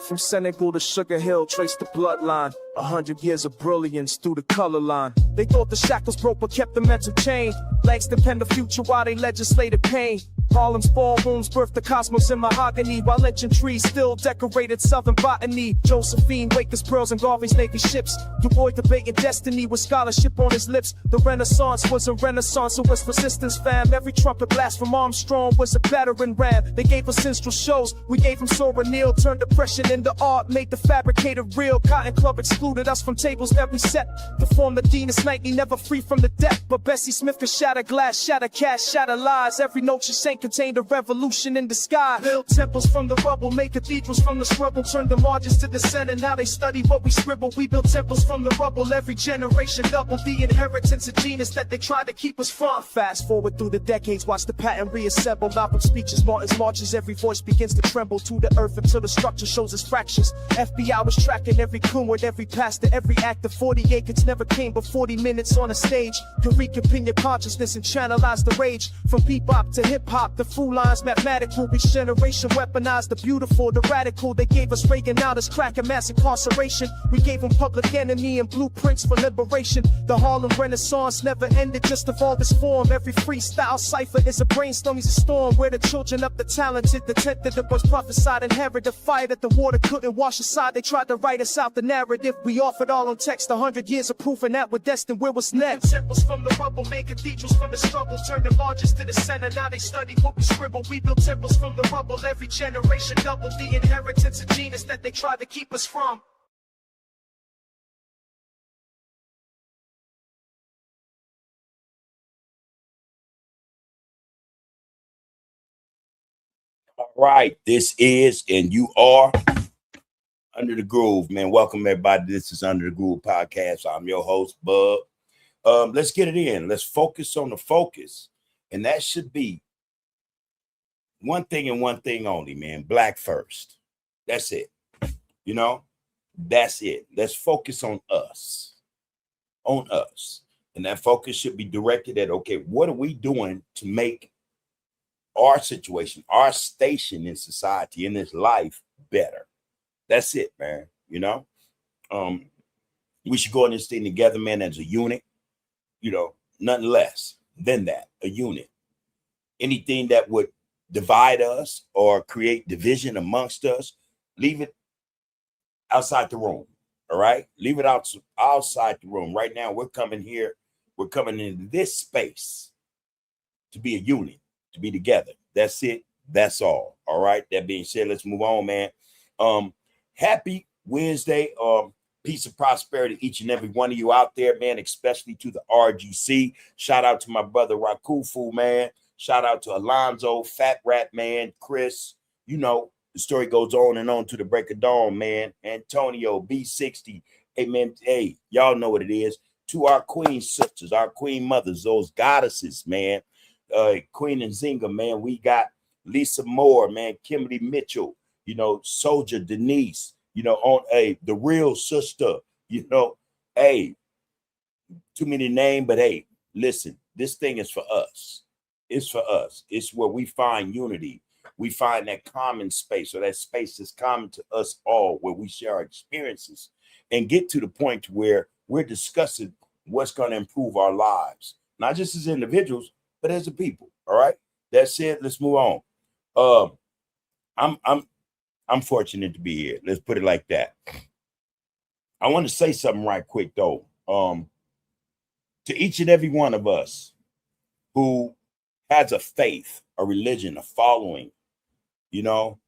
From Senegal to Sugar Hill, trace the bloodline. 100 years of brilliance through the color line. They thought the shackles broke but kept the mental chain. Langston penned the future while they legislated pain. Harlem's ballrooms birthed the cosmos in mahogany, while lynching trees still decorated southern botany. Josephine, Wakers, pearls, and Garvey's Navy ships. Du Bois debating destiny with scholarship on his lips. The Renaissance was a renaissance, it was resistance, fam. Every trumpet blast from Armstrong was a battering ram. They gave us minstrel shows, we gave them Sora Neal. Turned depression into art, made the fabricated real. Cotton Club excluded us from tables every set. To form the Deanest Nightly, never free from the debt. But Bessie Smith could shatter glass, shatter cash, shatter lies. Every note she sang contained a revolution in the sky. Build temples from the rubble, make cathedrals from the struggle. Turned the margins to the center, now they study what we scribble. We built temples from the rubble, every generation double the inheritance of genius that they tried to keep us from. Fast forward through the decades, watch the pattern reassemble. Malcolm's speeches, Martin's marches, every voice begins to tremble to the earth until the structure shows its fractures. FBI was tracking every coon word, every pastor, every actor. 40 acres never came but 40 minutes on a stage. Could reconvene your consciousness and channelize the rage. From bebop to hip-hop, the fool lines mathematical. Each generation weaponized the beautiful, the radical. They gave us Reagan, now there's crack and mass incarceration. We gave them Public Enemy and blueprints for liberation. The Harlem Renaissance never ended, just evolved its form. Every freestyle cipher is a brainstorm, is a storm. Where the children of the talented, the tenth that was prophesied, inherit the fire that the water couldn't wash aside. They tried to write us out the narrative. We offered all on text, 100 years of proof, and that we're destined where was next. Temples from the rubble, made cathedrals from the struggle. Turned the margins to the center, now they study what we scribble. We built temples from the rubble, every generation double the inheritance of genius that they tried to keep us from. All right, this is, and you are Under the Groove, man. Welcome, everybody. This is Under the Groove Podcast. I'm your host, Bub. Let's get it in. Let's focus on the focus. And that should be one thing and one thing only, man. Black first. That's it. You know, that's it. Let's focus on us. On us. And that focus should be directed at, okay, what are we doing to make our situation, our station in society, in this life better? That's it, man. You know, we should go in this thing together, man, as a unit, you know, nothing less than that, a unit. Anything that would divide us or create division amongst us, leave it outside the room. All right. Leave it outside the room. Right now, we're coming here. We're coming into this space to be a unit, to be together. That's it. That's all. All right. That being said, let's move on, man. Happy Wednesday. Peace and prosperity to each and every one of you out there, man, especially to the RGC. Shout out to my brother Rakufu, man. Shout out to Alonzo, Fat Rat, man, Chris. You know, the story goes on and on to the break of dawn, man. Antonio, B60. Hey, man, hey, y'all know what it is. To our queen sisters, our queen mothers, those goddesses, man. Queen Nzinga, man. We got Lisa Moore, man. Kimberly Mitchell, you know, Soldier Denise, you know, on the real sister, you know, hey, too many names, but hey, listen, this thing is for us. It's for us. It's where we find unity. We find that common space, or that space that's common to us all, where we share our experiences and get to the point where we're discussing what's going to improve our lives, not just as individuals, but as a people. All right. That's it. Let's move on. I'm fortunate to be here. Let's put it like that. I want to say something right quick, though. To each and every one of us who has a faith, a religion, a following, you know,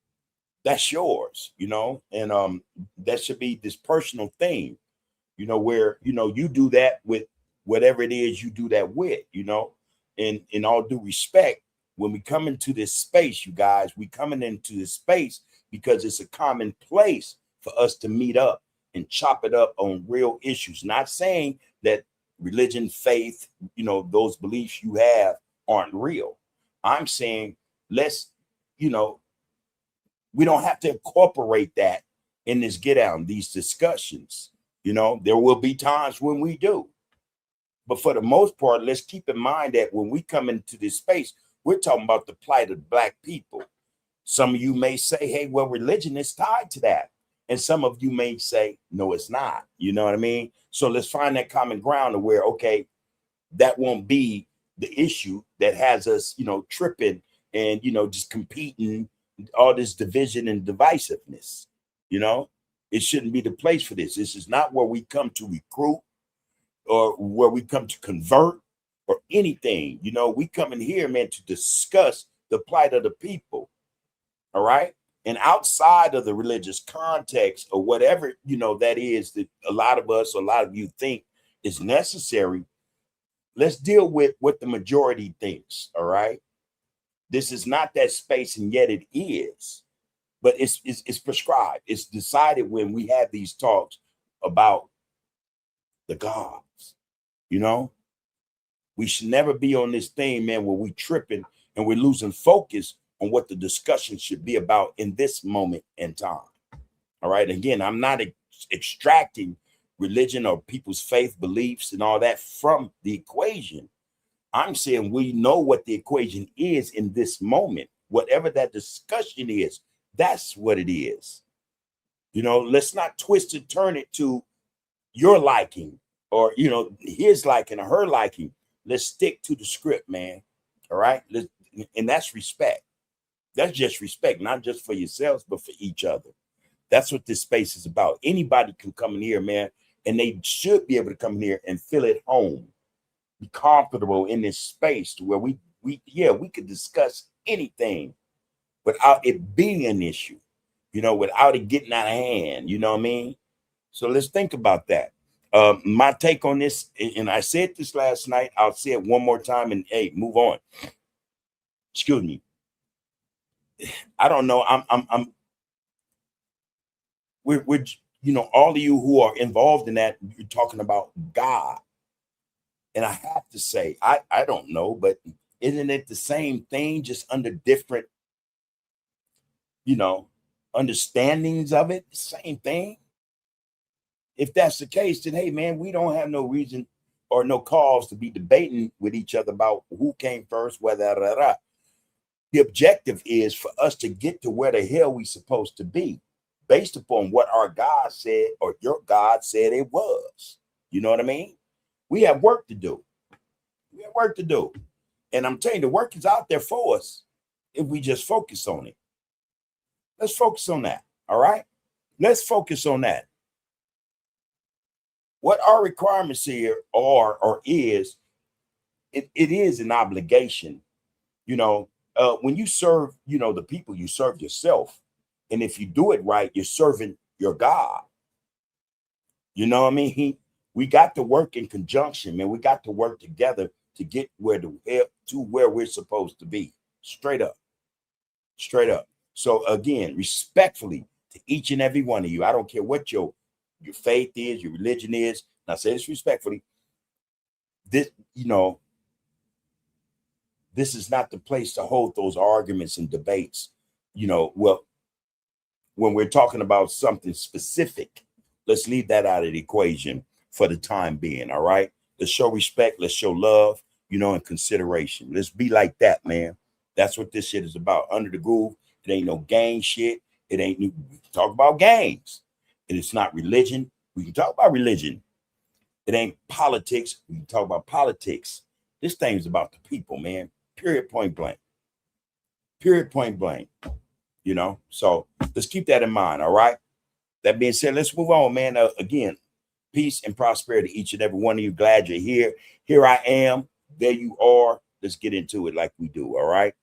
that's yours, you know, and that should be this personal thing, you know, where, you know, you do that with whatever it is you do that with, you know, and in all due respect, when we come into this space, you guys, we coming into this space because it's a common place for us to meet up and chop it up on real issues. Not saying that religion, faith, you know, those beliefs you have aren't real. I'm saying let's, you know, we don't have to incorporate that in this get out, these discussions. You know, there will be times when we do. But for the most part, let's keep in mind that when we come into this space, we're talking about the plight of Black people. Some of you may say, hey, well, religion is tied to that. And some of you may say, no, it's not. You know what I mean? So let's find that common ground to where, okay, that won't be the issue that has us, tripping and, just competing, all this division and divisiveness. It shouldn't be the place for this. This is not where we come to recruit or where we come to convert or anything. We come in here, man, to discuss the plight of the people. All right. And outside of the religious context or whatever, that is that a lot of you think is necessary. Let's deal with what the majority thinks. All right. This is not that space, and yet it is. But it's prescribed. It's decided when we have these talks about the gods. We should never be on this thing, man, where we tripping and we're losing focus on what the discussion should be about in this moment in time. All right. Again, I'm not extracting religion or people's faith beliefs and all that from the equation. I'm saying we know what the equation is in this moment. Whatever that discussion is, that's what it is. Let's not twist and turn it to your liking or, his liking or her liking. Let's stick to the script, man. All right. And that's respect. That's just respect, not just for yourselves, but for each other. That's what this space is about. Anybody can come in here, man, and they should be able to come in here and feel at home, be comfortable in this space to where we could discuss anything without it being an issue, without it getting out of hand. You know what I mean? So let's think about that. My take on this, and I said this last night, I'll say it one more time and hey, move on. Excuse me. I don't know. We're all of you who are involved in that, you're talking about God. And I have to say, I don't know, but isn't it the same thing, just under different, understandings of it? Same thing. If that's the case, then hey, man, we don't have no reason or no cause to be debating with each other about who came first, whether. The objective is for us to get to where the hell we supposed to be based upon what our God said or your God said it was. You know what I mean? We have work to do. And I'm telling you, the work is out there for us if we just focus on it. Let's focus on that. All right? Let's focus on that. What our requirements here are or is, it is an obligation, when you serve, the people, you serve yourself. And if you do it right, you're serving your God. You know what I mean? We got to work in conjunction, man. We got to work together to get to where we're supposed to be. Straight up. So again, respectfully to each and every one of you, I don't care what your faith is, your religion is. And I say this respectfully. This is not the place to hold those arguments and debates. Well, when we're talking about something specific, let's leave that out of the equation for the time being. All right. Let's show respect. Let's show love, and consideration. Let's be like that, man. That's what this shit is about. Under the Groove. It ain't no gang shit. We can talk about gangs. And it's not religion. We can talk about religion. It ain't politics. We can talk about politics. This thing's about the people, man. Period, point blank. So let's keep that in mind. All right. That being said, let's move on, man. Again, peace and prosperity to each and every one of you. Glad you're here. Here I am. There you are. Let's get into it like we do. All right.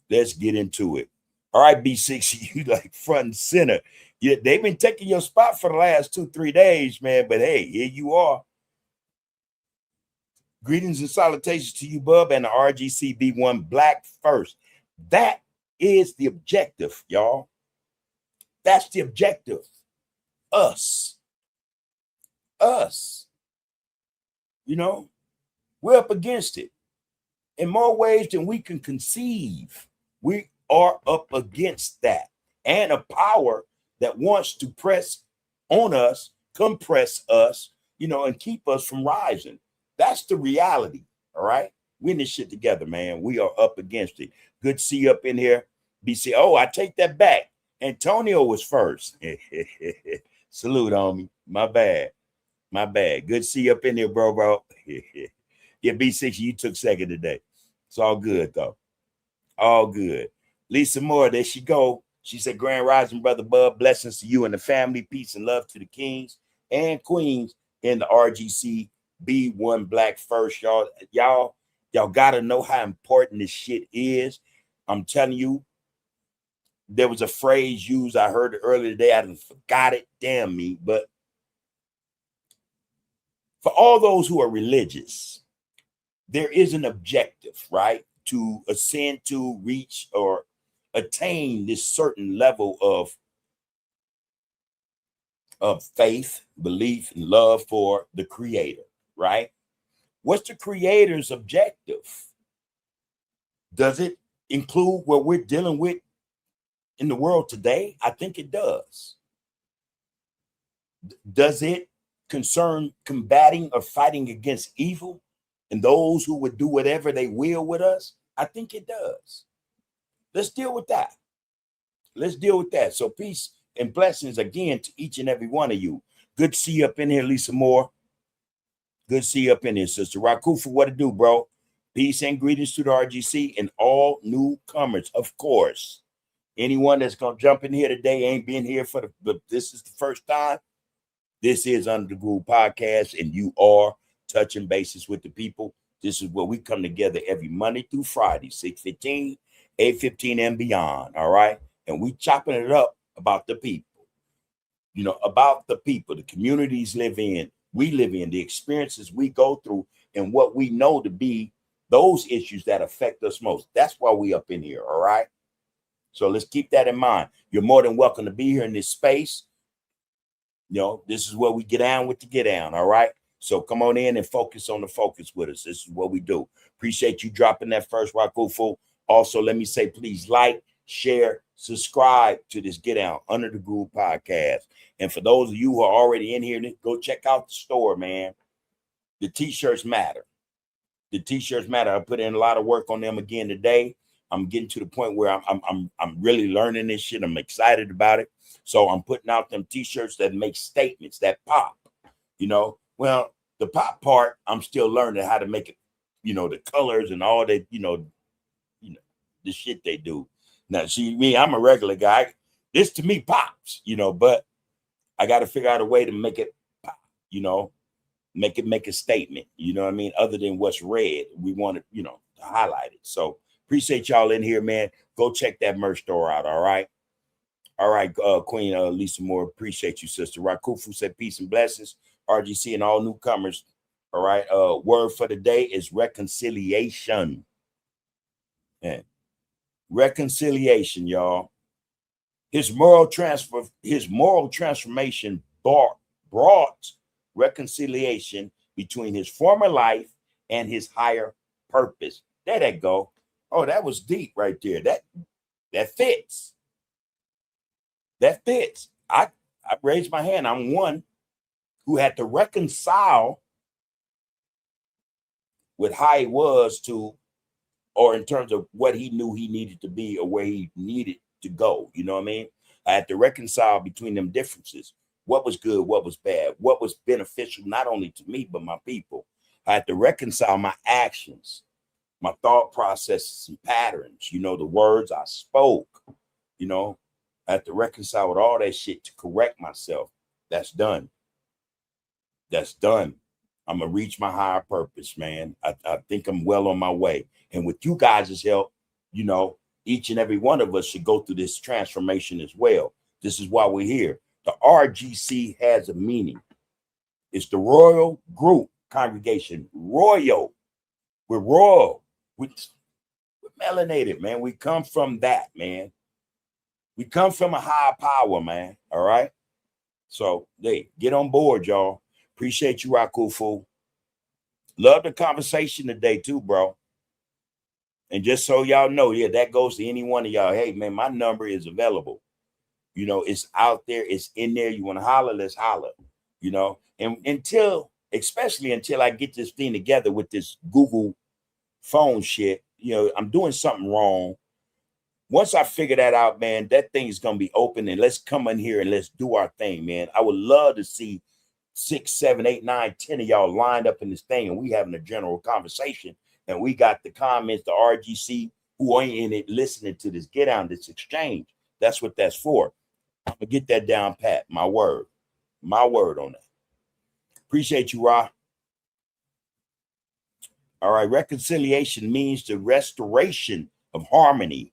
Let's get into it. All right, B6, you like front and center. Yeah, they've been taking your spot for the last 2-3 days, man. But hey, here you are. Greetings and salutations to you, Bub, and the RGC B1 Black First. That is the objective, y'all. That's the objective. Us. We're up against it in more ways than we can conceive. We are up against that, and a power that wants to press on us, compress us, and keep us from rising. That's the reality. All right. We're in this shit together, man. We are up against it. Good to see you up in here. BC. Oh, I take that back. Antonio was first. Salute, homie. My bad. My bad. Good to see you up in there, bro. Yeah, B6, you took second today. It's all good, though. All good. Lisa Moore, there she go. She said, Grand Rising, Brother Bub, blessings to you and the family, peace and love to the kings and queens in the RGC B1 Black First. Y'all got to know how important this shit is. I'm telling you, there was a phrase used, I heard it earlier today. I didn't forgot it. Damn me. But for all those who are religious, there is an objective, right? To ascend to, reach, or attain this certain level of faith, belief, and love for the creator, right? What's the creator's objective? Does it include what we're dealing with in the world today? I think it does. Does it concern combating or fighting against evil and those who would do whatever they will with us? I think it does. Let's deal with that. Let's deal with that. So peace and blessings again to each and every one of you. Good to see you up in here, Lisa Moore. Good to see you up in here, Sister Rakufu. What to do, bro? Peace and greetings to the RGC and all newcomers, of course. Anyone that's going to jump in here today ain't been here but this is the first time. This is Under the Groove Podcast, and you are touching bases with the people. This is where we come together every Monday through Friday, 6:15, 8:15, and beyond, all right? And we chopping it up about the people, about the people, the communities we live in, the experiences we go through, and what we know to be those issues that affect us most. That's why we up in here, all right? So let's keep that in mind. You're more than welcome to be here in this space. This is where we get down with the get down, all right? So come on in and focus on the focus with us. This is what we do. Appreciate you dropping that first, Rakufu. Also, let me say, please like, share, subscribe to this Get Down Under the Groove Podcast. And for those of you who are already in here, go check out the store, man. The t-shirts matter. The t-shirts matter. I put in a lot of work on them again today. I'm getting to the point where I'm really learning this shit. I'm excited about it. So I'm putting out them t-shirts that make statements, that pop, Well, the pop part, I'm still learning how to make it, the colors and all that, the shit they do. Now, see me, I'm a regular guy. This to me pops, but I got to figure out a way to make it pop, make a statement, you know what I mean? Other than what's red, we want it, to highlight it. So appreciate y'all in here, man. Go check that merch store out. All right. All right. Queen Lisa Moore. Appreciate you, sister. Rakufu said peace and blessings. RGC and all newcomers. All right. Word for the day is reconciliation. Yeah. Reconciliation, y'all. His moral transformation brought reconciliation between his former life and his higher purpose. There that go. Oh, that was deep right there. That fits. That fits. I raised my hand. I'm one who had to reconcile with how he was to, or in terms of what he knew he needed to be or where he needed to go. You know what I mean? I had to reconcile between them differences. What was good, what was bad, what was beneficial, not only to me, but my people. I had to reconcile my actions, my thought processes and patterns, the words I spoke, I had to reconcile with all that shit to correct myself. That's done. That's done. I'm going to reach my higher purpose, man. I think I'm well on my way. And with you guys' help, each and every one of us should go through this transformation as well. This is why we're here. The RGC has a meaning. It's the Royal Group Congregation. Royal. We're royal. We're melanated, man. We come from that, man. We come from a higher power, man. All right? So, hey, get on board, y'all. Appreciate you, Rakufu. Love the conversation today, too, bro. And just so y'all know, that goes to any one of y'all. Hey, man, my number is available. It's out there. It's in there. You want to holler? Let's holler. And especially until I get this thing together with this Google phone shit, I'm doing something wrong. Once I figure that out, man, that thing is going to be open, and let's come in here and let's do our thing, man. I would love to see 6, 7, 8, 9, 10 of y'all lined up in this thing, and we having a general conversation, and we got the comments, the RGC who ain't in it listening to this, get on this exchange. That's what that's for. I'm going to get that down pat. My word on that. Appreciate you, Ra. All right. Reconciliation means the restoration of harmony,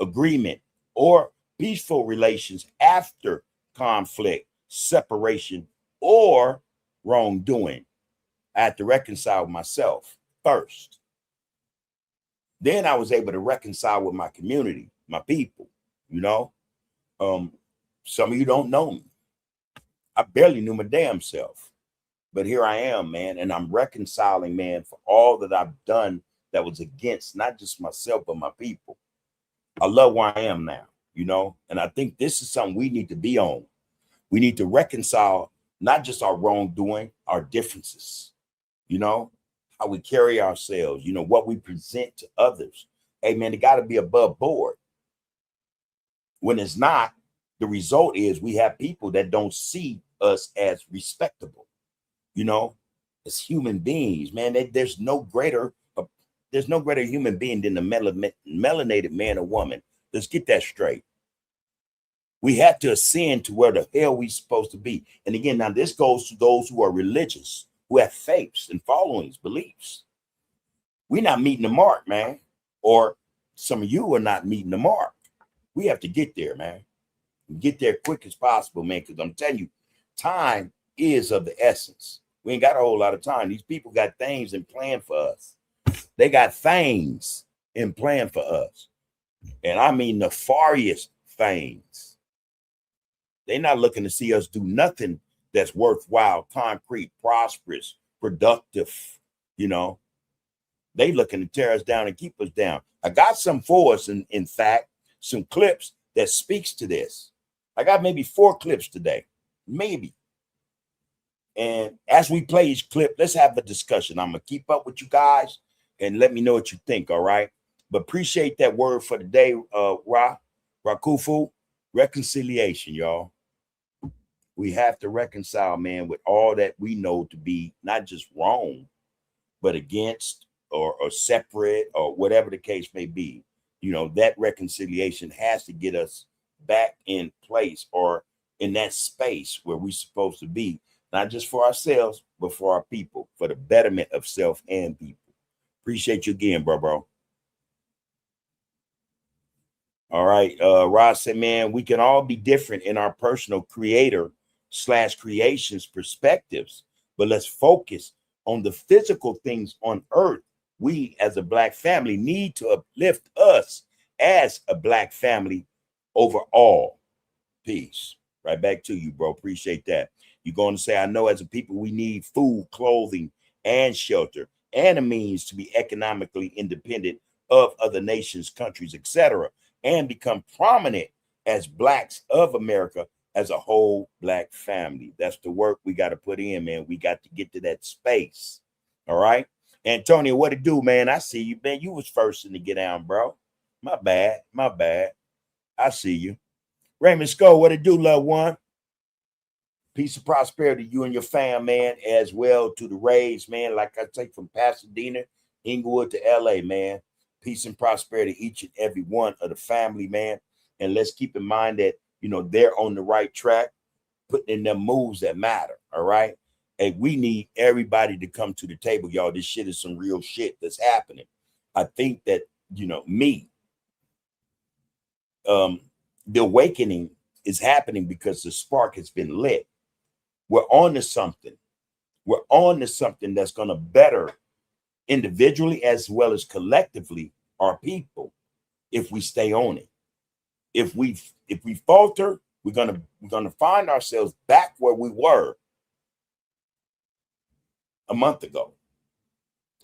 agreement, or peaceful relations after conflict, separation, or wrongdoing. I had to reconcile with myself first. Then I was able to reconcile with my community, my people, you know. Some of you don't know me. I barely knew my damn self. But here I am, man, and I'm reconciling, man, for all that I've done that was against not just myself, but my people. I love where I am now, you know, and I think this is something we need to be on. We need to reconcile not just our wrongdoing, our differences, you know, how we carry ourselves, you know, what we present to others. Hey, man, it got to be above board. When it's not, the result is we have people that don't see us as respectable, you know, as human beings, man. There's no greater human being than the melanated man or woman. Let's get that straight. We have to ascend to where the hell we supposed to be. And again, now this goes to those who are religious, who have faiths and followings, beliefs. We're not meeting the mark, man. Or some of you are not meeting the mark. We have to get there, man. Get there quick as possible, man, because I'm telling you, time is of the essence. We ain't got a whole lot of time. These people got things in plan for us. They got things in plan for us. And I mean nefarious things. They're not looking to see us do nothing that's worthwhile, concrete, prosperous, productive, you know. They looking to tear us down and keep us down. I got some for us, in fact, some clips that speaks to this. I got maybe 4 clips today, maybe. And as we play each clip, let's have a discussion. I'm going to keep up with you guys and let me know what you think, all right? But appreciate that word for the day, Rakufu, reconciliation, y'all. We have to reconcile, man, with all that we know to be not just wrong, but against or separate or whatever the case may be. You know, that reconciliation has to get us back in place or in that space where we're supposed to be, not just for ourselves, but for our people, for the betterment of self and people. Appreciate you again, bro. All right. Ross said, man, we can all be different in our personal creator/creations perspectives, but let's focus on the physical things on earth. We as a Black family need to uplift us as a Black family overall. Peace. Right back to you, bro. Appreciate that. You're going to say, I know as a people, we need food, clothing, and shelter, and a means to be economically independent of other nations, countries, etc., and become prominent as Blacks of America as a whole Black family. That's the work we got to put in, man. We got to get to that space. All right. Antonio, what it do, man? I see you, man. You was first in to get down, bro. My bad. I see you. Raymond Skull, what it do, loved one? Peace and prosperity, you and your fam, man, as well to the Rays, man. Like I say, from Pasadena, Inglewood to LA, man. Peace and prosperity, each and every one of the family, man. And let's keep in mind that, you know, they're on the right track, putting in them moves that matter. All right. And we need everybody to come to the table, y'all. This shit is some real shit that's happening. I think that, you know, the awakening is happening because the spark has been lit. We're on to something. We're on to something that's going to better individually as well as collectively our people if we stay on it. If we falter, we're gonna find ourselves back where we were a month ago,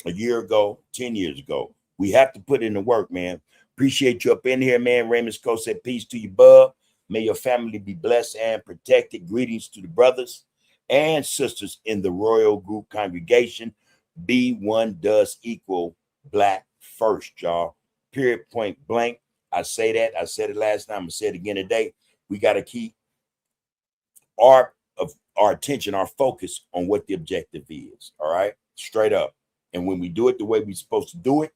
a year ago, 10 years ago. We have to put in the work, man. Appreciate you up in here, man. Raymond Scott said, peace to you, bub. May your family be blessed and protected. Greetings to the brothers and sisters in the Royal Group congregation. B1 does equal Black first, y'all. Period, point blank. I say that. I said it last time. I'm gonna say it again today. We got to keep our attention, our focus on what the objective is. All right, straight up. And when we do it the way we're supposed to do it,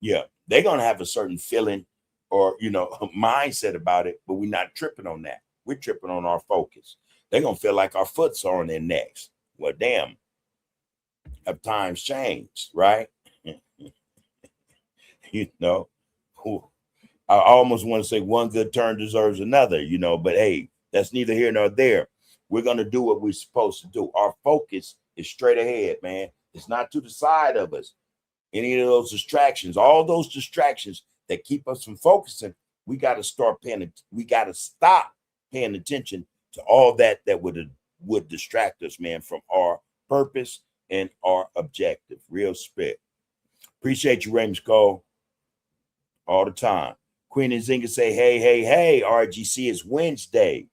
yeah, they're gonna have a certain feeling or a mindset about it, but we're not tripping on that. We're tripping on our focus. They're gonna feel like our foot's on their necks. Well, damn, have times changed, right? I almost want to say one good turn deserves another, but hey, that's neither here nor there. We're going to do what we're supposed to do. Our focus is straight ahead, man. It's not to the side of us. Any of those distractions, all those distractions that keep us from focusing, we got to stop paying attention to all that would distract us, man, from our purpose and our objective. Real spit. Appreciate you, Raymond Cole, all the time. Queen and Zinga say, hey, RGC, is Wednesday.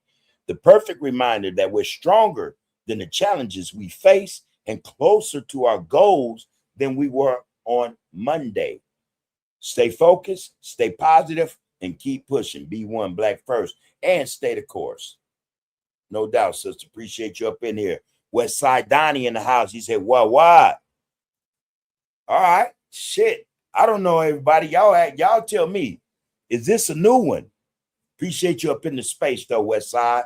The perfect reminder that we're stronger than the challenges we face and closer to our goals than we were on Monday. Stay focused, stay positive, and keep pushing. Be one, Black first, and stay the course. No doubt, sister. Appreciate you up in here. West Side Donnie in the house. He said, what? All right. Shit. I don't know, everybody. Y'all tell me. Is this a new one? Appreciate you up in the space, though, West Side.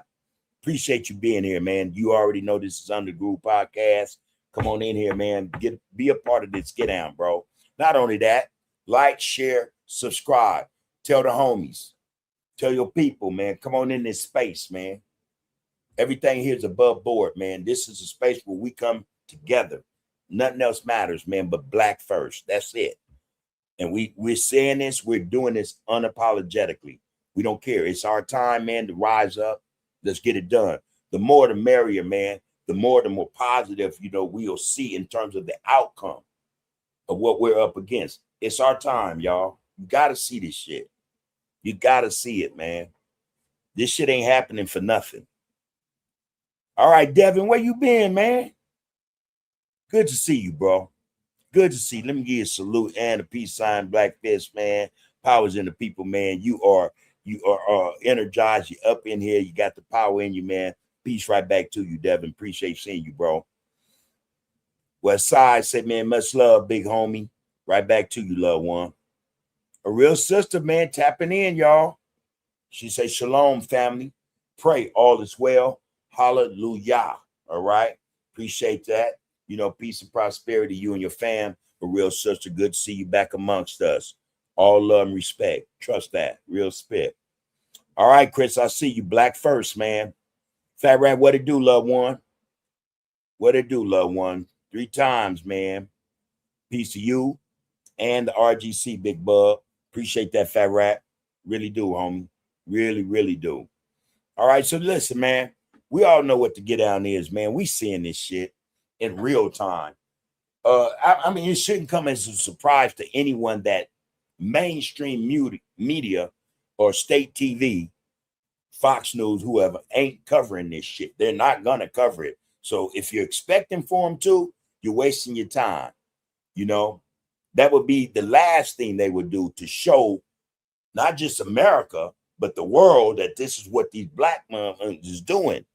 Appreciate you being here, man. You already know this is Under Groove Podcast. Come on in here, man. Be a part of this. Get down, bro. Not only that, like, share, subscribe. Tell the homies. Tell your people, man. Come on in this space, man. Everything here is above board, man. This is a space where we come together. Nothing else matters, man, but Black first. That's it. And we're saying this, we're doing this unapologetically. We don't care. It's our time, man, to rise up. Let's get it done. The more the merrier, man. The more positive, we'll see in terms of the outcome of what we're up against. It's our time, y'all. You got to see this shit. You got to see it, man. This shit ain't happening for nothing. All right, Devin, where you been, man? Good to see you, bro. Good to see you. Let me give you a salute and a peace sign, Black Fist, man. Powers in the people, man. You are energized. You up in here. You got the power in you, man. Peace right back to you, Devin. Appreciate seeing you, bro. West Side said, man, much love, big homie. Right back to you, loved one. A real sister, man, tapping in, y'all. She say, shalom, family. Pray all is well. Hallelujah. All right. Appreciate that. Peace and prosperity, you and your fam. A real sister. Good to see you back amongst us. All love and respect. Trust that. Real spit. All right, Chris, I see you. Black first, man. Fat Rat, what it do, loved one? What it do, loved one? 3 times, man. Peace to you and the RGC, Big Bub. Appreciate that, Fat Rat. Really do, homie. Really, really do. All right, so listen, man. We all know what the get down is, man. We seeing this shit in real time. I mean, it shouldn't come as a surprise to anyone that mainstream media or state TV, Fox News, whoever, ain't covering this shit. They're not gonna cover it. So if you're expecting for them to, you're wasting your time. That would be the last thing they would do to show not just America, but the world that this is what these black men is doing.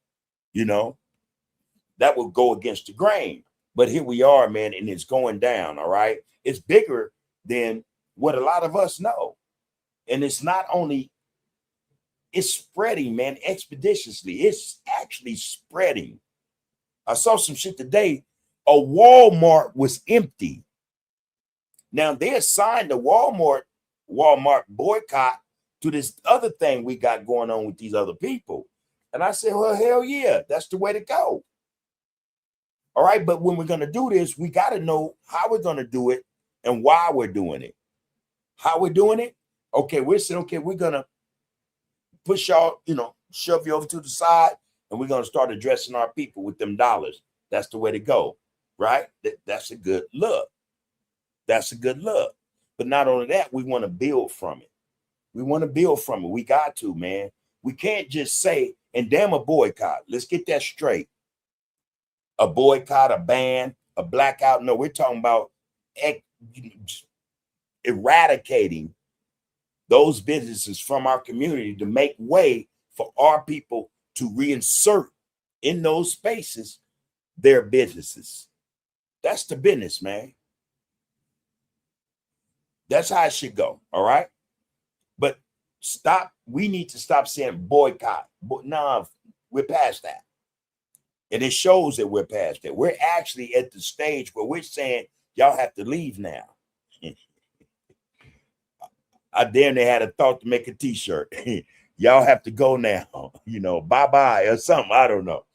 That would go against the grain. But here we are, man, and it's going down, all right? It's bigger than what a lot of us know. And it's not only, it's spreading, man, expeditiously. It's actually spreading. I saw some shit today. A Walmart was empty. Now, they assigned the Walmart boycott to this other thing we got going on with these other people. And I said, well, hell yeah, that's the way to go. All right, but when we're going to do this, we got to know how we're going to do it and why we're doing it. How we're doing it? Okay, we're saying, okay, we're going to push y'all, shove you over to the side, and we're going to start addressing our people with them dollars. That's the way to go, right? That's a good look. That's a good look. But not only that, we want to build from it. We want to build from it. We got to, man. We can't just say, and damn a boycott. Let's get that straight. A boycott, a ban, a blackout. No, we're talking about eradicating those businesses from our community to make way for our people to reinsert in those spaces their businesses. That's the business, man. That's how it should go. All right. But we need to stop saying boycott. Nah, we're past that. And it shows that we're past that. We're actually at the stage where we're saying, y'all have to leave now. I damn they had a thought to make a t-shirt. Y'all have to go now, bye-bye or something. I don't know.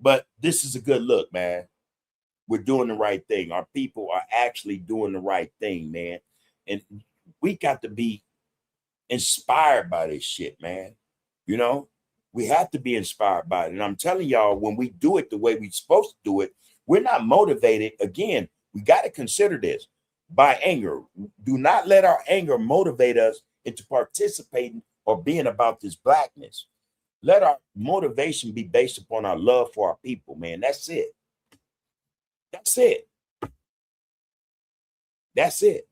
But this is a good look, man. We're doing the right thing. Our people are actually doing the right thing, man. And we got to be inspired by this shit, man. We have to be inspired by it. And I'm telling y'all, when we do it the way we're supposed to do it, we're not motivated. Again, we got to consider this by anger. Do not let our anger motivate us into participating or being about this blackness. Let our motivation be based upon our love for our people, man. That's it. That's it. That's it.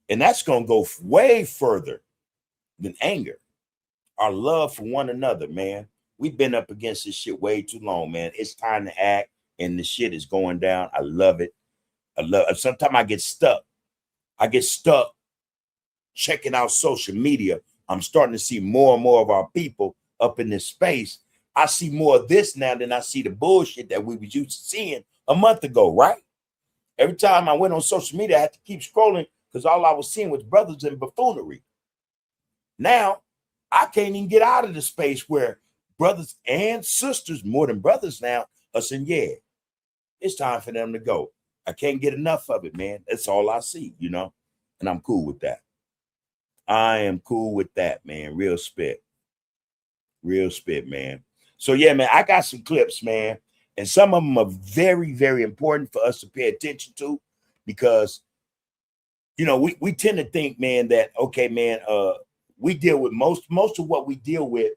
And that's going to go way further than anger. Our love for one another, man. We've been up against this shit way too long, man. It's time to act, and the shit is going down. I love it. Sometimes I get stuck. Checking out social media. I'm starting to see more and more of our people up in this space. I see more of this now than I see the bullshit that we was used to seeing a month ago, right? Every time I went on social media, I had to keep scrolling because all I was seeing was brothers in buffoonery. Now, I can't even get out of the space where brothers and sisters, more than brothers now, are saying, yeah, it's time for them to go. I can't get enough of it, man. That's all I see, and I'm cool with that. I am cool with that, man. Real spit, man. So, yeah, man, I got some clips, man, and some of them are very, very important for us to pay attention to because, we tend to think, man, that, okay, man, we deal with most of what we deal with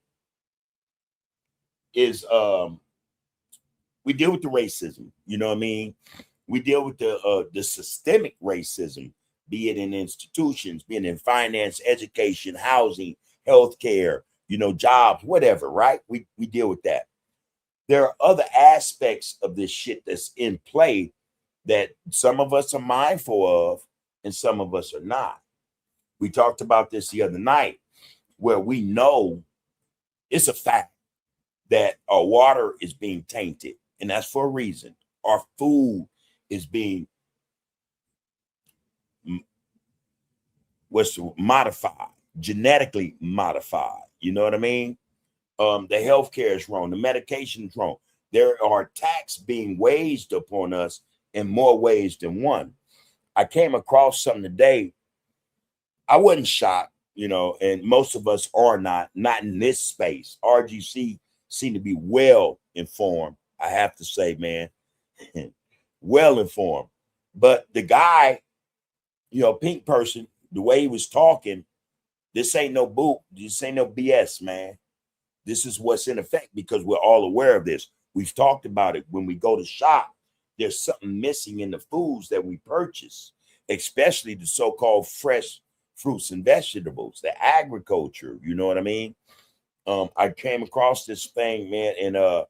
is we deal with the racism. You know what I mean? We deal with the systemic racism, be it in institutions, be it in finance, education, housing, healthcare, jobs, whatever, right? We deal with that. There are other aspects of this shit that's in play that some of us are mindful of and some of us are not. We talked about this the other night where we know it's a fact that our water is being tainted, and that's for a reason. Our food is being modified, genetically modified. You know what I mean? The healthcare is wrong. The medication is wrong. There are attacks being waged upon us in more ways than one. I came across something today. I wasn't shocked, and most of us are not in this space. RGC seem to be well informed. I have to say, man, well informed. But the guy, pink person, the way he was talking, this ain't no boot. This ain't no BS, man. This is what's in effect because we're all aware of this. We've talked about it. When we go to shop, there's something missing in the foods that we purchase, especially the so-called fresh fruits and vegetables, the agriculture. You know what I mean? I came across this thing, man, and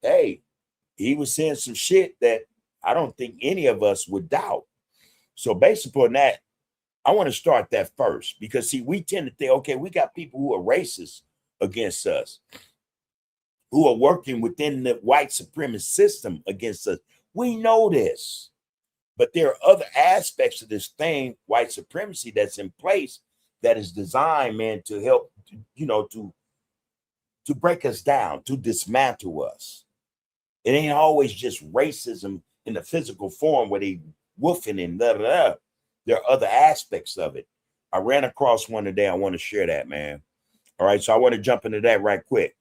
hey, he was saying some shit that I don't think any of us would doubt. So based upon that, I want to start that first because, see, we tend to think, okay, we got people who are racist against us, who are working within the white supremacist system against us. We know this, but there are other aspects of this thing, white supremacy, that's in place that is designed, man, to help, to break us down, to dismantle us. It ain't always just racism in the physical form where they woofing and da da da. There are other aspects of it. I ran across one today. I want to share that, man. All right, so I want to jump into that right quick.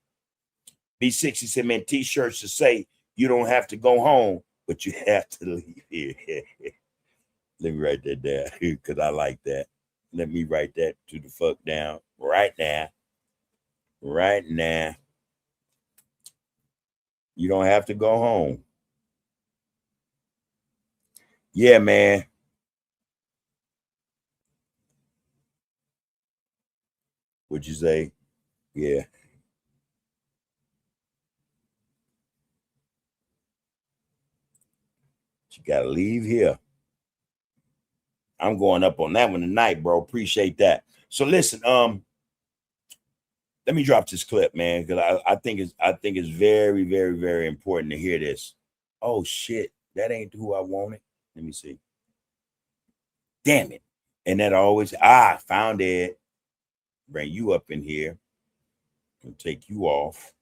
B60 said, man, t-shirts to say you don't have to go home, but you have to leave here. Let me write that down because I like that. Let me write that to the fuck down right now. Right now. You don't have to go home. Yeah, man. Would you say? Yeah. You gotta leave here. I'm going up on that one tonight, bro. Appreciate that. So listen, let me drop this clip, man, because I think it's very, very, very important to hear this. Oh shit, that ain't who I wanted. Let me see. Damn it. And that always found it. Bring you up in here. And take you off.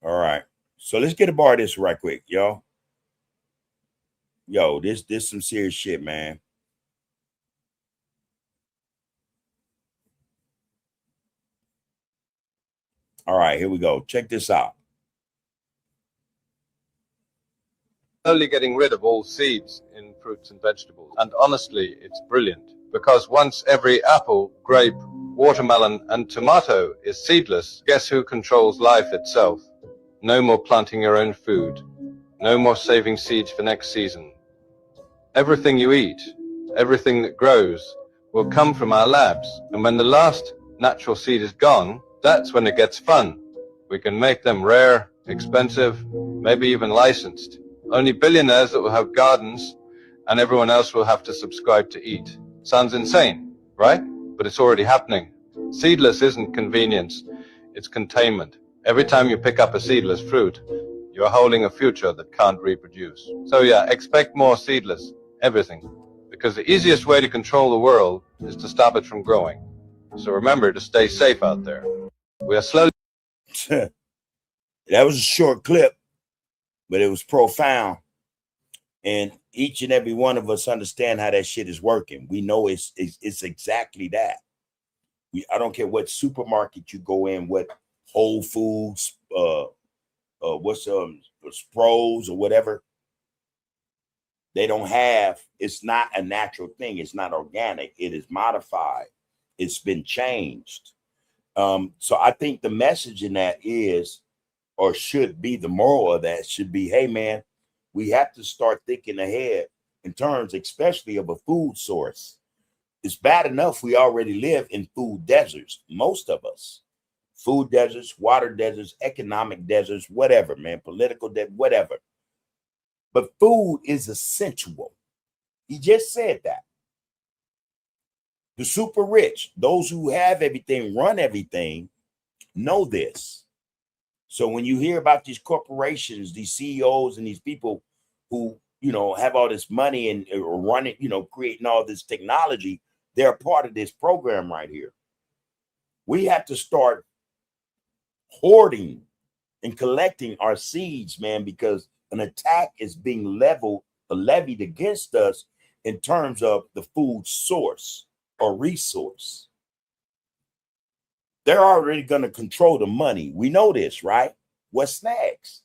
All right. So let's get a bar of this right quick, y'all. Yo, this some serious shit, man. All right, here we go. Check this out. Slowly getting rid of all seeds in fruits and vegetables. And honestly, it's brilliant, because once every apple, grape, watermelon, and tomato is seedless, guess who controls life itself? No more planting your own food. No more saving seeds for next season. Everything you eat, everything that grows, will come from our labs. And when the last natural seed is gone, that's when it gets fun. We can make them rare, expensive, maybe even licensed. Only billionaires that will have gardens, and everyone else will have to subscribe to eat. Sounds insane, right? But it's already happening. Seedless isn't convenience, it's containment. Every time you pick up a seedless fruit, you're holding a future that can't reproduce. So yeah, expect more seedless, everything. Because the easiest way to control the world is to stop it from growing. So remember to stay safe out there. We are slowly... That was a short clip, but it was profound. And each and every one of us understand how that shit is working. We know it's exactly that. I don't care what supermarket you go in, what Whole Foods, what's Sproles or whatever. They don't have, it's not a natural thing. It's not organic. It is modified. It's been changed. So I think the message in that is, or should be, the moral of that should be, hey man, we have to start thinking ahead in terms, especially of a food source. It's bad enough we already live in food deserts, most of us. Food deserts, water deserts, economic deserts, whatever, man, political desert, whatever. But food is essential. He just said that. The super rich, those who have everything, run everything, know this. So when you hear about these corporations, these CEOs and these people who, have all this money and are running, creating all this technology, they're a part of this program right here. We have to start hoarding and collecting our seeds, man, because an attack is being levied against us in terms of the food source or resource. They're already going to control the money. We know this, right? What's next?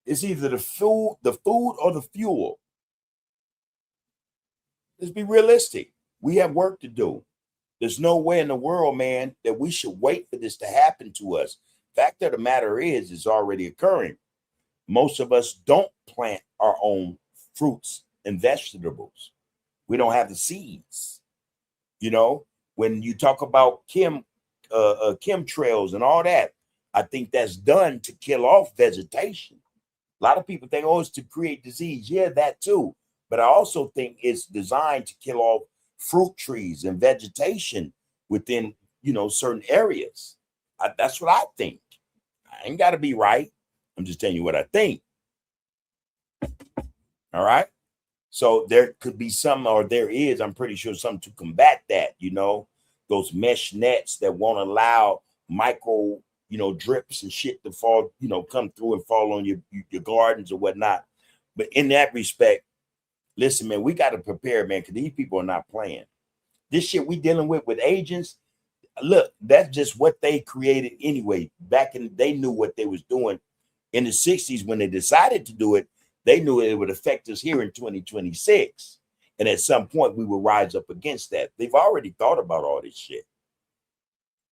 It's either the food or the fuel. Let's be realistic. We have work to do. There's no way in the world, man, that we should wait for this to happen to us. Fact of the matter is, it's already occurring. Most of us don't plant our own fruits and vegetables. We don't have the seeds. When you talk about chemtrails and all that, I think that's done to kill off vegetation. A lot of people think, it's to create disease. Yeah, that too. But I also think it's designed to kill off fruit trees and vegetation within, certain areas. That's what I think. I ain't got to be right. I'm just telling you what I think. All right. So there could be some, or there is, I'm pretty sure, something to combat that, those mesh nets that won't allow micro, drips and shit to fall, come through and fall on your gardens or whatnot. But in that respect, listen, man, we got to prepare, man, because these people are not playing. This shit we dealing with agents, look, that's just what they created anyway. Back in, they knew what they was doing in the 60s when they decided to do it. They knew it would affect us here in 2026. And at some point, we will rise up against that. They've already thought about all this shit.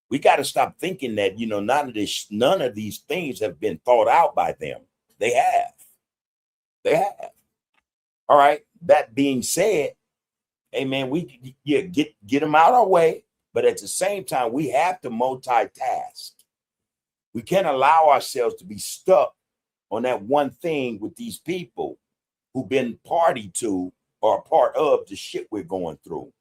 We got to stop thinking that, none of these things have been thought out by them. They have. All right. That being said, hey, man, we get them out our way. But at the same time, we have to multitask. We can't allow ourselves to be stuck on that one thing with these people who've been party to or a part of the shit we're going through.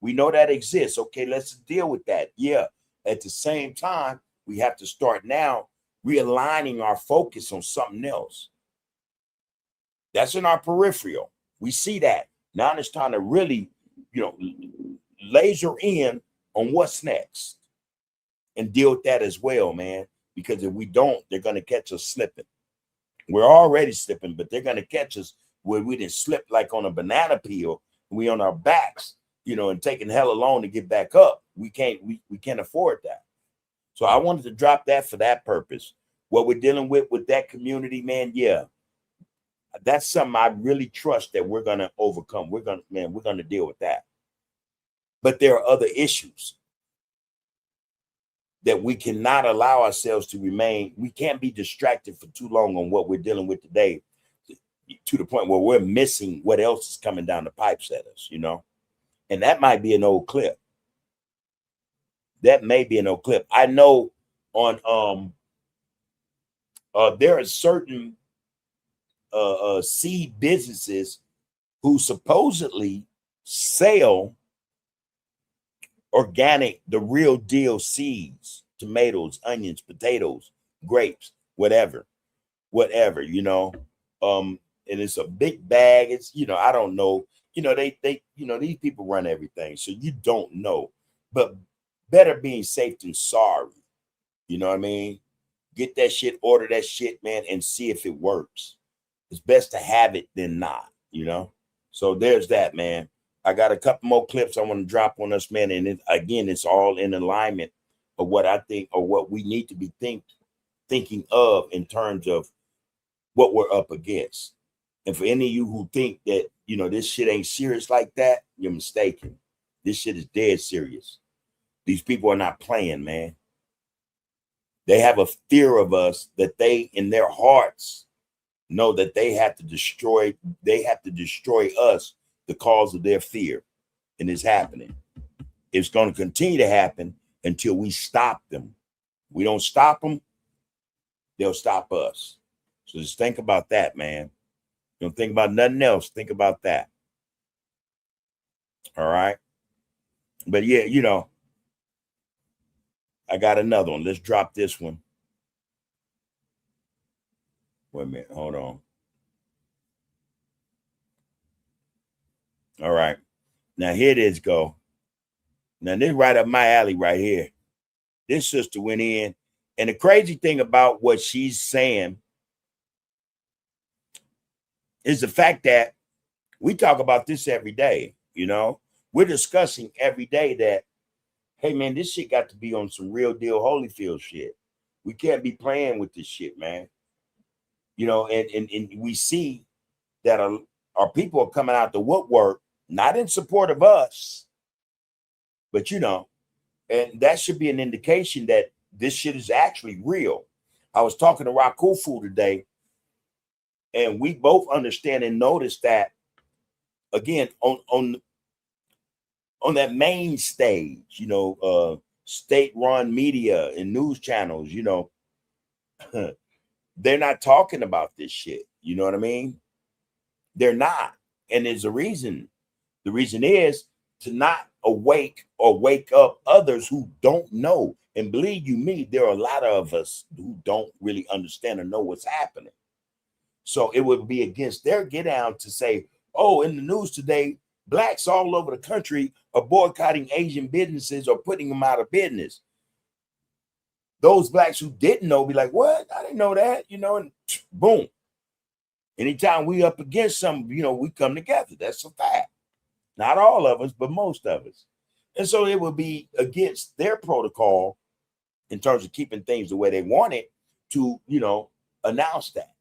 We know that exists. Okay, let's deal with that. Yeah. At the same time, we have to start now realigning our focus on something else. That's in our peripheral. We see that. Now it's time to really, laser in on what's next and deal with that as well, man. Because if we don't, they're going to catch us slipping. We're already slipping, but they're going to catch us where we didn't slip like on a banana peel. We on our backs, and taking hella long to get back up. We can't afford that. So I wanted to drop that for that purpose. What we're dealing with that community, man, yeah, that's something I really trust that we're going to overcome. We're going to deal with that. But there are other issues that we cannot allow ourselves to remain. We can't be distracted for too long on what we're dealing with today to the point where we're missing what else is coming down the pipes at us, and that might be an old clip. That may be an old clip. I know on there are certain seed businesses who supposedly sell organic, the real deal seeds, tomatoes, onions, potatoes, grapes, whatever, and it's a big bag. It's, I don't know, these people run everything. So you don't know, but better being safe than sorry. You know what I mean? Get that shit, order that shit, man, and see if it works. It's best to have it than not, So there's that, man. I got a couple more clips I want to drop on us, man. And again, it's all in alignment of what I think or what we need to be thinking of in terms of what we're up against. And for any of you who think that, this shit ain't serious like that, you're mistaken. This shit is dead serious. These people are not playing, man. They have a fear of us that they, in their hearts, know that they have to destroy us, the cause of their fear. And it's happening. It's going to continue to happen until we stop them. We don't stop them, they'll stop us. So just think about that, man. Don't think about nothing else. Think about that. All right. But yeah, I got another one. Let's drop this one. Wait a minute. Hold on. All right. Now here it is, go. Now this right up my alley right here. This sister went in. And the crazy thing about what she's saying is the fact that we talk about this every day, We're discussing every day that, hey, man, this shit got to be on some real deal Holyfield shit. We can't be playing with this shit, man. And we see that our people are coming out the woodwork, not in support of us, but, and that should be an indication that this shit is actually real. I was talking to Rakufu today, and we both understand and notice that, again, on that main stage, state-run media and news channels, they're not talking about this shit. You know what I mean? They're not. And there's a reason. The reason is to not wake up others who don't know. And believe you me, there are a lot of us who don't really understand or know what's happening. So it would be against their get down to say, oh, in the news today, blacks all over the country are boycotting Asian businesses or putting them out of business. Those blacks who didn't know be like, what? I didn't know that, and boom. Anytime we up against something, we come together. That's a fact. Not all of us, but most of us. And so it would be against their protocol in terms of keeping things the way they want it to, announce that.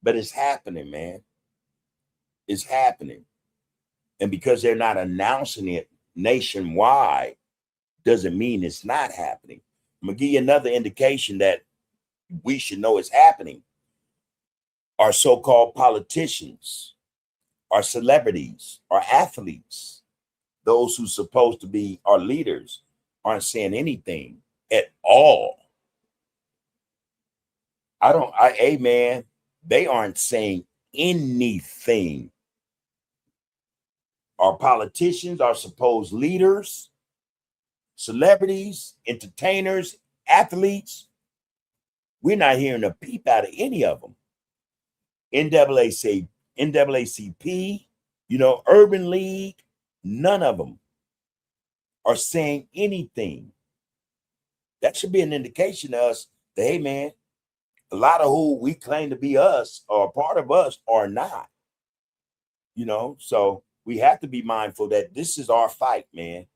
But it's happening, man. It's happening. And because they're not announcing it nationwide, doesn't mean it's not happening. I'm going to give you another indication that we should know it's happening. Our so-called politicians, our celebrities, our athletes, those who supposed to be our leaders aren't saying anything at all. Hey man, they aren't saying anything. Our politicians, our supposed leaders, celebrities, entertainers, athletes, we're not hearing a peep out of any of them. NAACP, Urban League, none of them are saying anything. That should be an indication to us that, hey man, a lot of who we claim to be us or a part of us are not. So we have to be mindful that this is our fight, man.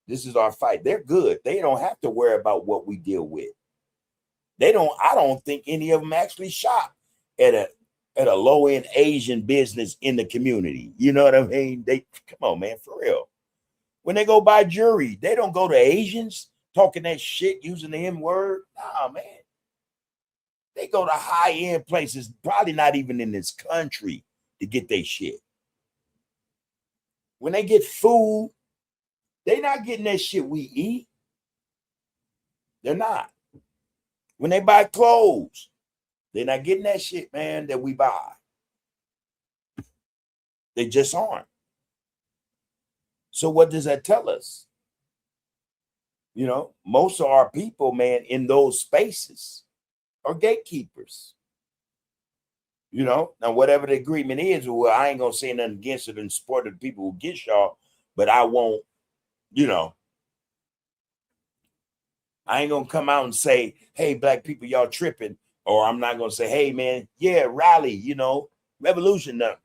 This is our fight. They're good. They don't have to worry about what we deal with. I don't think any of them actually shop at a low-end Asian business in the community. You know what I mean? Come on, man, for real. When they go buy jewelry, they don't go to Asians talking that shit using the M-word. Nah, man. They go to high-end places, probably not even in this country, to get their shit. When they get food, they're not getting that shit we eat. They're not. When they buy clothes, they're not getting that shit, man, that we buy. They just aren't. So what does that tell us? Most of our people, man, in those spaces are gatekeepers. Now, whatever the agreement is, well, I ain't gonna say nothing against it in support of the people who get y'all, but I won't, I ain't gonna come out and say, hey, black people, y'all tripping, or I'm not gonna say, hey, man, yeah, rally, revolution, I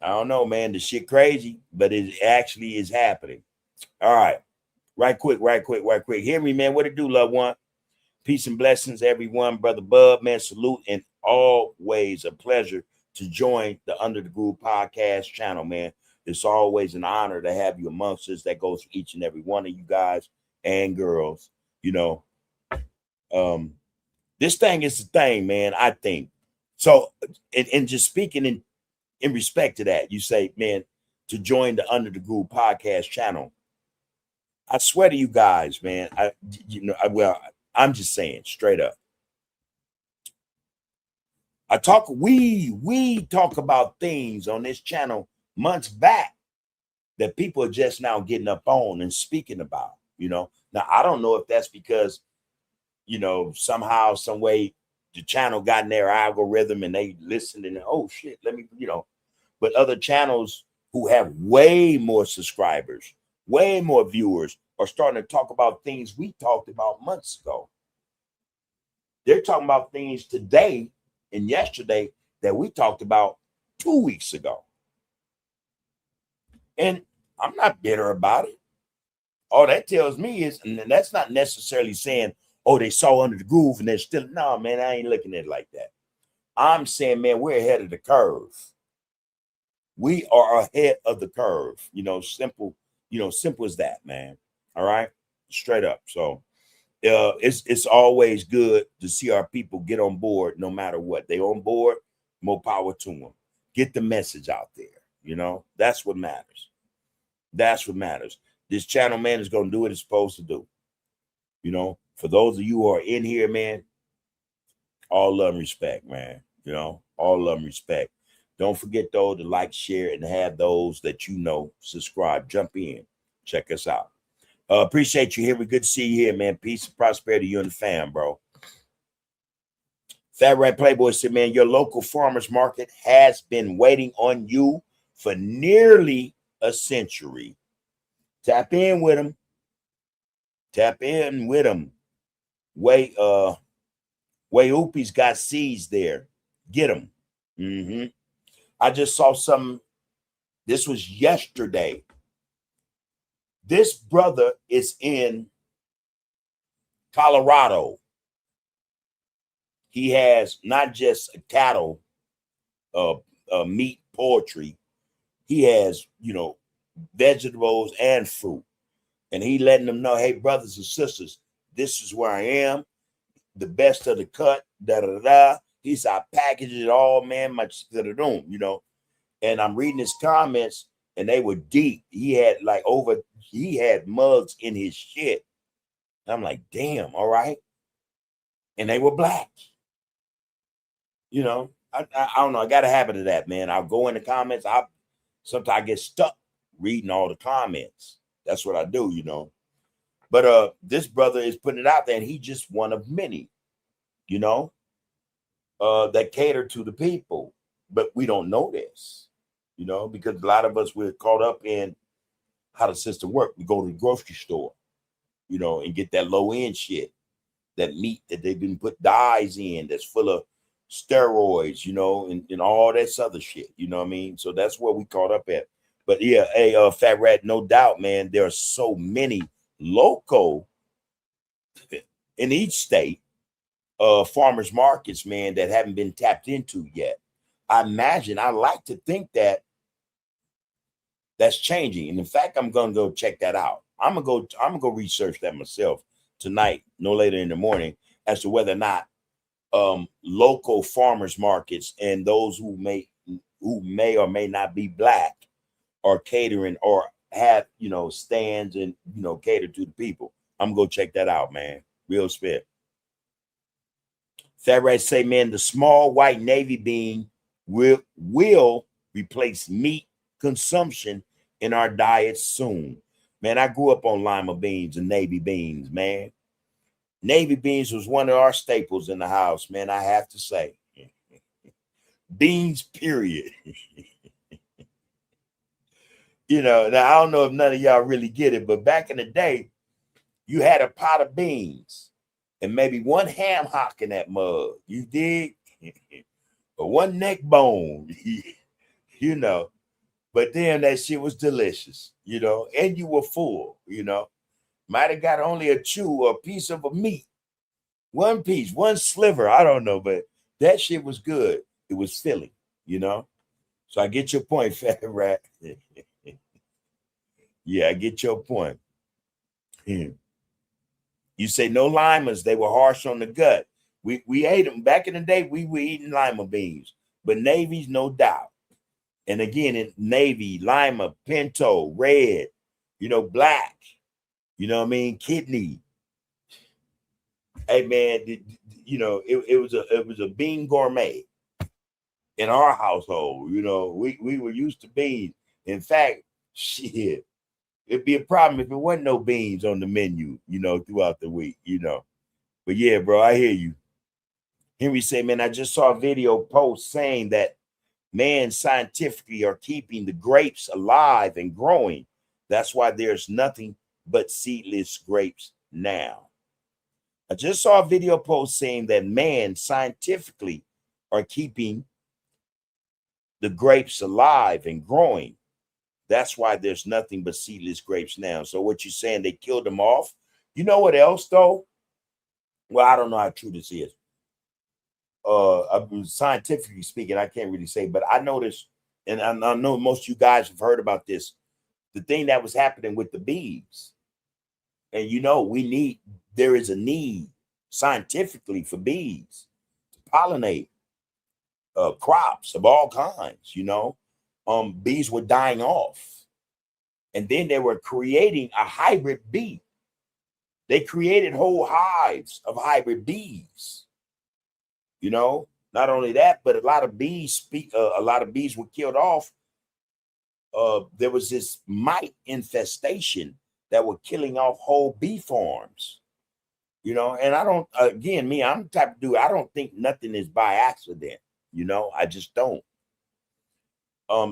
don't know, man, the shit crazy, but it actually is happening. All right, right quick. Hear me, man. What it do, loved one? Peace and blessings, everyone. Brother Bub, man, salute, and always a pleasure to join the Under the Groove podcast channel, man. It's always an honor to have you amongst us. That goes for each and every one of you guys and girls. This thing is the thing, man, I think. So, and just speaking in respect to that, you say, man, to join the Under the Groove podcast channel. I swear to you guys, man, I'm just saying straight up. We talk about things on this channel months back that people are just now getting up on and speaking about, Now, I don't know if that's because, somehow, some way the channel got in their algorithm and they listened and, oh shit, let me, but other channels who have way more subscribers, way more viewers are starting to talk about things we talked about months ago. They're talking about things today and yesterday that we talked about 2 weeks ago. And I'm not bitter about it. All that tells me is, and that's not necessarily saying, oh, they saw Under the Groove and they're still, no, man, I ain't looking at it like that. I'm saying, man, we're ahead of the curve. We are ahead of the curve. Simple as that, man. All right, straight up. So it's always good to see our people get on board no matter what. They on board, more power to them. Get the message out there. That's what matters. That's what matters. This channel, man, is going to do what it's supposed to do. For those of you who are in here, man, all love and respect, man. All love and respect. Don't forget, though, to like, share, and have those that subscribe. Jump in. Check us out. Appreciate you here. We're good to see you here, man. Peace and prosperity, you and the fam, bro. Fat Rat Playboy said, man, your local farmers market has been waiting on you for nearly a century. Tap in with them. Way Oopie's got seeds there. Get them. I just saw something. This was yesterday. This brother is in Colorado. He has not just cattle, meat, poultry. He has, vegetables and fruit. And he letting them know, hey, brothers and sisters, this is where I am. The best of the cut, da-da-da-da. He said, I packaged it all, man, and I'm reading his comments. and they were deep. He had mugs in his shit. I'm like, damn, all right. And they were black. You know, I don't know. I got a habit of that, man. I'll go in the comments. Sometimes I get stuck reading all the comments. That's what I do, you know. But this brother is putting it out there, and he's just one of many, you know, that cater to the people. But we don't know this, you know, because a lot of us, we're caught up in how the system works. We go to the grocery store, you know, and get that low end shit, that meat that they've been put dyes in, that's full of steroids, you know, and all that other shit, you know what I mean? So that's where we caught up at. But yeah, hey, Fat Rat, no doubt, man, there are so many local in each state farmers markets, man, that haven't been tapped into yet. I like to think that that's changing. And in fact, I'm gonna go check that out. I'm gonna go research that myself tonight, no later in the morning, as to whether or not local farmers markets and those who may or may not be black are catering or have, you know, stands and, you know, cater to the people. I'm gonna go check that out, man. Real spit. Fat Rat say, man, the small white navy bean will replace meat consumption in our diets soon. Man, I grew up on lima beans and navy beans, man. Navy beans was one of our staples in the house, man, I have to say. Beans, period. You know, now I don't know if none of y'all really get it, but back in the day, you had a pot of beans and maybe one ham hock in that mug. You dig? Or one neck bone, you know. But then that shit was delicious, you know, and you were full, you know. Might have got only a chew or a piece of a meat. One piece, one sliver, I don't know, but that shit was good. It was filling, you know. So I get your point, Fat Rat. Yeah, I get your point. You say no limas, they were harsh on the gut. We ate them. Back in the day, we were eating lima beans, but navies, no doubt. And again, in navy, lima, pinto, red, you know, black, you know what I mean, kidney. Hey man, you know, it was a bean gourmet in our household. You know, we were used to beans. In fact, shit, it'd be a problem if there wasn't no beans on the menu, you know, throughout the week, you know. But yeah, bro, I hear you. Henry say, man, I just saw a video post saying that man scientifically are keeping the grapes alive and growing. That's why there's nothing but seedless grapes now. I just saw a video post saying that man scientifically are keeping the grapes alive and growing. That's why there's nothing but seedless grapes now. So what you're saying, they killed them off. You know what else though? Well, I don't know how true this is. Scientifically speaking, I can't really say, but I noticed, and I know most of you guys have heard about this, the thing that was happening with the bees. And you know, there is a need scientifically for bees to pollinate crops of all kinds, you know. Bees were dying off. And then they were creating a hybrid bee. They created whole hives of hybrid bees. You know, not only that, but a lot of bees were killed off. There was this mite infestation that were killing off whole bee farms. You know, and I'm the type of dude, I don't think nothing is by accident. You know, I just don't.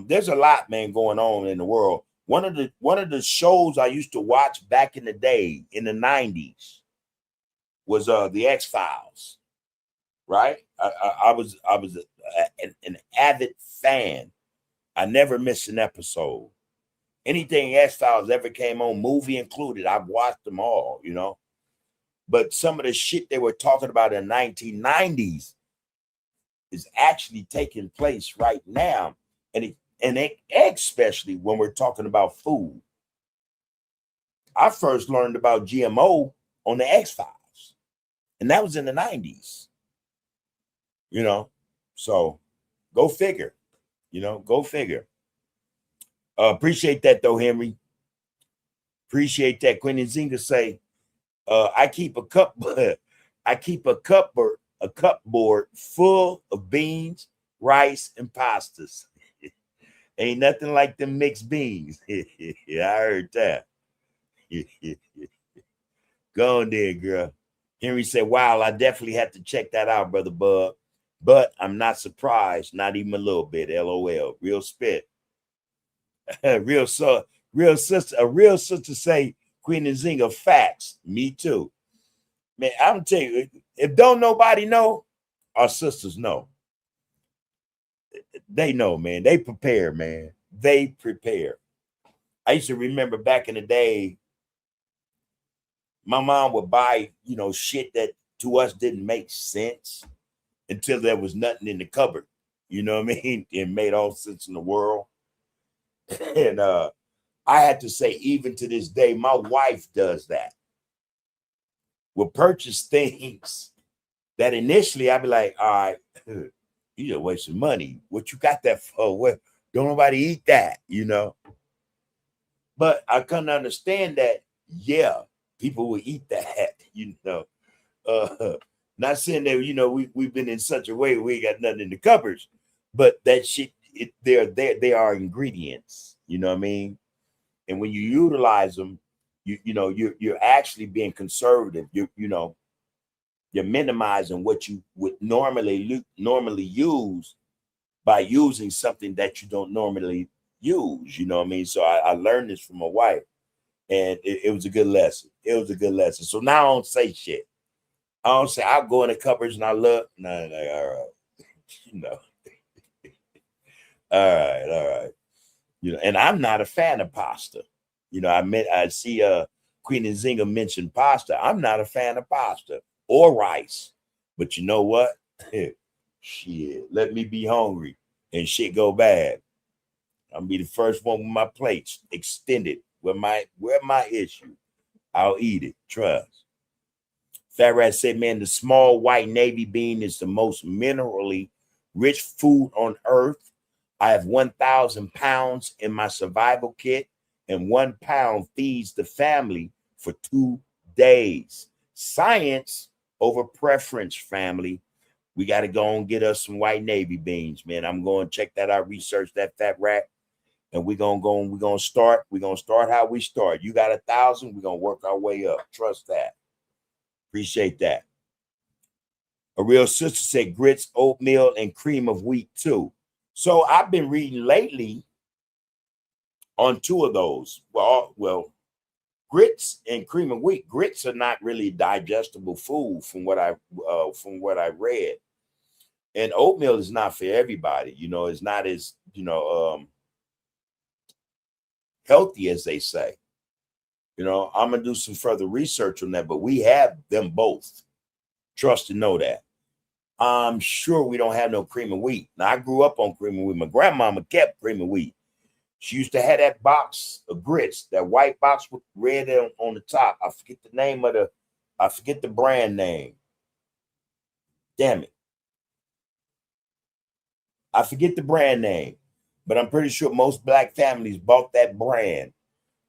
There's a lot, man, going on in the world. One of the shows I used to watch back in the day in the 90s was the X-Files. Right? I was an avid fan. I never missed an episode. Anything X-Files ever came on, movie included, I've watched them all, you know. But some of the shit they were talking about in the 1990s is actually taking place right now. And especially when we're talking about food. I first learned about GMO on the X-Files, and that was in the 90s. You know, so go figure, you know, go figure. Appreciate that though, Henry. Appreciate that. Quinn Nzinga say, I keep a cupboard full of beans, rice, and pastas. Ain't nothing like them mixed beans. I heard that. Go on there, girl. Henry said, wow, I definitely have to check that out, Brother Bub. But I'm not surprised, not even a little bit. LOL. Real spit. real sister say, Queen Nzinga, facts. Me too. Man, I'm telling you, if don't nobody know, our sisters know. They know, man. They prepare, man. They prepare. I used to remember back in the day, my mom would buy, shit that to us didn't make sense until there was nothing in the cupboard. You know what I mean? It made all sense in the world. And I had to say, even to this day, my wife does that. Will purchase things that initially I'd be like, all right, you just wasting money. What you got that for? What? Don't nobody eat that, But I couldn't understand that, yeah, people will eat that, Not saying that, we've been in such a way we ain't got nothing in the cupboards, but that shit, they are ingredients, you know what I mean? And when you utilize them, you're actually being conservative. You're minimizing what you would normally use by using something that you don't normally use. You know what I mean? So I learned this from my wife, and it was a good lesson. It was a good lesson. So now I don't say shit. I don't say, I'll go in the cupboards and I look. No, all right. All right. And I'm not a fan of pasta. I see Queen Nzinga mentioned pasta. I'm not a fan of pasta or rice. But you know what? Shit, let me be hungry and shit go bad. I'll be the first one with my plates extended. Where my issue? I'll eat it. Trust. Fat Rat said, man, the small white navy bean is the most minerally rich food on earth. I have 1,000 pounds in my survival kit, and 1 pound feeds the family for 2 days. Science over preference, family. We got to go and get us some white navy beans, man. I'm going to check that out, research that, Fat Rat. And we're going to start how we start. You got 1,000, we're going to work our way up. Trust that. Appreciate that. A real sister said grits, oatmeal, and cream of wheat too. So I've been reading lately on 2 of those. Well, grits and cream of wheat. Grits are not really digestible food from what I read. And oatmeal is not for everybody. It's not as, healthy as they say. I'm going to do some further research on that, but we have them both. Trust and know that. I'm sure we don't have no cream of wheat. Now, I grew up on cream of wheat. My grandmama kept cream of wheat. She used to have that box of grits, that white box with red on the top. I forget the brand name. Damn it. I forget the brand name, but I'm pretty sure most black families bought that brand.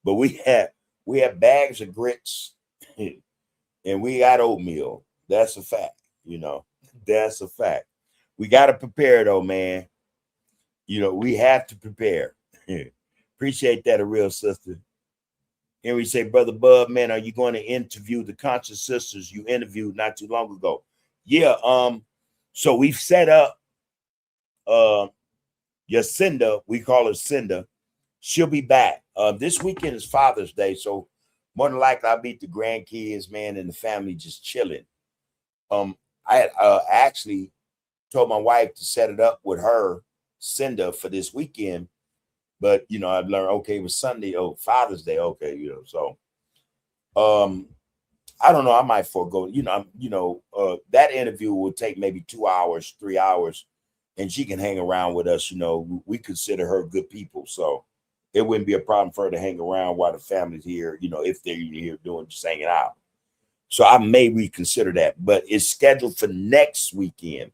But we have bags of grits and we got oatmeal. That's a fact, That's a fact. We got to prepare though, man. We have to prepare. Appreciate that, a real sister. And we say, Brother Bub, man, are you going to interview the conscious sisters you interviewed not too long ago? Yeah. So we've set up Yacinda, we call her Cinda. She'll be back. This weekend is Father's Day, so more than likely I'll be the grandkids, man, and the family just chilling. I had actually told my wife to set it up with her, Cinda, for this weekend, but I've learned, okay, it was Sunday, Father's Day, okay, so I don't know, I might forego, that interview will take maybe 2 hours, 3 hours, and she can hang around with us. We consider her good people, so it wouldn't be a problem for her to hang around while the family's here, if they're here doing just hanging out. So I may reconsider that, but it's scheduled for next weekend.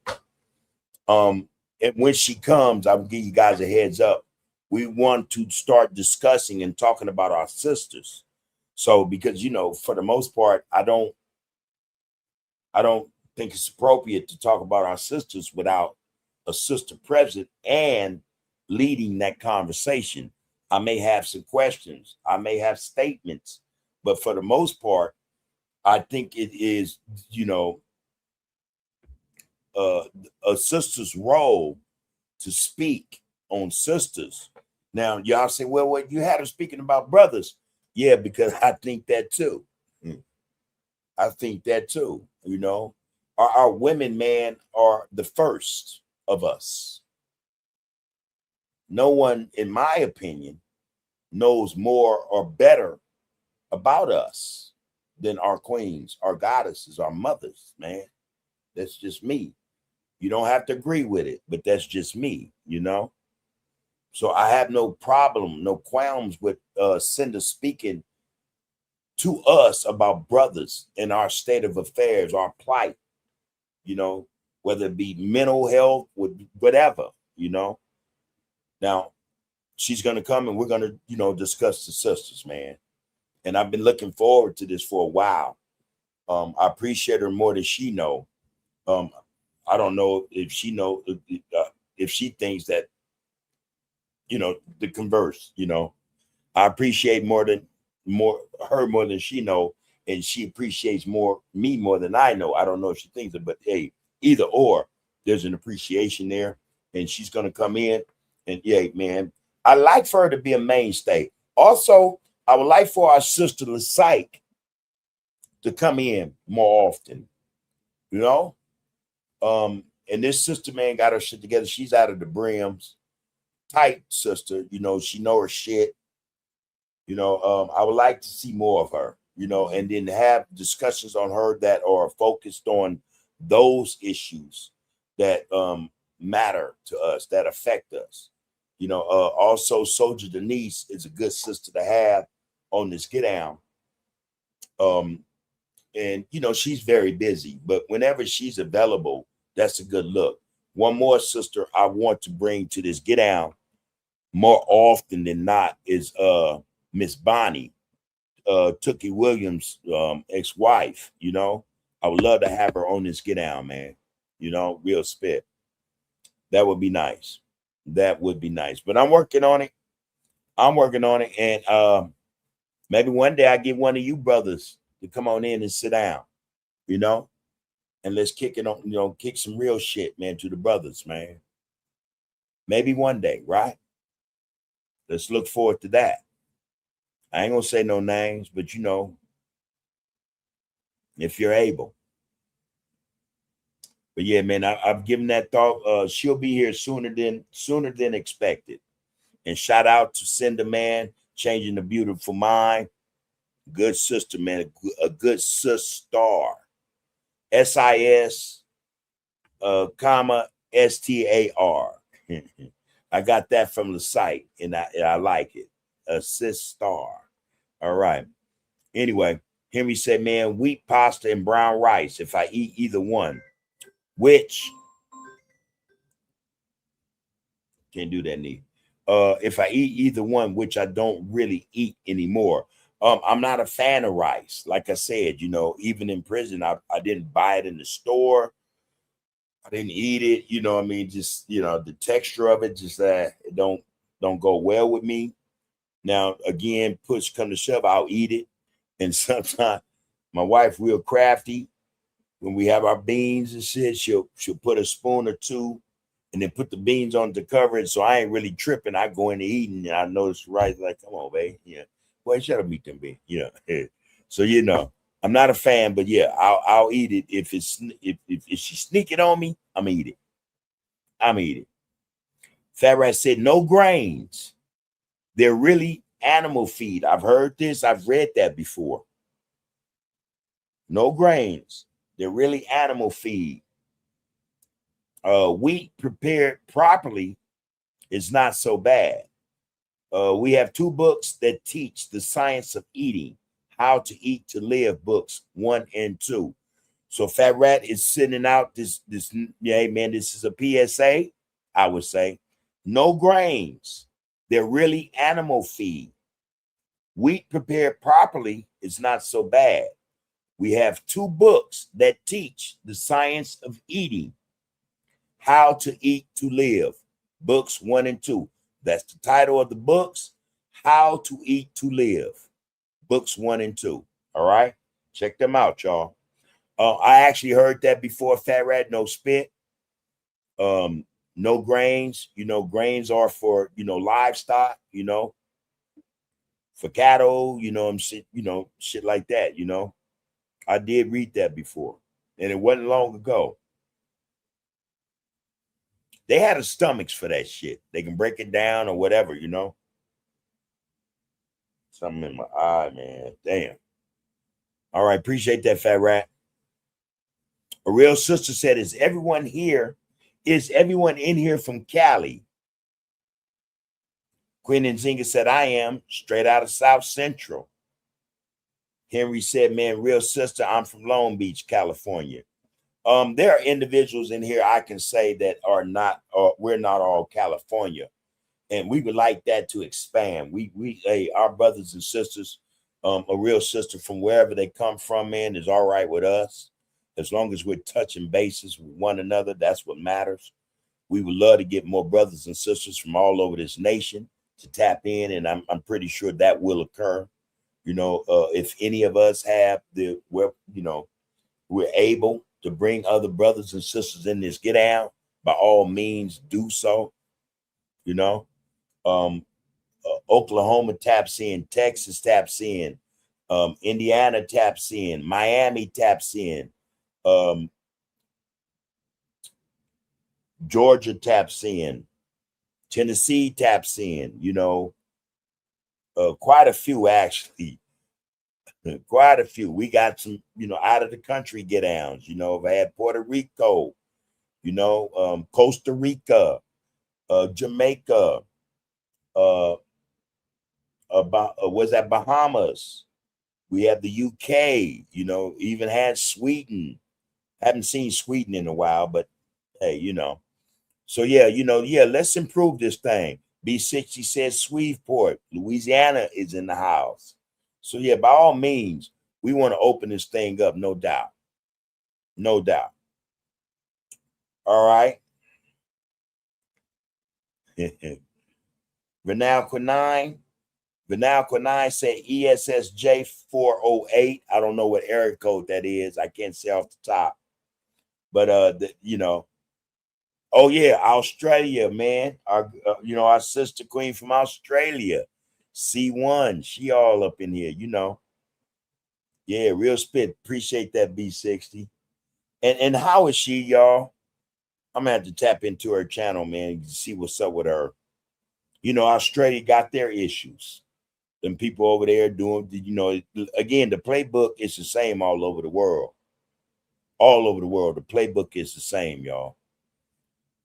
And when she comes, I will give you guys a heads up. we want to start discussing and talking about our sisters. So because for the most part, I don't think it's appropriate to talk about our sisters without a sister present and leading that conversation. I may have some questions, I may have statements, but for the most part, I think it is, a sister's role to speak on sisters. Now, y'all say, well, what you had her speaking about brothers. Yeah, because I think that too. I think that too. Our women, man, are the first of us. No one, in my opinion, knows more or better about us than our queens, our goddesses, our mothers, man. That's just me. You don't have to agree with it, but that's just me, So I have no problem, no qualms with Cinda speaking to us about brothers and our state of affairs, our plight, whether it be mental health, whatever, Now, she's going to come and we're going to, discuss the sisters, man. And I've been looking forward to this for a while. I appreciate her more than she know. I don't know if she know if she thinks that, the converse, I appreciate her more than she know. And she appreciates me more than I know. I don't know if she thinks it, but hey, either or, there's an appreciation there. And she's going to come in and yeah, man, I like for her to be a mainstay. Also, I would like for our sister LaPsych to come in more often, and this sister, man, got her shit together. She's out of the brims. Tight sister, she know her shit. I would like to see more of her, and then have discussions on her that are focused on those issues that matter to us, that affect us. Also Soldier Denise is a good sister to have on this Get Down. And she's very busy, but whenever she's available, that's a good look. One more sister I want to bring to this Get Down more often than not is Miss Bonnie, Tookie Williams' ex-wife. I would love to have her on this Get Down, man. Real spit. That would be nice. That would be nice. But I'm working on it. And maybe one day I get one of you brothers to come on in and sit down, and let's kick it on, kick some real shit, man, to the brothers, man. Maybe one day, right? Let's look forward to that. I ain't gonna say no names, but if you're able. But yeah, man, I've given that thought. She'll be here sooner than expected. And shout out to Cinda, man, changing the beautiful mind. Good sister, man, a good sister. SIS, comma STAR. I got that from the site, and I like it. A sister. All right. Anyway, Henry said, man, wheat pasta and brown rice. If I eat either one, which can't do that, need. If I eat either one, which I don't really eat anymore. I'm not a fan of rice. Like I said, even in prison, I didn't buy it in the store. I didn't eat it. Just, the texture of it, just that it don't go well with me. Now, again, push come to shove, I'll eat it. And sometimes my wife, real crafty, when we have our beans and shit, she'll put a spoon or two and then put the beans on to cover it. So I ain't really tripping. I go into eating and I notice rice, like, come on, babe. Yeah. Boy, shut up, eat them beans. So I'm not a fan, but yeah, I'll eat it if she sneak it on me. I'm eat it. Fat Rat said no grains. They're really animal feed. I've heard this. I've read that before. No grains. They're really animal feed. Wheat prepared properly is not so bad. We have 2 books that teach the science of eating, How to Eat to Live, books 1 and 2. So Fat Rat is sending out this, yeah, man, this is a PSA, I would say. No grains. They're really animal feed. Wheat prepared properly is not so bad. We have 2 books that teach the science of eating, How to Eat to Live, books 1 and 2. That's the title of the books, How to Eat to Live, books 1 and 2. All right, check them out, y'all. I actually heard that before. Fat Rat, no spit, no grains. Grains are for livestock. For cattle. Shit like that. I did read that before, and it wasn't long ago. They had the stomachs for that shit. They can break it down or whatever. Something in my eye, man. Damn. All right, appreciate that, Fat Rat. A real sister said, is everyone in here from Cali? Queen Nzinga said, I am, straight out of South Central. Henry said, man, real sister, I'm from Long Beach, California. There are individuals in here I can say that are not, we're not all California. And we would like that to expand. Hey, our brothers and sisters, a real sister from wherever they come from, man, is all right with us. As long as we're touching bases with one another, that's what matters. We would love to get more brothers and sisters from all over this nation to tap in, and I'm pretty sure that will occur. If any of us have we're able to bring other brothers and sisters in this get down, by all means do so. Oklahoma taps in, Texas taps in, Indiana taps in, Miami taps in, Georgia taps in, Tennessee taps in, quite a few actually. Quite a few. We got some, out of the country get downs. I've had Puerto Rico, Costa Rica, Jamaica, was that Bahamas? We have the UK, even had Sweden. Haven't seen Sweden in a while, but hey, So yeah, let's improve this thing. B60 says Shreveport, Louisiana is in the house. So yeah, by all means, we want to open this thing up, no doubt. No doubt. All right. Renal Quinine said ESSJ 408. I don't know what area code that is. I can't say off the top. But oh yeah, Australia, man. Our sister queen from Australia, C1. She all up in here, Yeah, real spit. Appreciate that, B60. And how is she, y'all? I'm gonna have to tap into her channel, man, to see what's up with her. Australia got their issues. Them people over there doing, again, the playbook is the same all over the world. All over the world, the playbook is the same, y'all.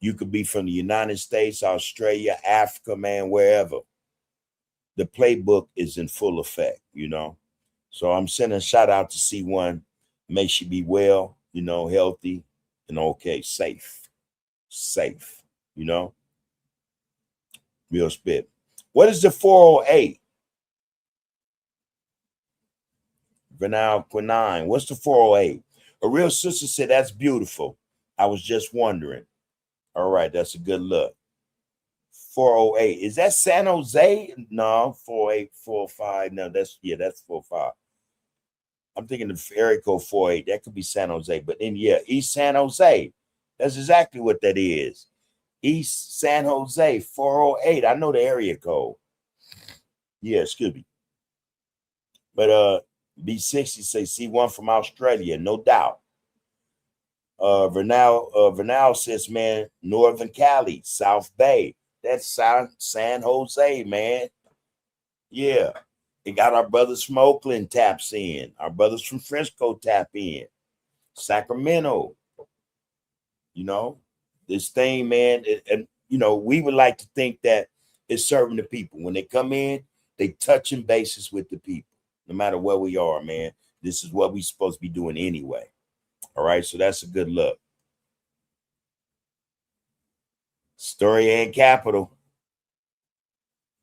You could be from the United States, Australia, Africa, man, wherever. The playbook is in full effect, So I'm sending a shout out to C1. May she be well, healthy and okay, safe, Real spit. What is the 408? Renal Quinine, what's the 408? A real sister said, that's beautiful. I was just wondering. All right, that's a good look. 408. Is that San Jose? No, 4845. No, that's 45. I'm thinking of area code 48. That could be San Jose. But then, East San Jose. That's exactly what that is. East San Jose, 408. I know the area code. Yeah, excuse me. But B60 say C1 from Australia, no doubt. Vernal says, man, Northern Cali, South Bay. That's San Jose, man. Yeah. They got our brothers from Oakland taps in. Our brothers from Frisco tap in. Sacramento. This thing, man. And we would like to think that it's serving the people. When they come in, they touching bases with the people. No matter where we are, man. This is what we're supposed to be doing anyway. All right, so that's a good look. Story and Capital.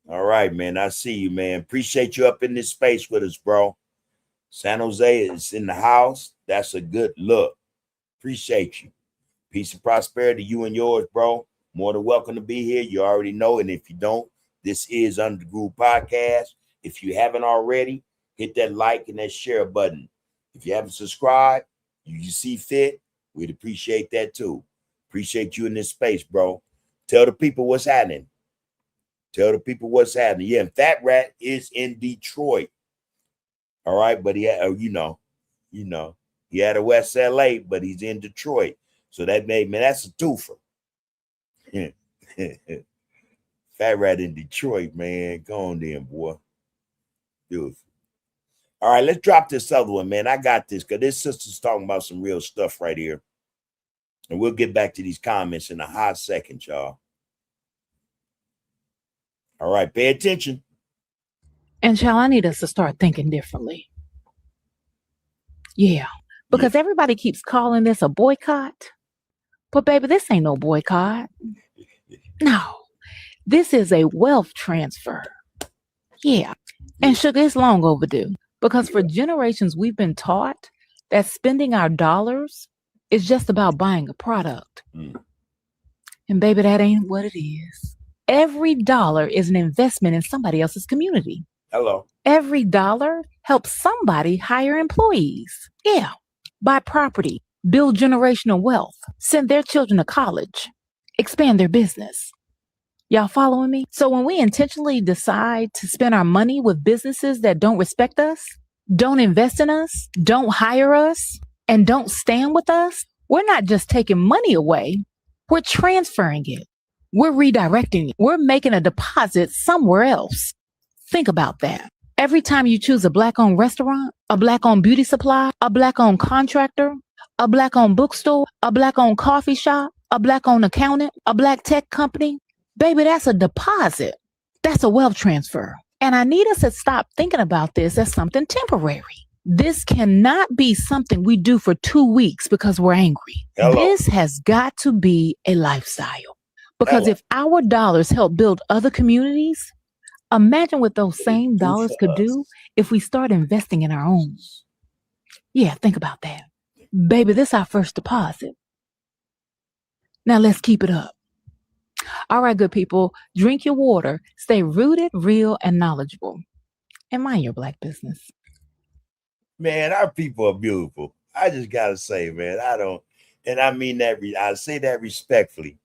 All right, man. I see you, man. Appreciate you up in this space with us, bro. San Jose is in the house. That's a good look. Appreciate you. Peace and prosperity, you and yours, bro. More than welcome to be here. You already know. And if you don't, this is Under the Groove Podcast. If you haven't already, hit that like and that share button. If you haven't subscribed, you see fit, we'd appreciate that too. Appreciate you in this space, bro. Tell the people what's happening. Tell the people what's happening. Yeah, and Fat Rat is in Detroit. All right, but he had, he had a West LA, but he's in Detroit. So that made, man, that's a twofer. Fat Rat in Detroit, man. Go on then, boy. Beautiful. All right, let's drop this other one, man. I got this because this sister's talking about some real stuff right here. And we'll get back to these comments in a hot second, y'all. All right, pay attention. And child, I need us to start thinking differently. Yeah, because everybody keeps calling this a boycott. But baby, this ain't no boycott. No, this is a wealth transfer. Yeah, and sugar, it's long overdue. Because for generations, we've been taught that spending our dollars is just about buying a product. And baby, that ain't what it is. Every dollar is an investment in somebody else's community. Hello. Every dollar helps somebody hire employees. Yeah. Buy property, build generational wealth, send their children to college, expand their business. Y'all following me? So when we intentionally decide to spend our money with businesses that don't respect us, don't invest in us, don't hire us, and don't stand with us, we're not just taking money away, we're transferring it. We're redirecting it. We're making a deposit somewhere else. Think about that. Every time you choose a Black-owned restaurant, a Black-owned beauty supply, a Black-owned contractor, a Black-owned bookstore, a Black-owned coffee shop, a Black-owned accountant, a Black tech company, baby, that's a deposit. That's a wealth transfer. And I need us to stop thinking about this as something temporary. This cannot be something we do for 2 weeks because we're angry. Hello. This has got to be a lifestyle. Because if our dollars help build other communities, imagine what those same dollars could do if we start investing in our own. Yeah, think about that. Baby, this is our first deposit. Now let's keep it up. All right, good people, drink your water, stay rooted, real, and knowledgeable. And mind your Black business. Man, our people are beautiful. I just got to say, man, I mean that, I say that respectfully.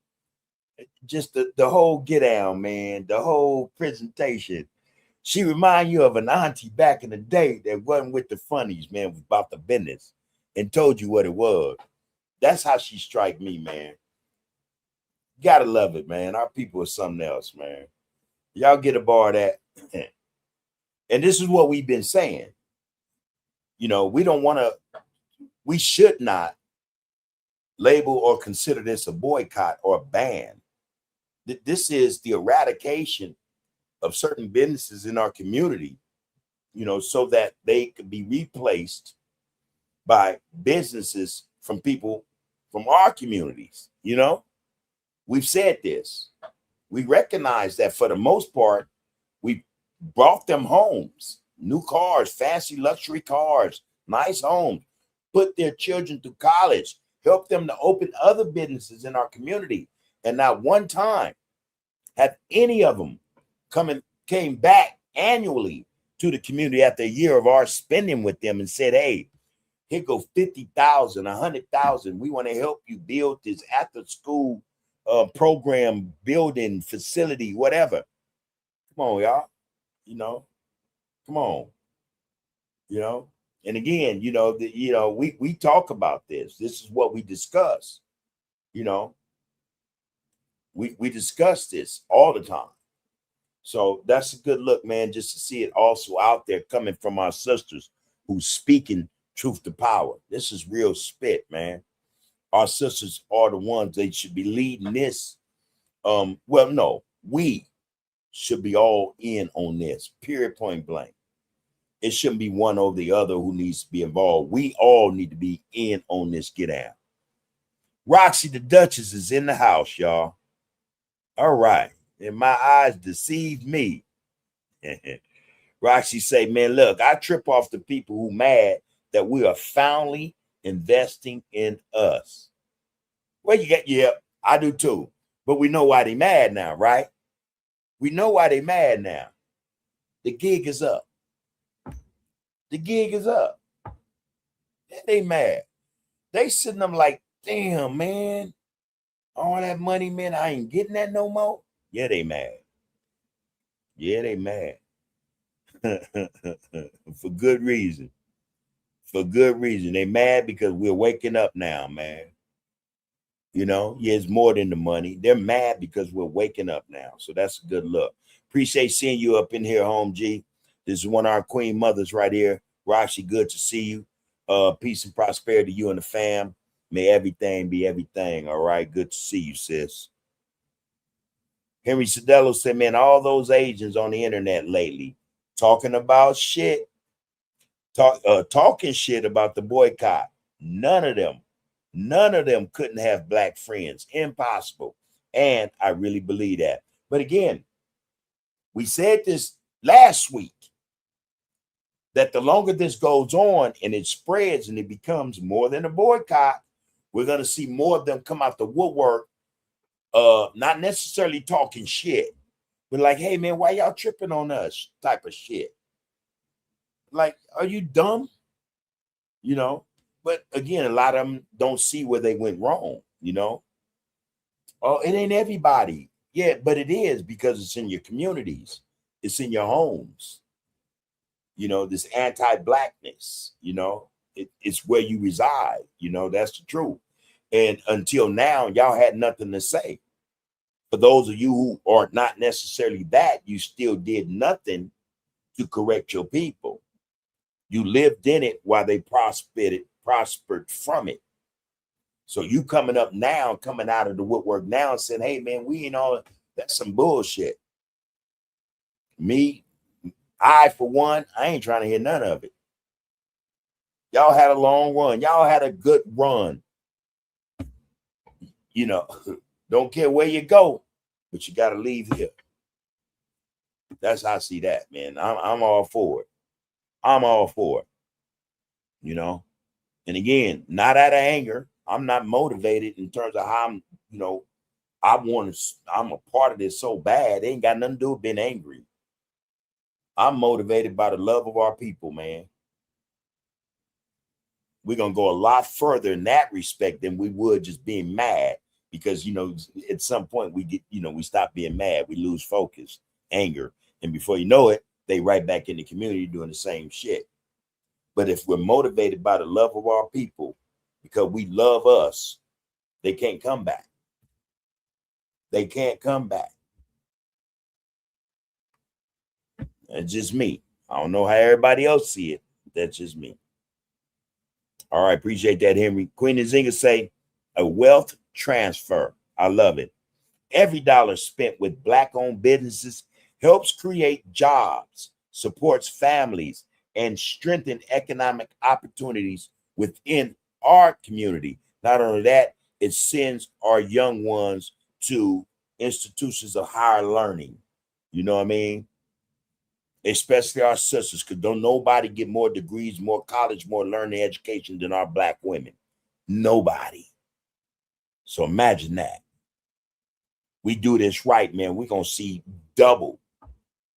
Just the whole get down, man, the whole presentation. She remind you of an auntie back in the day that wasn't with the funnies, man, was about the business and told you what it was. That's how she strike me, man. Gotta love it, man. Our people are something else, man. Y'all get a bar of that. And this is what we've been saying. You know, we should not label or consider this a boycott or a ban. This is the eradication of certain businesses in our community, you know, so that they could be replaced by businesses from people from our communities. You know, we've said this. We recognize that for the most part, we brought them homes, new cars, fancy luxury cars, nice homes, put their children through college, help them to open other businesses in our community. And not one time have any of them came back annually to the community after a year of our spending with them and said, hey, here go 50,000, 100,000. We want to help you build this after school program, building facility, whatever. Come on, y'all. You know, come on. You know, and again, we talk about this. This is what we discuss. You know, we discuss this all the time. So that's a good look, man, just to see it also out there coming from our sisters who's speaking truth to power. This is real spit, man. Our sisters are the ones, they should be leading this. We should be all in on this, period, point blank. It shouldn't be one over the other who needs to be involved. We all need to be in on this get out. Roxy the Duchess is in the house, y'all. All right. And my eyes deceive me. Roxy say, man, look, I trip off the people who mad that we are finally investing in us. Well, yeah, I do too. But we know why they mad now, right? We know why they mad now. The gig is up. The gig is up. Yeah, they mad. They sitting them like, damn, man. All that money, man, I ain't getting that no more. Yeah, they mad. Yeah, they mad. For good reason. For good reason. They mad because we're waking up now, man. You know, yeah, it's more than the money. They're mad because we're waking up now. So that's a good look. Appreciate seeing you up in here, Home G. This is one of our queen mothers right here. Roxy, good to see you. Peace and prosperity to you and the fam. May everything be everything. All right. Good to see you, sis. Henry Sedello said, man, all those agents on the internet lately talking about shit, talking shit about the boycott. None of them couldn't have black friends. Impossible. And I really believe that. But again, we said this last week, that the longer this goes on and it spreads and it becomes more than a boycott, we're going to see more of them come out the woodwork, not necessarily talking shit, but like, hey, man, why y'all tripping on us type of shit? Like, are you dumb? You know? But again, a lot of them don't see where they went wrong, you know? Oh, it ain't everybody. Yeah, but it is, because it's in your communities. It's in your homes. You know, this anti-blackness, you know, it's where you reside. You know, that's the truth. And until now, y'all had nothing to say. For those of you who are not necessarily that, you still did nothing to correct your people. You lived in it while they prospered from it. So you coming up now, coming out of the woodwork now and saying, hey, man, we ain't all, that's some bullshit. I, for one, I ain't trying to hear none of it. Y'all had a long run. Y'all had a good run. You know, don't care where you go, but you got to leave here. That's how I see that, man. I'm all for it. I'm all for it. You know, and again, not out of anger. I'm not motivated in terms of how I'm, you know, I'm a part of this so bad. It ain't got nothing to do with being angry. I'm motivated by the love of our people, man. We're going to go a lot further in that respect than we would just being mad, because, you know, at some point we get, you know, we stop being mad. We lose focus, anger. And before you know it, they right back in the community doing the same shit. But if we're motivated by the love of our people, because we love us, they can't come back. They can't come back. That's just me. I don't know how everybody else see it. That's just me. All right. Appreciate that, Henry. Queen Nzinga say, a wealth transfer. I love it. Every dollar spent with Black-owned businesses helps create jobs, supports families, and strengthen economic opportunities within our community. Not only that, it sends our young ones to institutions of higher learning. You know what I mean? Especially our sisters, because don't nobody get more degrees, more college, more learning education than our Black women. Nobody. So imagine that. We do this right, man. We're going to see double,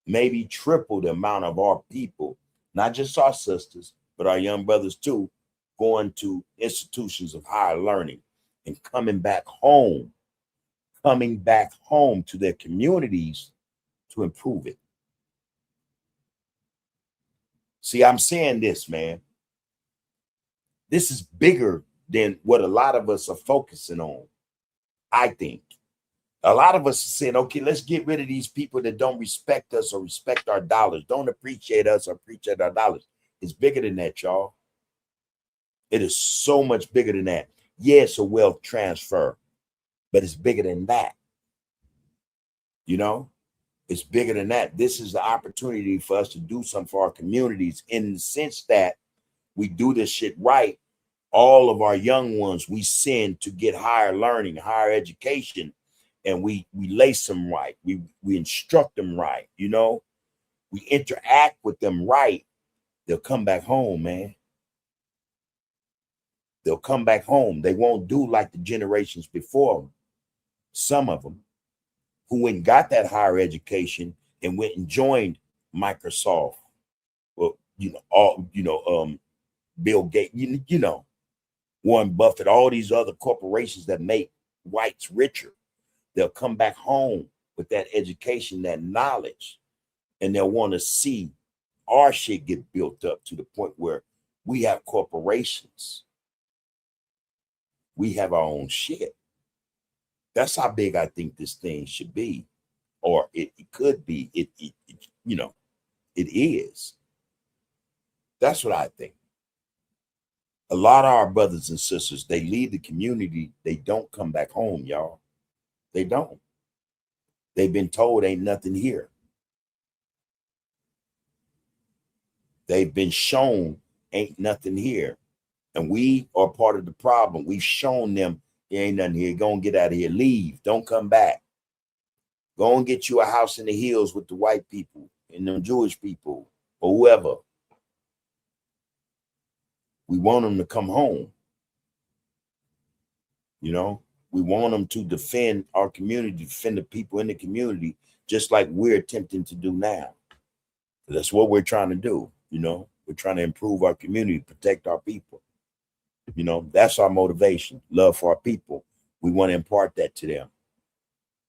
maybe triple the amount of our people, not just our sisters, but our young brothers too, going to institutions of higher learning and coming back home to their communities to improve it. See, I'm saying this, man. This is bigger than what a lot of us are focusing on. I think a lot of us are saying, okay, let's get rid of these people that don't respect us or respect our dollars, don't appreciate us or appreciate our dollars. It's bigger than that, y'all. It is so much bigger than that. Yeah, it's a wealth transfer, but it's bigger than that. You know? It's bigger than that. This is the opportunity for us to do something for our communities, in the sense that we do this shit right. All of our young ones we send to get higher learning, higher education, and we lace them right. We instruct them right, you know? we interact with them right, they'll come back home, man. They'll come back home. They won't do like the generations before them. Some of them who went and got that higher education and went and joined Microsoft, well, Bill Gates, Warren Buffett, all these other corporations that make whites richer. They'll come back home with that education, that knowledge, and they'll want to see our shit get built up to the point where we have corporations. We have our own shit. That's how big I think this thing should be, or it could be. It is. That's what I think. A lot of our brothers and sisters, they leave the community. They don't come back home, y'all. They don't. They've been told ain't nothing here. They've been shown ain't nothing here. And we are part of the problem. We've shown them there ain't nothing here. Go and get out of here. Leave. Don't come back. Go and get you a house in the hills with the white people and them Jewish people or whoever. We want them to come home. We want them to defend our community, defend the people in the community, just like we're attempting to do now. That's what we're trying to do. We're trying to improve our community, protect our people. That's our motivation, love for our people. We want to impart that to them.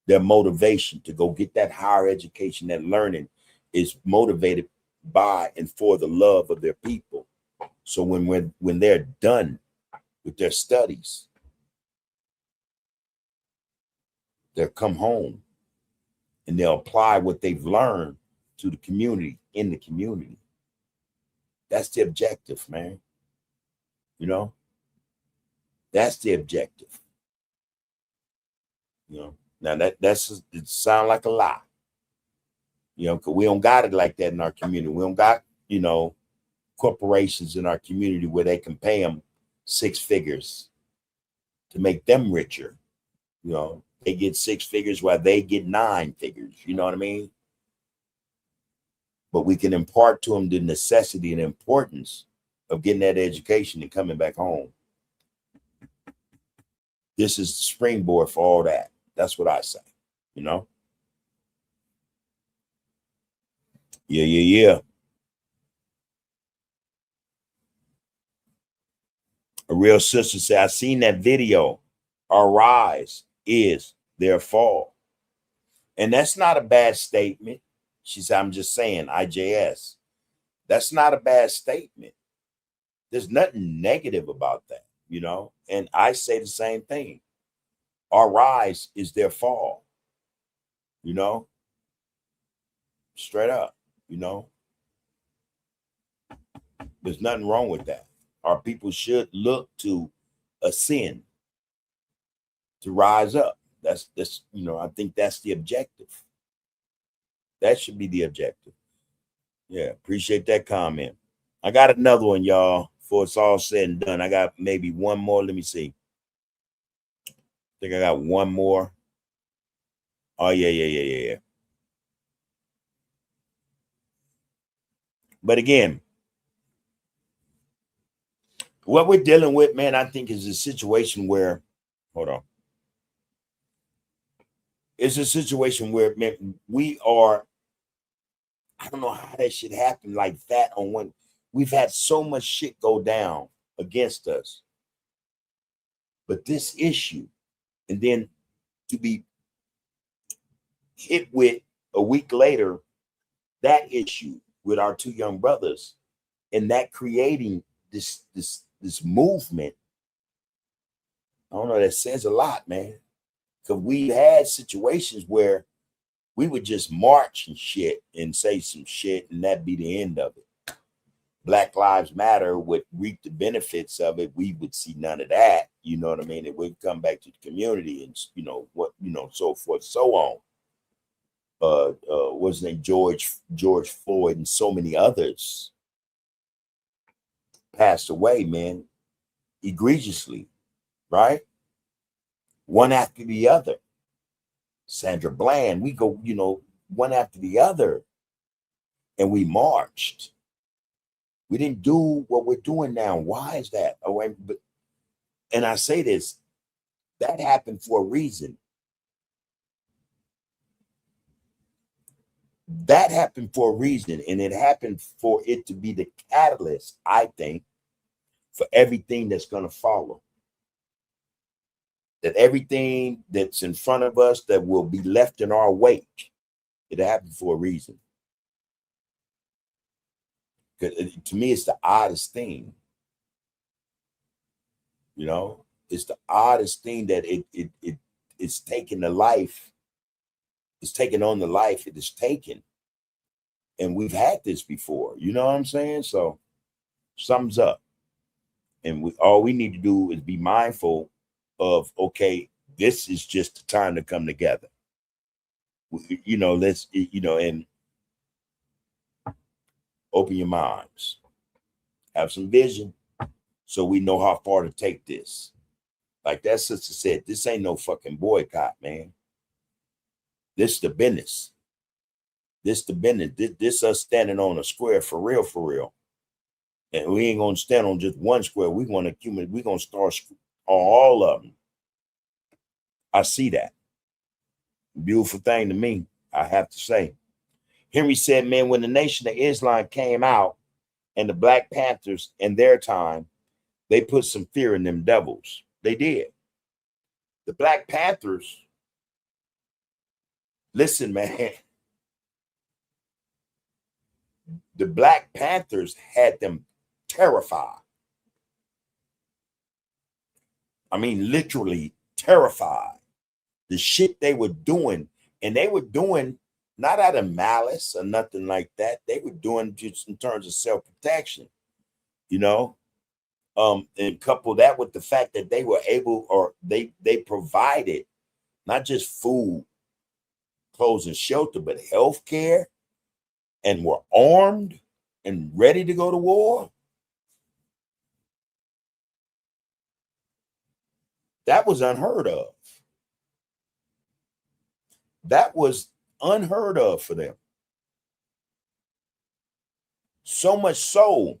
Their motivation to go get that higher education, that learning is motivated by and for the love of their people. So when they're done with their studies, they'll come home and they'll apply what they've learned to the community, in the community. That's the objective, man. That's the objective. Now that's it sounds like a lie. Because we don't got it like that in our community. We don't got, corporations in our community where they can pay them 6 figures to make them richer. They get 6 figures while they get 9 figures. You know what I mean? But we can impart to them the necessity and importance of getting that education and coming back home. This is the springboard for all that. That's what I say, Yeah. A real sister said, I seen that video. Our rise is their fall. And that's not a bad statement. She said, I'm just saying, IJS. That's not a bad statement. There's nothing negative about that, And I say the same thing. Our rise is their fall. Straight up, There's nothing wrong with that. Our people should look to ascend, to rise up. That's I think that's the objective. That should be the objective. Yeah, appreciate that comment. I got another one, y'all, before it's all said and done. I got maybe one more. Let me see. I think I got one more. Oh, yeah. But again, what we're dealing with, man, I think is a situation where, it's a situation where, man, we are, I don't know how that should happen like that on when we've had so much shit go down against us. But this issue, and then to be hit with a week later, that issue with our 2 young brothers, and that creating this movement, I don't know, that says a lot, man. Because we had situations where we would just march and shit and say some shit, and that'd be the end of it. Black Lives Matter would reap the benefits of it. We would see none of that. You know what I mean? It would come back to the community and so forth, so on. What's his name? George Floyd and so many others passed away, man, egregiously, right? One after the other. Sandra Bland, we go, one after the other. and we marched. We didn't do what we're doing now. Why is that? And I say this, that happened for a reason. That happened for a reason, and it happened for it to be the catalyst, I think, for everything that's going to follow. That everything that's in front of us that will be left in our wake, it happened for a reason. To me, it's the oddest thing. You know, it's the oddest thing that it's taken the life. It's taken on the life it is taken. And we've had this before. You know what I'm saying? So sums up. And all we need to do is be mindful of, okay, this is just the time to come together. You know, let's, you know, and open your minds. Have some vision so we know how far to take this. Like that sister said, this ain't no fucking boycott, man. This the business. This the business. This us standing on a square for real, for real. And we ain't gonna stand on just one square. We want to accumulate. We're gonna start on all of them. I see that. Beautiful thing to me, I have to say. Henry said, man, when the Nation of Islam came out and the Black Panthers in their time, they put some fear in them devils. They did. The Black Panthers, listen, man, the Black Panthers had them terrified. I mean, literally terrified. The shit they were doing, and they were doing not out of malice or nothing like that. They were doing just in terms of self-protection, you know. And couple that with the fact that they were able, or they provided not just food, clothes, and shelter, but health care, and were armed and ready to go to war. That was unheard of. That was unheard of for them. So much so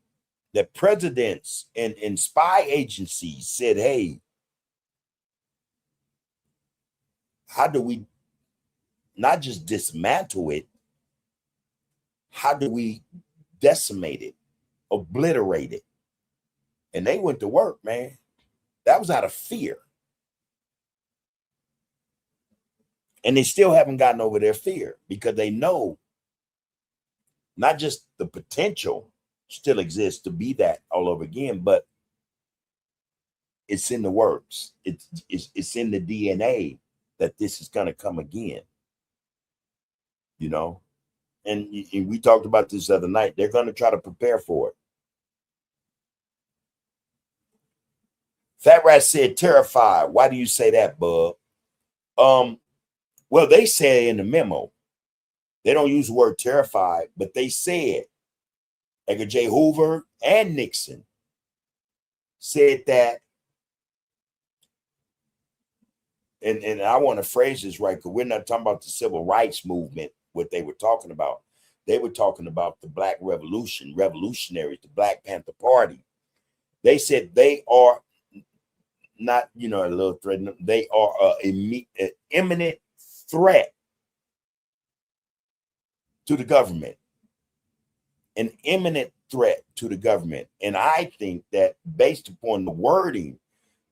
that presidents and spy agencies said, hey, how do we not just dismantle it? How do we decimate it, obliterate it? And they went to work, man. That was out of fear. And they still haven't gotten over their fear because they know not just the potential still exists to be that all over again, but it's in the works. It's in the DNA that this is going to come again. You know, and we talked about this the other night. They're going to try to prepare for it. Fat Rat said, terrified. Why do you say that, Bub? Well, they say in the memo, they don't use the word terrified, but they said, Edgar J. Hoover and Nixon said that, and I want to phrase this right, because we're not talking about the civil rights movement, what they were talking about. They were talking about the Black Revolution, revolutionaries, the Black Panther Party. They said they are not, you know, a little threat. They are an imminent threat to the government, an imminent threat to the government. And I think that based upon the wording,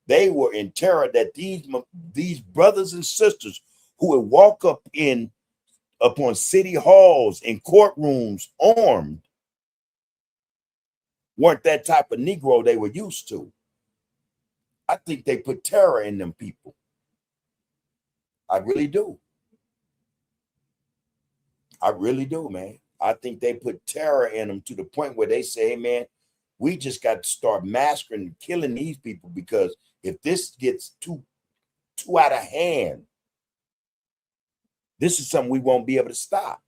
they were in terror that these brothers and sisters who would walk up upon city halls and courtrooms armed weren't that type of Negro they were used to. I think they put terror in them people. I really do. I really do, man. I think they put terror in them to the point where they say, hey, man, we just got to start massacring and killing these people, because if this gets too out of hand, this is something we won't be able to stop.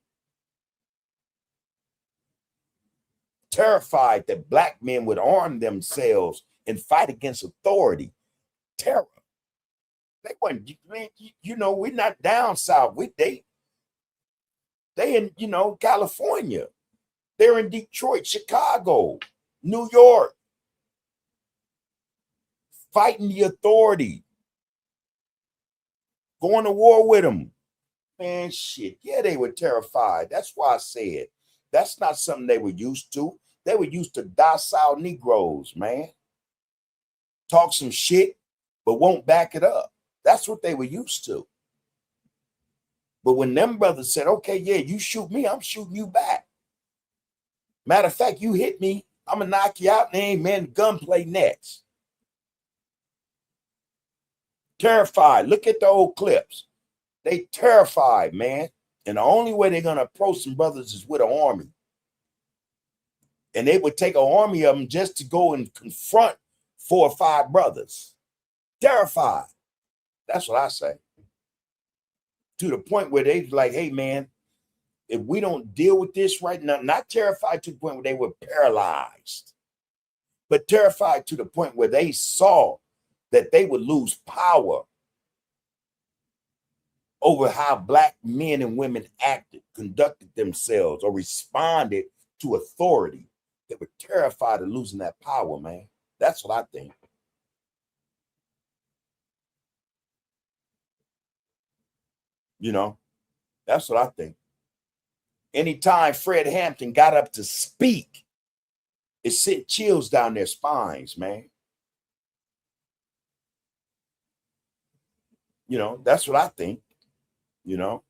Terrified that Black men would arm themselves and fight against authority. Terror. They weren't, you know, we're not down south. They in, you know, California. They're in Detroit, Chicago, New York, fighting the authority, going to war with them. Man, shit. Yeah, they were terrified. That's why I said that's not something they were used to. They were used to docile Negroes, man. Talk some shit, but won't back it up. That's what they were used to. But when them brothers said, okay, yeah, you shoot me, I'm shooting you back. Matter of fact, you hit me, I'm going to knock you out, and amen, gunplay next. Terrified. Look at the old clips. They terrified, man. And the only way they're going to approach some brothers is with an army. And they would take an army of them just to go and confront 4 or 5 brothers. Terrified. That's what I say. To the point where they like, hey, man, if we don't deal with this right now, not terrified to the point where they were paralyzed, but terrified to the point where they saw that they would lose power over how black men and women acted, conducted themselves, or responded to authority. They were terrified of losing that power, man. That's what I think. You know, that's what I think. Anytime Fred Hampton got up to speak, it sent chills down their spines, man. You know, that's what I think. You know,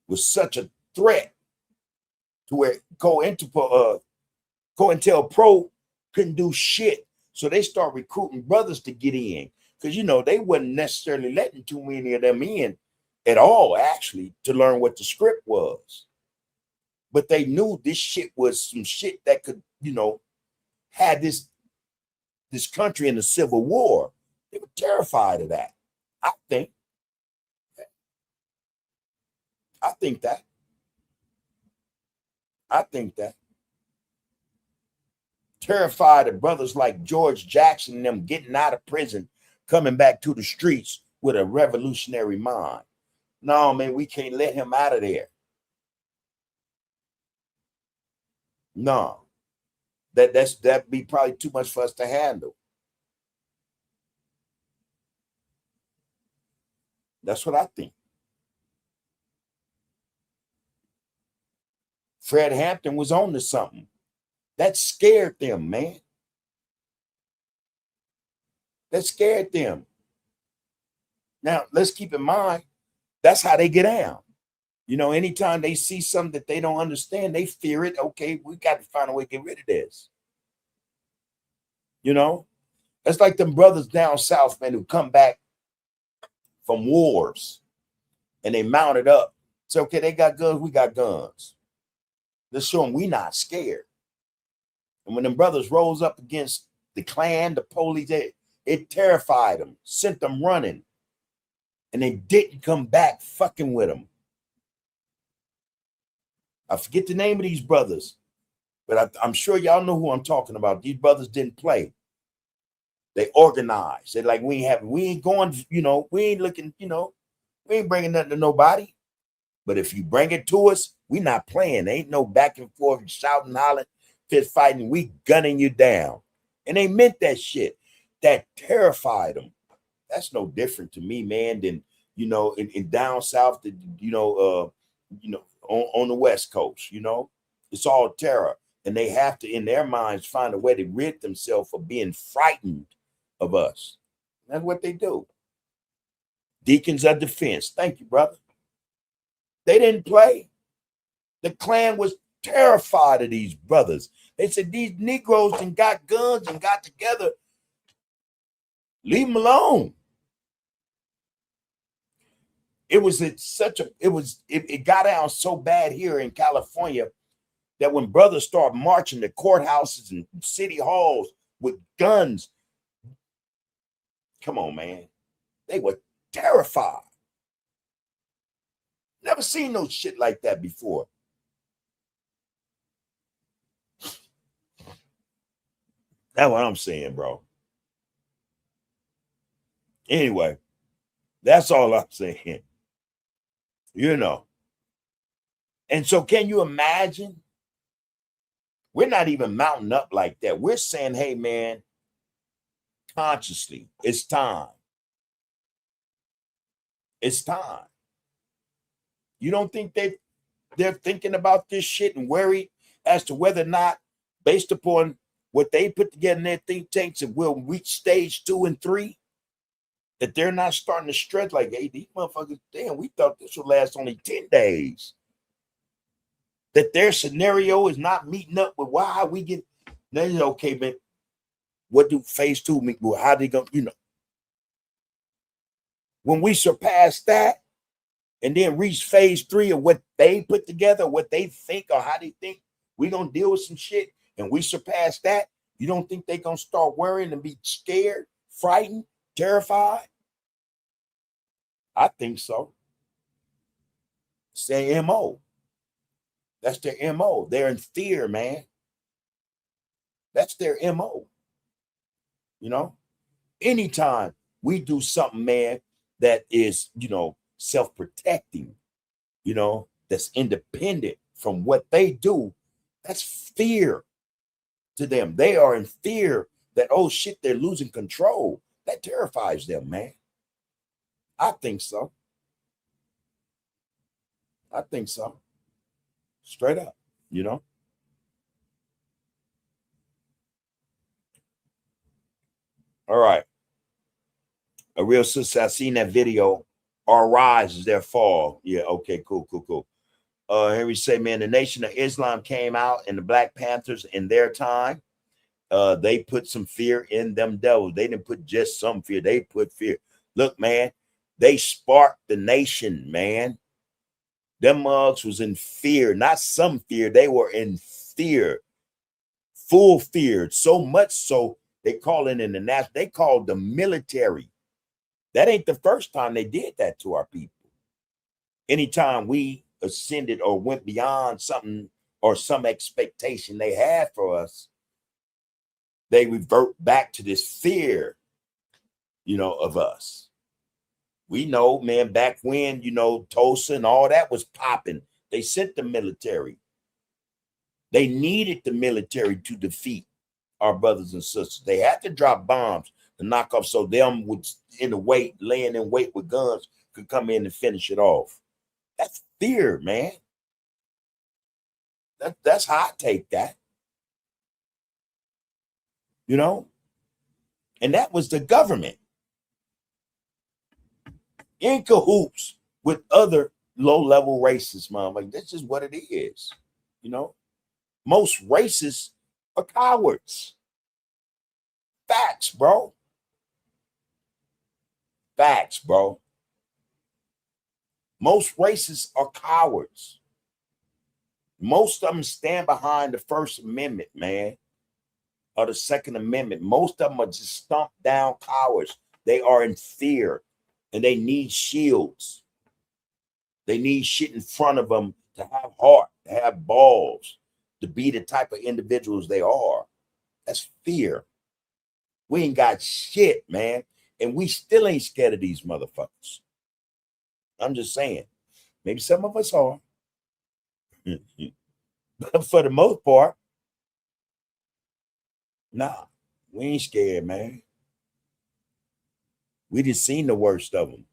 was such a threat to where COINTELPRO couldn't do shit. So they start recruiting brothers to get in. Because, you know, they wasn't necessarily letting too many of them in at all, actually, to learn what the script was. But they knew this shit was some shit that could, you know, had this country in a civil war. They were terrified of that. I think that. Terrified of brothers like George Jackson and them getting out of prison, coming back to the streets with a revolutionary mind. No, man, we can't let him out of there. No. That'd be probably too much for us to handle. That's what I think. Fred Hampton was on to something. That scared them, man. That scared them. Now, let's keep in mind, that's how they get down. You know, anytime they see something that they don't understand, they fear it. Okay, we got to find a way to get rid of this. You know, that's like them brothers down south, man, who come back from wars and they mounted up. So, okay, they got guns, we got guns. Let's show them we not scared. And when them brothers rose up against the Klan, the police, it terrified them, sent them running. And they didn't come back fucking with them. I forget the name of these brothers, but I'm sure y'all know who I'm talking about. These brothers didn't play. They organized. They're like, we ain't going, you know, we ain't looking, you know, we ain't bringing nothing to nobody. But if you bring it to us, we not playing. There ain't no back and forth, shouting, hollering, fist fighting. We gunning you down. And they meant that shit. That terrified them. That's no different to me, man, than, you know, in down south, you know, on the West Coast, you know, it's all terror. And they have to, in their minds, find a way to rid themselves of being frightened of us. That's what they do. Deacons of defense. Thank you, brother. They didn't play. The Klan was terrified of these brothers. They said these Negroes and got guns and got together. Leave them alone. It got down so bad here in California that when brothers start marching to courthouses and city halls with guns, come on, man, they were terrified. Never seen no shit like that before. That's what I'm saying, bro. Anyway, that's all I'm saying. You know, And so can you imagine? We're not even mounting up like that. We're saying, hey, man, consciously, it's time. It's time. You don't think they're thinking about this shit and worried as to whether or not, based upon what they put together in their think tanks, and will reach stage 2 and 3, that they're not starting to stretch like, hey, these motherfuckers, damn, we thought this would last only 10 days. That their scenario is not meeting up with why we get, then okay, man, what do phase 2 mean? Well, how they going, when we surpass that and then reach phase 3 of what they put together, what they think or how they think we're going to deal with some shit, and we surpass that, you don't think they're going to start worrying and be scared, frightened, terrified? I think so. It's their MO. That's their MO. They're in fear, man. That's their MO. Anytime we do something, man, that is, self-protecting, that's independent from what they do, that's fear to them. They are in fear that, oh shit, they're losing control. That terrifies them, man. I think so. I think so. Straight up, All right. A real sister, I seen that video. Our rise is their fall. Yeah, okay, cool. Henry say, man, the Nation of Islam came out and the Black Panthers in their time. They put some fear in them devils. They didn't put just some fear. They put fear. Look, man, they sparked the nation, man. Them mugs was in fear, not some fear. They were in fear, full fear. So much so they call it in the national. They called the military. That ain't the first time they did that to our people. Anytime we ascended or went beyond something or some expectation they had for us, they revert back to this fear, of us. We know, man, back when, Tulsa and all that was popping, they sent the military. They needed the military to defeat our brothers and sisters. They had to drop bombs to knock off so them would laying in wait with guns could come in and finish it off. That's fear, man. That's how I take that. And that was the government in cahoots with other low-level racists, man. Like, this is what it is. Most racists are cowards. Facts, bro. Facts, bro. Most racists are cowards. Most of them stand behind the First Amendment, man, or the Second Amendment. Most of them are just stomped down cowards. They are in fear, and they need shields. They need shit in front of them to have heart, to have balls, to be the type of individuals they are. That's fear. We ain't got shit, man, and we still ain't scared of these motherfuckers. I'm just saying. Maybe some of us are. But for the most part, nah, we ain't scared, man. We just seen the worst of them,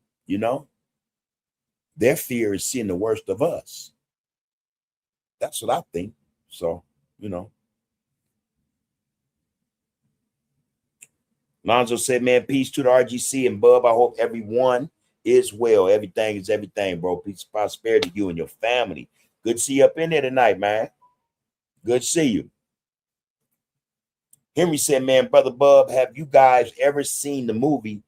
Their fear is seeing the worst of us. That's what I think. So, Lonzo said, man, peace to the RGC and Bub. I hope everyone is well. Everything is everything, bro. Peace and prosperity to you and your family. Good to see you up in there tonight, man. Good to see you. Henry said, man, Brother Bub, have you guys ever seen the movie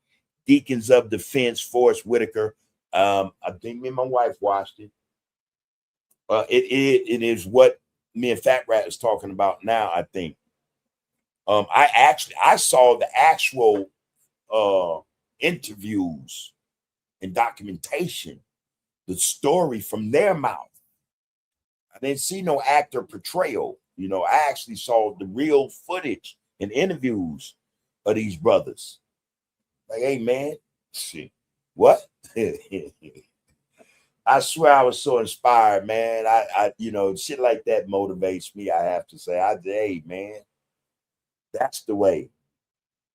Deacons of Defense, Forrest Whitaker? I think me and my wife watched it. It is what me and Fat Rat is talking about now, I think. I saw the actual interviews and documentation, the story from their mouth. I didn't see no actor portrayal. I actually saw the real footage and interviews of these brothers. Like, hey, man, shit, what? I swear I was so inspired, man. I shit like that motivates me. I have to say, hey, man, that's the way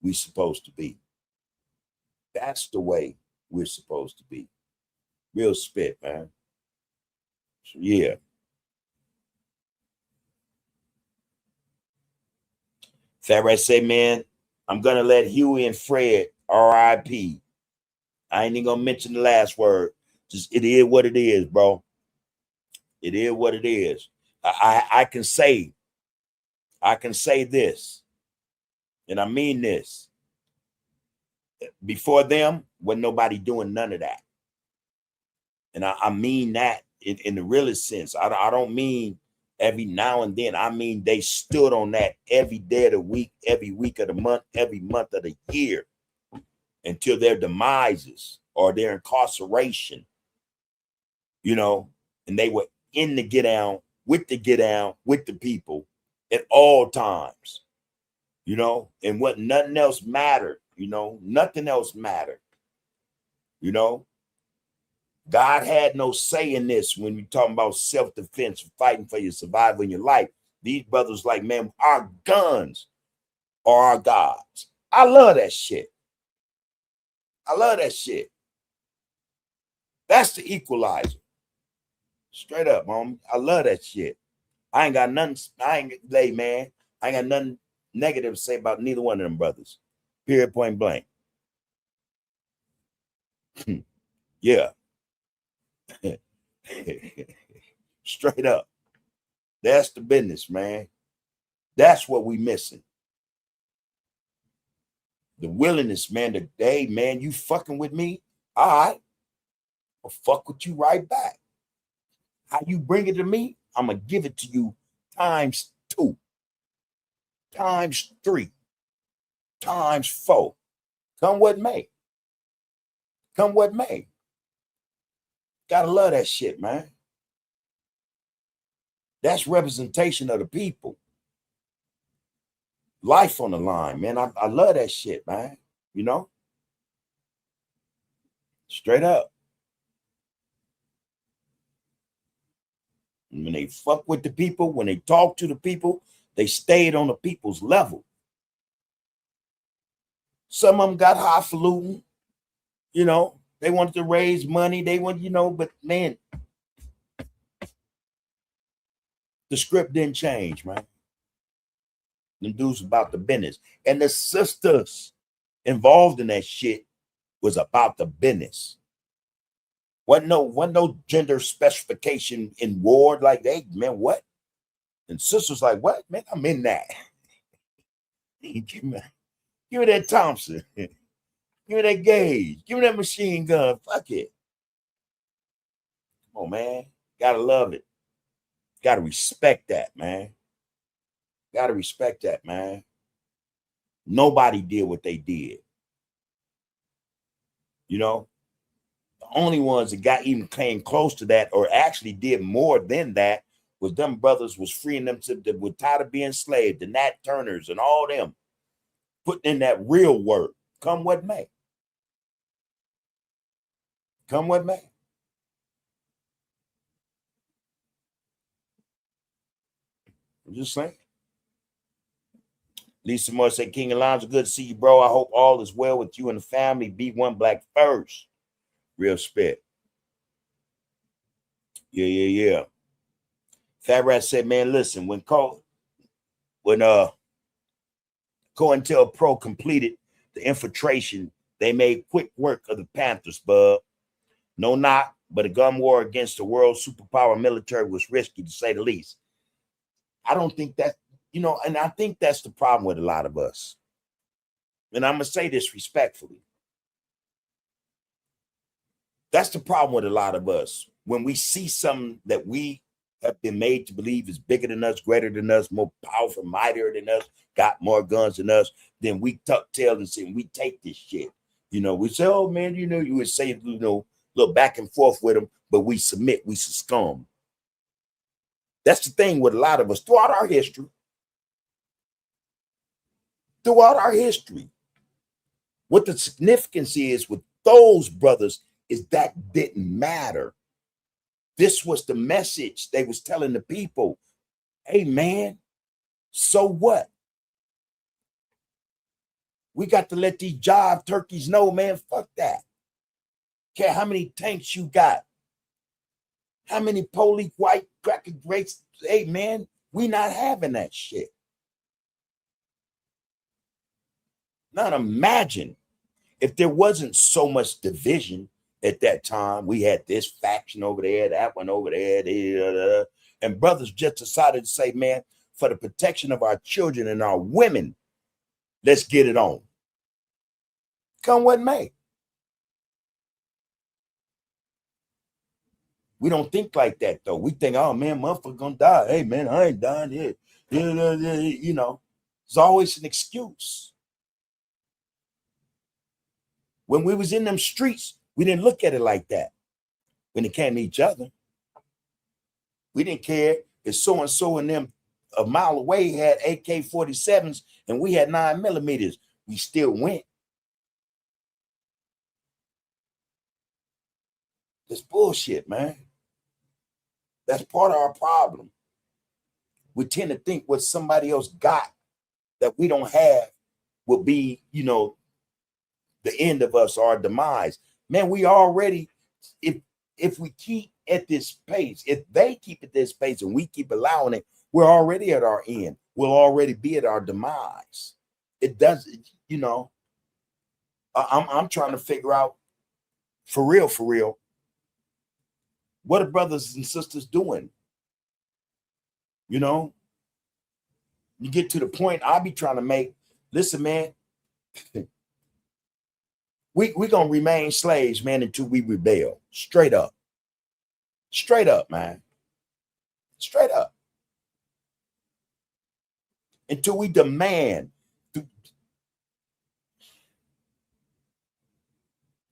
we're supposed to be. That's the way we're supposed to be. Real spit, man. So, yeah. Farrah say, man, I'm gonna let Huey and Fred R.I.P. I ain't even gonna mention the last word. Just it is what it is, bro. It is what it is. I can say this, and I mean this. Before them, wasn't nobody doing none of that. And I mean that in the realest sense. I don't mean every now and then. I mean they stood on that every day of the week, every week of the month, every month of the year until their demises or their incarceration, and they were in the get down with the people at all times, and what nothing else mattered, nothing else mattered, God had no say in this when you're talking about self-defense, fighting for your survival in your life. These brothers like, man, our guns are our gods. I love that shit. I love that shit. That's the equalizer. Straight up, homie. I love that shit. I ain't got nothing negative to say about neither one of them brothers. Period, point blank. Yeah. Straight up. That's the business, man. That's what we missing. The willingness, man, to, hey, man, you fucking with me? All right. I'll fuck with you right back. How you bring it to me, I'm going to give it to you times 2, times 3, times 4. Come what may. Come what may. Gotta love that shit, man. That's representation of the people. Life on the line, man. I love that shit, man. Straight up. When they fuck with the people, when they talk to the people, they stayed on the people's level. Some of them got highfalutin, they wanted to raise money. They want, but man, the script didn't change, man. Them dudes about the business. And the sisters involved in that shit was about the business. Wasn't no gender specification in war. Like, hey, man, what? And sisters like, what? Man, I'm in that. Give me that Thompson. Give me that Gauge. Give me that machine gun. Fuck it. Come on, man. Gotta love it. Gotta respect that, man. Gotta respect that, man. Nobody did what they did. The only ones that even came close to that or actually did more than that was them brothers was freeing them that were tired of being enslaved, the Nat Turners and all them, putting in that real work. Come what may. Come what may. I'm just saying. Lisa Moore said, King Alonzo, good to see you, bro. I hope all is well with you and the family. Be one black first. Real spit. Yeah. Fat Rat said, man, listen, when COINTELPRO completed the infiltration, they made quick work of the Panthers, bub. No knock, but a gun war against the world superpower military was risky, to say the least. I don't think that, and I think that's the problem with a lot of us. And I'm going to say this respectfully. That's the problem with a lot of us. When we see something that we have been made to believe is bigger than us, greater than us, more powerful, mightier than us, got more guns than us, then we tuck tail and say, we take this shit. We say, oh, man, you would say, look back and forth with them, but we submit, we succumb. That's the thing with a lot of us throughout our history. What the significance is with those brothers is that didn't matter. This was the message they was telling the people. Hey, man, so what? We got to let these jive turkeys know, man, fuck that. Care how many tanks you got. How many police, white, cracker grapes. Hey, man, we not having that shit. Now imagine if there wasn't so much division at that time. We had this faction over there, that one over there, and brothers just decided to say, man, for the protection of our children and our women, let's get it on. Come what may. We don't think like that, though. We think, oh, man, motherfucker gonna die. Hey, man, I ain't dying here. You know, it's always an excuse. When we was in them streets, we didn't look at it like that. When it came to each other, we didn't care if so-and-so and them a mile away had AK-47s and we had 9mm. We still went. It's bullshit, man. That's part of our problem. We tend to think what somebody else got that we don't have will be, you know, the end of us, our demise. Man, we already, if we keep at this pace, if they keep at this pace and we keep allowing it, we're already at our end. We'll already be at our demise. It does, you know, I'm trying to figure out for real, what are brothers and sisters doing? You know, you get to the point I be trying to make. Listen, man, we gonna remain slaves, man, until we rebel. Straight up, man, straight up, until we demand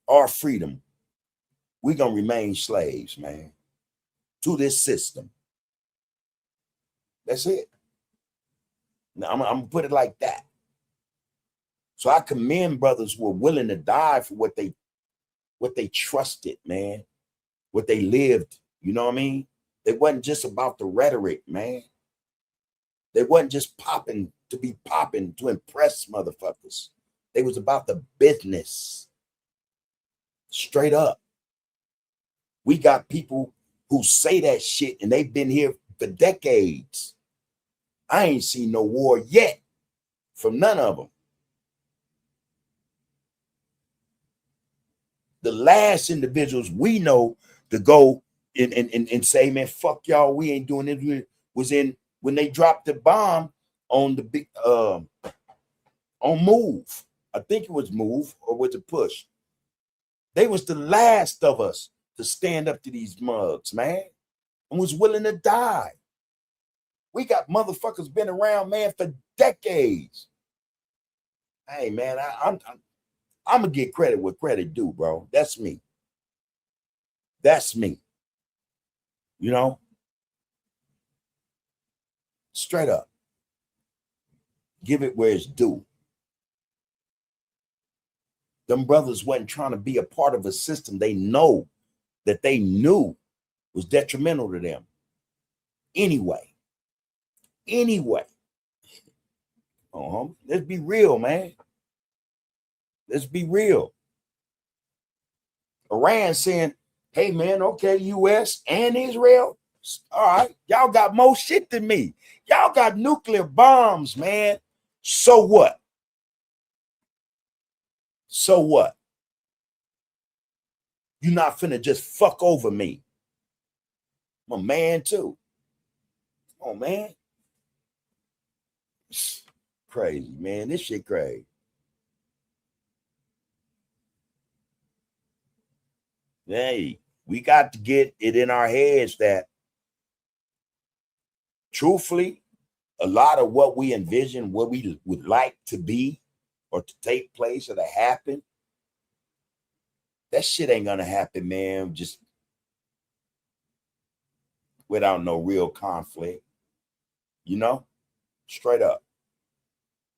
our freedom. We gonna remain slaves, man, to this system. That's it. Now, I'm gonna put it like that. So I commend brothers who are willing to die for what they trusted, man, what they lived. You know what I mean? It wasn't just about the rhetoric, man. They wasn't just popping to be popping to impress motherfuckers. They was about the business. Straight up. We got people who say that shit and they've been here for decades. I ain't seen no war yet from none of them. The last individuals we know to go and say, man, fuck y'all, we ain't doing it, was in when they dropped the bomb on the big on Move. I think it was Move or was it Push? They was the last of us to stand up to these mugs, man, and was willing to die. We got motherfuckers been around, man, for decades. Hey, man, I'm gonna get credit where credit due, bro. That's me. That's me. You know, straight up. Give it where it's due. Them brothers wasn't trying to be a part of a system they know that they knew was detrimental to them. Anyway. Let's be real, man. Let's be real. Iran saying, hey, man, okay, U.S. and Israel, all right, y'all got more shit than me. Y'all got nuclear bombs, man. So what? So what? You're not finna just fuck over me. I'm a man, too. Oh, man. It's crazy, man. This shit crazy. Hey, we got to get it in our heads that truthfully, a lot of what we envision, what we would like to be or to take place or to happen, that shit ain't gonna happen, man, just without no real conflict, you know, straight up.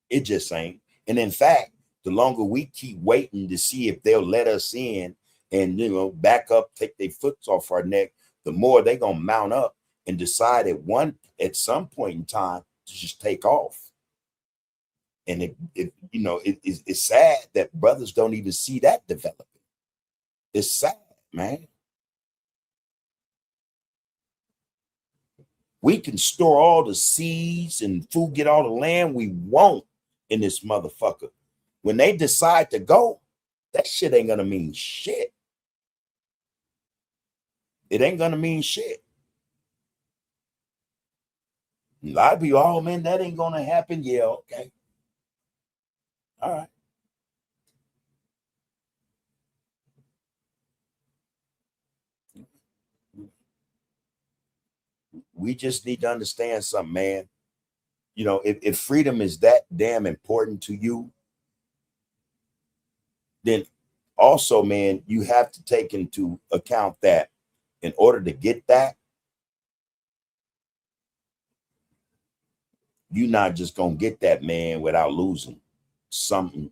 It just ain't. And in fact, the longer we keep waiting to see if they'll let us in and, you know, back up, take their foot off our neck, the more they're gonna mount up and decide at some point in time to just take off. And it's sad that brothers don't even see that developing. It's sad, man. We can store all the seeds and food, get all the land we want in this motherfucker. When they decide to go, that shit ain't gonna mean shit. It ain't gonna mean shit. A lot of people, oh man, that ain't gonna happen. Yeah, okay. All right. We just need to understand something, man. You know, if freedom is that damn important to you, then also, man, you have to take into account that in order to get that, you're not just gonna get that, man, without losing someone.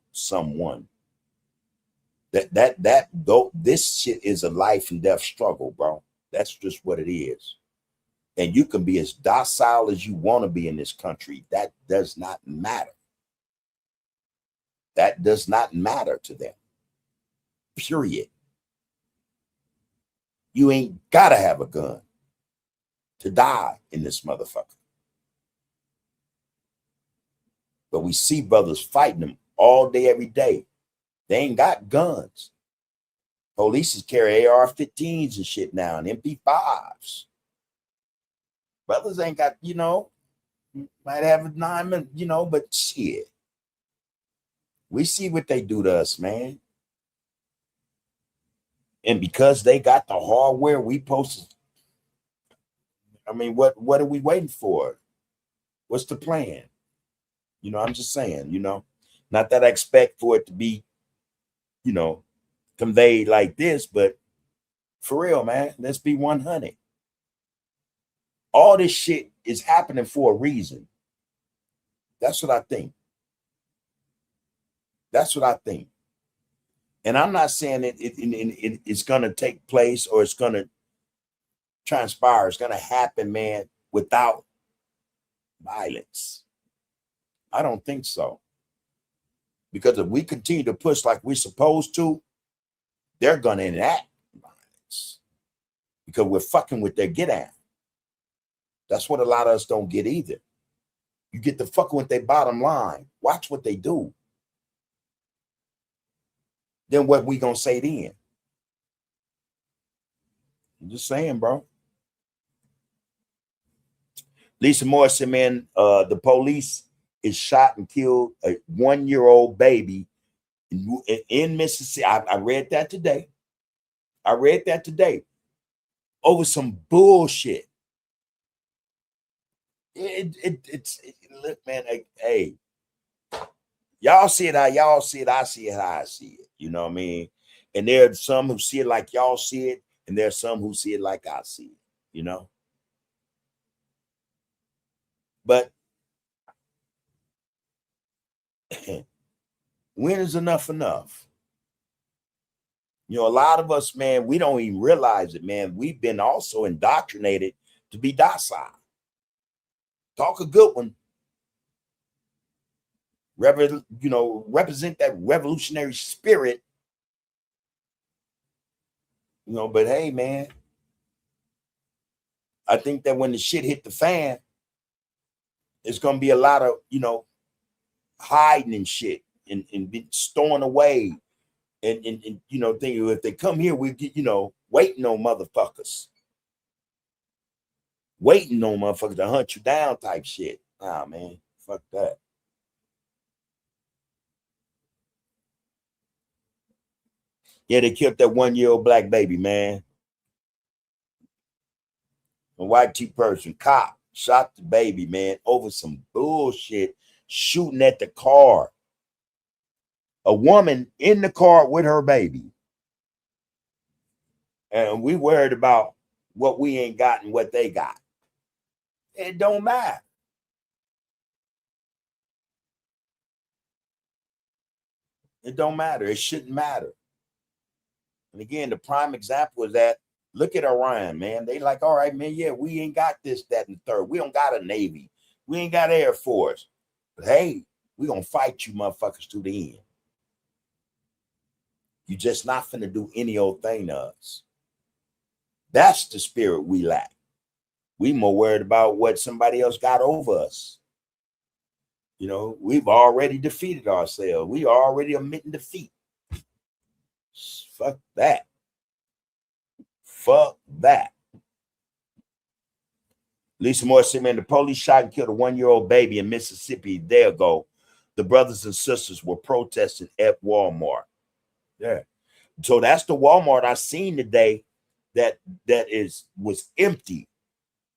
This shit is a life and death struggle, bro. That's just what it is. And you can be as docile as you want to be in this country. That does not matter. That does not matter to them. Period. You ain't gotta have a gun to die in this motherfucker. But we see brothers fighting them all day, every day. They ain't got guns. Police carry AR-15s and shit now and MP5s. Brothers ain't got, might have a 9mm, but shit. We see what they do to us, man. And because they got the hardware, we posted. I mean, what are we waiting for? What's the plan? I'm just saying, not that I expect for it to be, conveyed like this, but for real, man, let's be 100. All this shit is happening for a reason. That's what I think. That's what I think. And I'm not saying it's going to take place or it's going to transpire. It's going to happen, man, without violence. I don't think so. Because if we continue to push like we're supposed to, they're going to enact violence. Because we're fucking with their get at. That's what a lot of us don't get either. You get to fucking with their bottom line. Watch what they do. Then what we gonna say then? I'm just saying, bro. Lisa Morrison, man, the police is shot and killed a 1-year-old baby in Mississippi. I read that today. Over some bullshit. Look, man, hey, y'all see it how y'all see it. I see it how I see it. You know what I mean? And there are some who see it like y'all see it, and there are some who see it like I see it, But when is enough? A lot of us, man, we don't even realize it, man. We've been also indoctrinated to be docile. Talk a good one. Represent that revolutionary spirit. But hey, man, I think that when the shit hit the fan, it's gonna be a lot of, hiding and shit and storing away and thinking if they come here, we get, waiting on motherfuckers to hunt you down type shit. Nah, man, fuck that. Yeah, they killed that 1-year-old black baby, man. A white person, cop, shot the baby, man, over some bullshit, shooting at the car. A woman in the car with her baby. And we worried about what we ain't got and what they got. It don't matter. It don't matter. It shouldn't matter. And again, the prime example is that Look at Iran, man. They like, all right, man, yeah, we ain't got this, that, and the third. We don't got a Navy. We ain't got Air Force. But hey, we gonna fight you motherfuckers to the end. You just not finna do any old thing to us. That's the spirit we lack. We more worried about what somebody else got over us. You know, we've already defeated ourselves. We are already admitting defeat. Fuck that. Fuck that. Lisa Moore said, man, the police shot and killed a 1-year-old baby in Mississippi a day ago. The brothers and sisters were protesting at Walmart. Yeah. So that's the Walmart I seen today that was empty.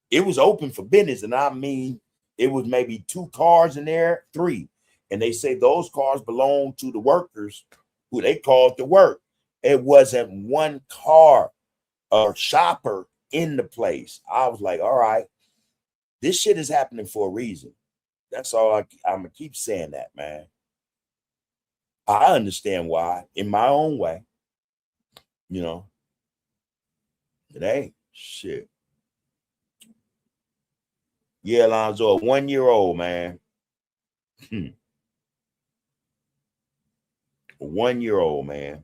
It was open for business. And I mean, it was maybe 2 cars in there, 3. And they say those cars belong to the workers who they called to work. It wasn't 1 car or shopper in the place. I was like, all right, this shit is happening for a reason. That's all I'm going to keep saying that, man. I understand why in my own way. You know, it ain't shit. Yeah, Alonzo, a 1-year-old, man. A 1-year-old, man.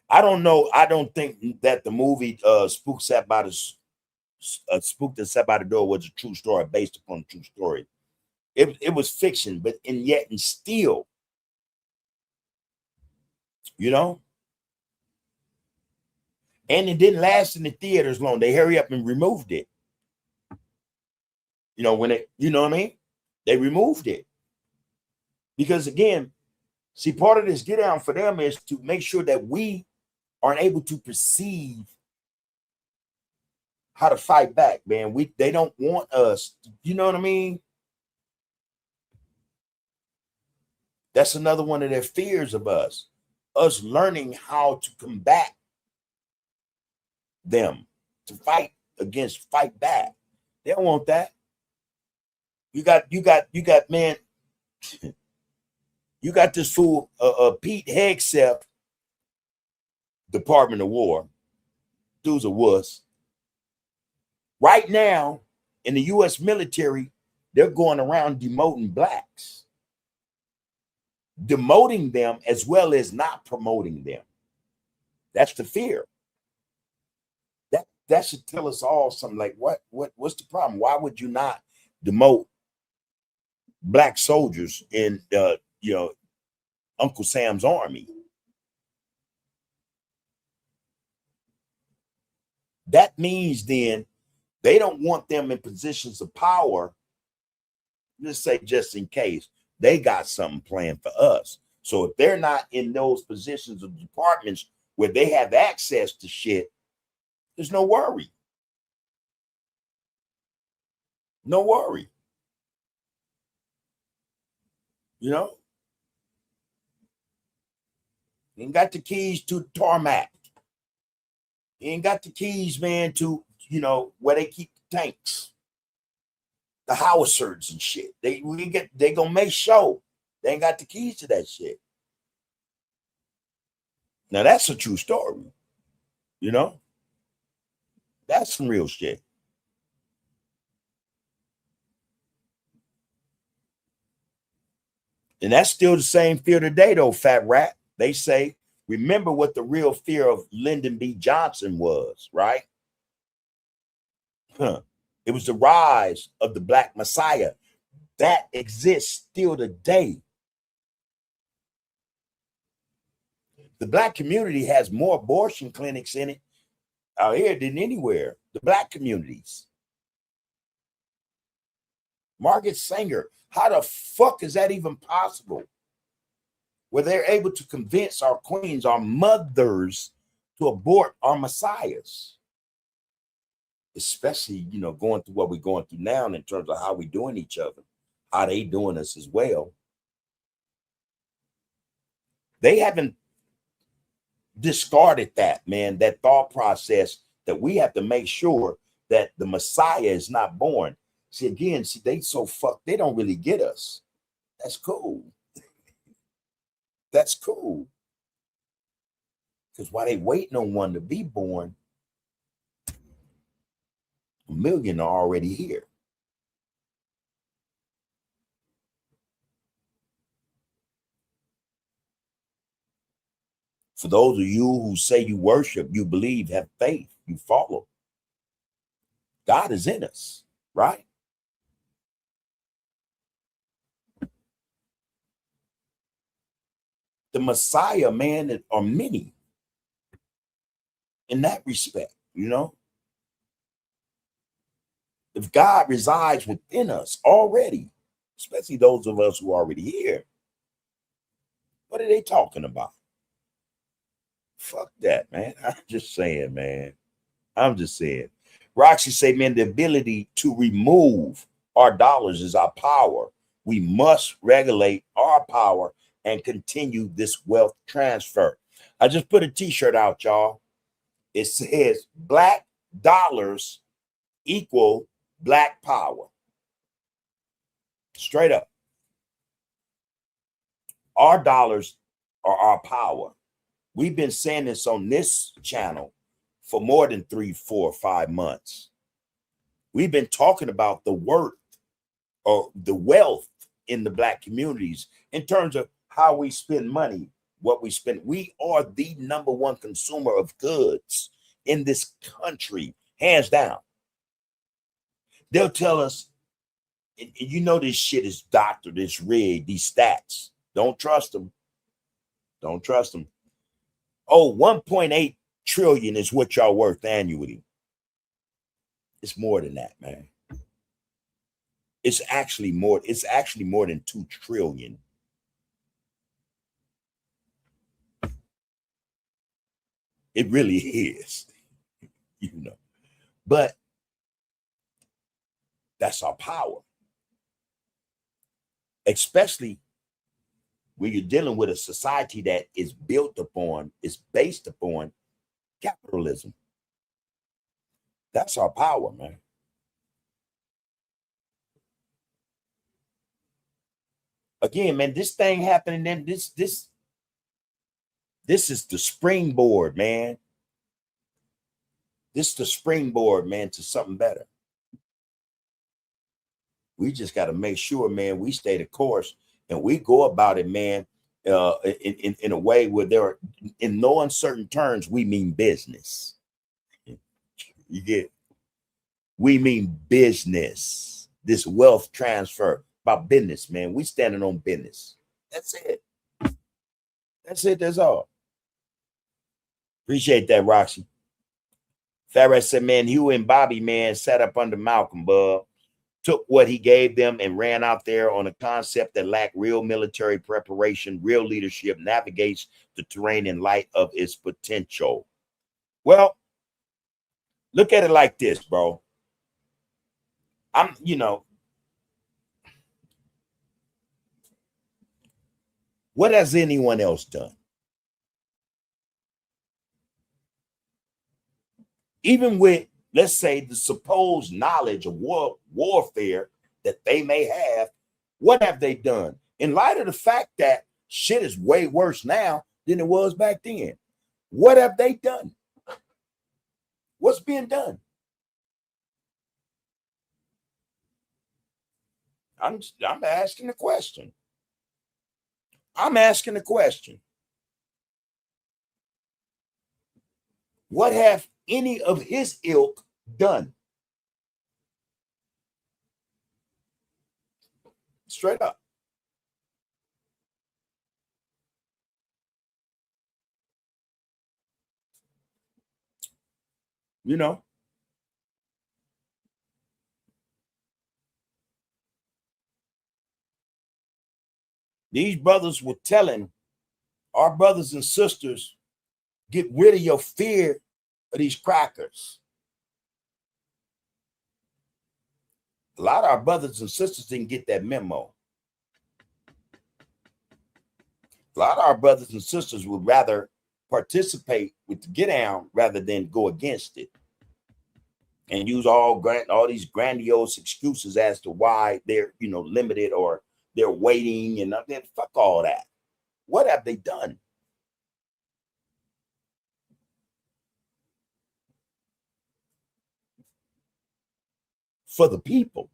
I don't know. I don't think that the movie Spook That Sat by the Door was a true story based upon a true story. It was fiction, but and still, you know, and it didn't last in the theaters long. They hurry up and removed it. You know, when it, you know what I mean? They removed it. Because again, see, part of this get down for them is to make sure that we aren't able to perceive how to fight back, man. They don't want us, you know what I mean? That's another one of their fears of us learning how to combat them, to fight back. They don't want that. You got, man, you got this fool, Pete Hegseth, Department of War. Dude's a wuss. Right now, in the U.S. military, they're going around demoting blacks. Demoting them as well as not promoting them. That's the fear. That should tell us all something like, what's the problem? Why would you not demote black soldiers in Uncle Sam's army? That means then they don't want them in positions of power. Let's say just in case they got something planned for us. So if they're not in those positions of departments where they have access to shit, there's no worry. No worry. You know? You ain't got the keys to the tarmac. You ain't got the keys, man, to, where they keep the tanks, the howitzers and shit. They gonna make sure they ain't got the keys to that shit. Now that's a true story. That's some real shit. And that's still the same fear today, though, Fat Rat. They say, remember what the real fear of Lyndon B. Johnson was, right? It was the rise of the Black Messiah. That exists still today. The Black community has more abortion clinics in it out here than anywhere. The Black communities. Margaret Sanger, how the fuck is that even possible? Where they're able to convince our queens, our mothers, to abort our messiahs. Especially, going through what we're going through now in terms of how we're doing each other, how they doing us as well. They haven't discarded that, man, that thought process that we have to make sure that the Messiah is not born. See, they so fucked, they don't really get us. That's cool. That's cool. Because while they waiting on one to be born, 1 million are already here. For those of you who say you worship, you believe, have faith, you follow, God is in us, right? The Messiah, man, are many in that respect, you know? If God resides within us already, especially those of us who are already here, what are they talking about? Fuck that, man. I'm just saying, man. I'm just saying. Roxy say, man, the ability to remove our dollars is our power. We must regulate our power and continue this wealth transfer. I just put a t-shirt out, y'all. It says black dollars equal black power. Straight up. Our dollars are our power. We've been saying this on this channel for more than 3, 4, 5 months. We've been talking about the worth or the wealth in the black communities in terms of how we spend money, what we spend. We are the number one consumer of goods in this country, hands down. They'll tell us, and you know this shit is doctored, it's rigged, these stats. Don't trust them. Don't trust them. Oh, 1.8 trillion is what y'all worth annually. It's more than that, man. It's actually more than 2 trillion. It really is, you know. But that's our power. Especially when you're dealing with a society that is based upon capitalism. That's our power, man. Again, man, this thing happening, then this is the springboard, man. This is the springboard, man, to something better. We just got to make sure, man, we stay the course and we go about it, man, in a way where there are, in no uncertain terms, we mean business. You get it? We mean business. This wealth transfer about business, man. We standing on business. That's it. That's it. That's all. Appreciate that, Roxy. Farrah said, man, Hugh and Bobby, man, sat up under Malcolm, bub. Took what he gave them and ran out there on a concept that lacked real military preparation, real leadership, navigates the terrain in light of its potential. Well, look at it like this, bro. What has anyone else done? Even with, let's say, the supposed knowledge of warfare that they may have, what have they done? In light of the fact that shit is way worse now than it was back then, what have they done? What's being done? I'm asking the question. I'm asking the question. What have any of his ilk done? Straight up. You know, these brothers were telling our brothers and sisters, get rid of your fear of these crackers. A lot of our brothers and sisters didn't get that memo. A lot of our brothers and sisters would rather participate with the get down rather than go against it and use all these grandiose excuses as to why they're, limited or they're waiting and fuck all that. What have they done? for the people.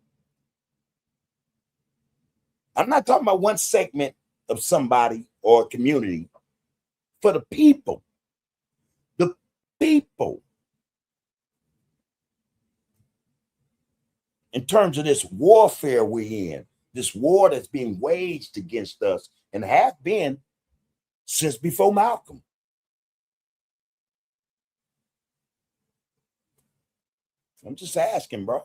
I'm not talking about one segment of somebody or a community. For the people. The people. In terms of this warfare we're in, this war that's being waged against us and have been since before Malcolm. I'm just asking, bro.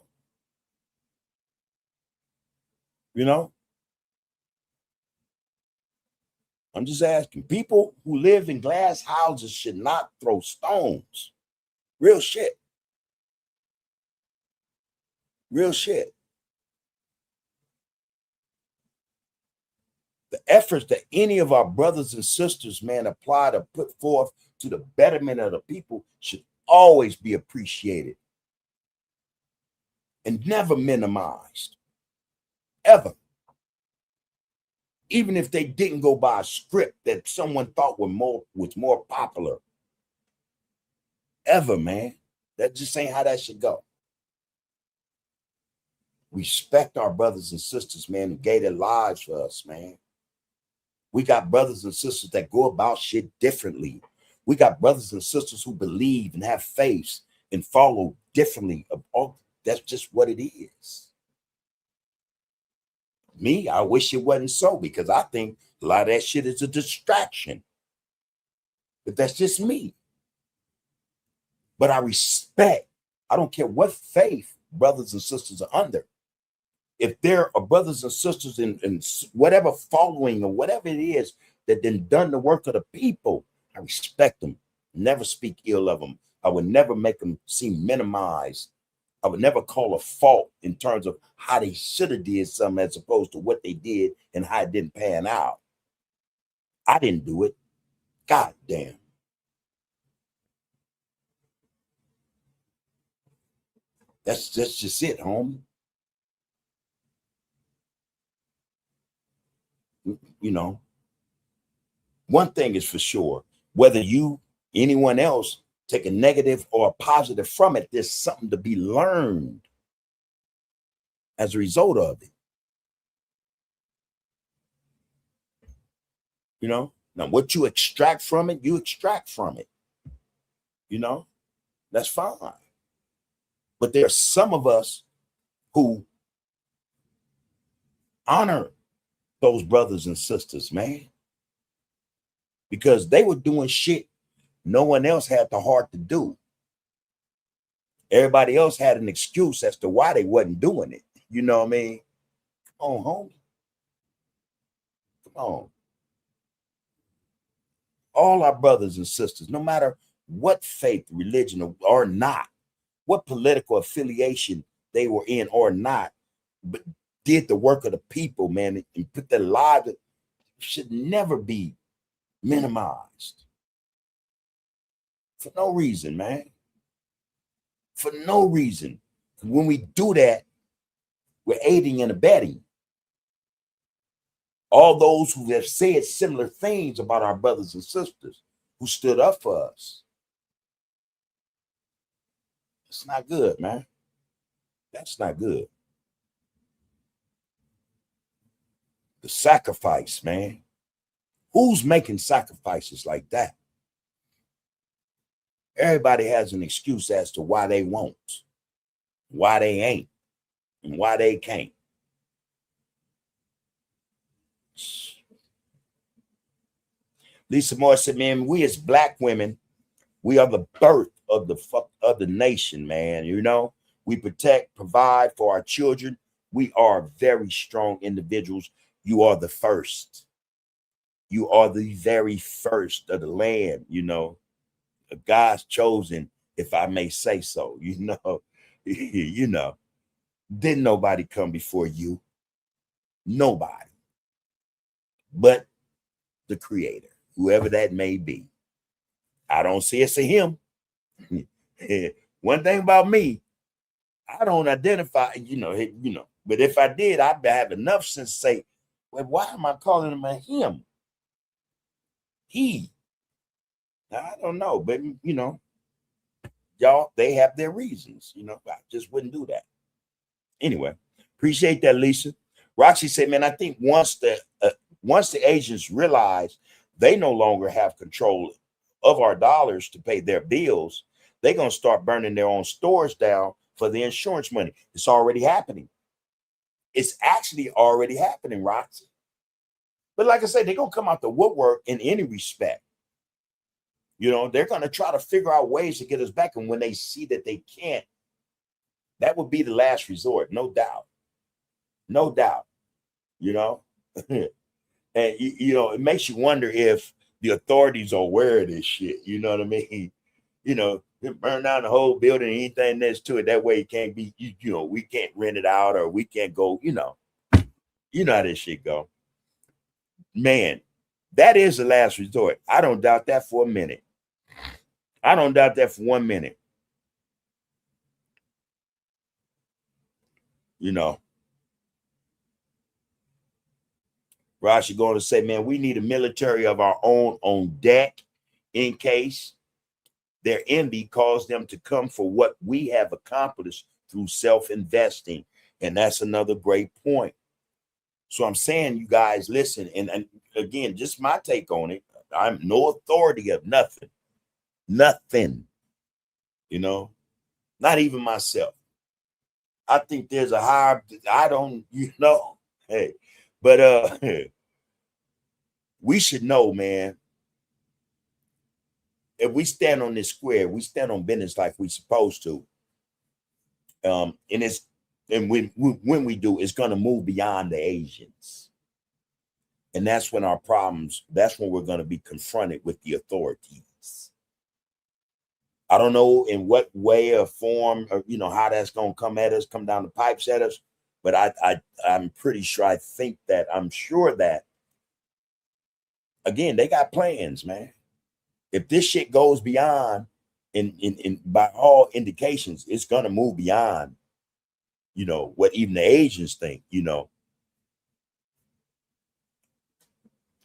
You know? I'm just asking. People who live in glass houses should not throw stones. Real shit. Real shit. The efforts that any of our brothers and sisters, man, apply to put forth to the betterment of the people should always be appreciated and never minimized. Ever. Even if they didn't go by a script that someone thought was more popular. Ever, man. That just ain't how that should go. Respect our brothers and sisters, man, who gave their lives for us, man. We got brothers and sisters that go about shit differently. We got brothers and sisters who believe and have faith and follow differently. That's just what it is. Me, I wish it wasn't so, because I think a lot of that shit is a distraction. But that's just me. But I respect. I don't care what faith brothers and sisters are under. If there are brothers and sisters in whatever following or whatever it is that then done the work of the people, I respect them. Never speak ill of them. I would never make them seem minimized. I would never call a fault in terms of how they should have did something as opposed to what they did and how it didn't pan out. I didn't do it. God damn. That's just it, homie. You know, one thing is for sure, whether you, anyone else, take a negative or a positive from it, there's something to be learned as a result of it. You know, now what you extract from it, you extract from it. You know, that's fine. But there are some of us who honor those brothers and sisters, man, because they were doing shit no one else had the heart to do. Everybody else had an excuse as to why they wasn't doing it. You know what I mean? Come on, homie. Come on. All our brothers and sisters, no matter what faith, religion, or not, what political affiliation they were in or not, but did the work of the people, man, and put their lives, should never be minimized. For no reason, man. For no reason. When we do that, we're aiding and abetting all those who have said similar things about our brothers and sisters who stood up for us. It's not good, man. That's not good. The sacrifice, man. Who's making sacrifices like that? Everybody has an excuse as to why they won't, why they ain't, and why they can't. Lisa Moore said, man, we as Black women, we are the birth of the nation, man. You know, we protect, provide for our children. We are very strong individuals. You are the first. You are the very first of the land, you know. God's chosen, if I may say so, you know. You know, didn't nobody come before you. Nobody. But the Creator, whoever that may be. I don't see it's a him. One thing about me, I don't identify, you know, but if I did, I'd have enough sense to say, well, why am I calling him a him? He. I don't know, but you know, y'all, they have their reasons, you know. I just wouldn't do that. Anyway, appreciate that, Lisa. Roxy said, man, I think once the agents realize they no longer have control of our dollars to pay their bills, they're going to start burning their own stores down for the insurance money. It's already happening. It's actually already happening, Roxy. But like I said, they're going to come out the woodwork in any respect. You know, they're going to try to figure out ways to get us back. And when they see that they can't, that would be the last resort. No doubt. No doubt. You know, and you know, it makes you wonder if the authorities are aware of this shit. You know what I mean? You know, burn down the whole building, anything that's to it. That way it can't be, you know, we can't rent it out or we can't go, you know how this shit go. Man, that is the last resort. I don't doubt that for a minute. I don't doubt that for 1 minute. You know, Rashi going to say, man, we need a military of our own on deck in case their envy caused them to come for what we have accomplished through self-investing. And that's another great point. So I'm saying, you guys, listen, and again, just my take on it. I'm no authority of nothing. Nothing. You know, not even myself. I think there's a higher, I don't, you know, hey, but we should know, man, if we stand on this square, we stand on business like we're supposed to. And when we do, it's going to move beyond the Asians. And that's when that's when we're going to be confronted with the authorities. I don't know in what way or form or, you know, how that's going to come at us, come down the pipes at us. But I'm pretty sure, I'm sure that, again, they got plans, man. If this shit goes beyond, in by all indications, it's going to move beyond, you know, what even the Asians think, you know.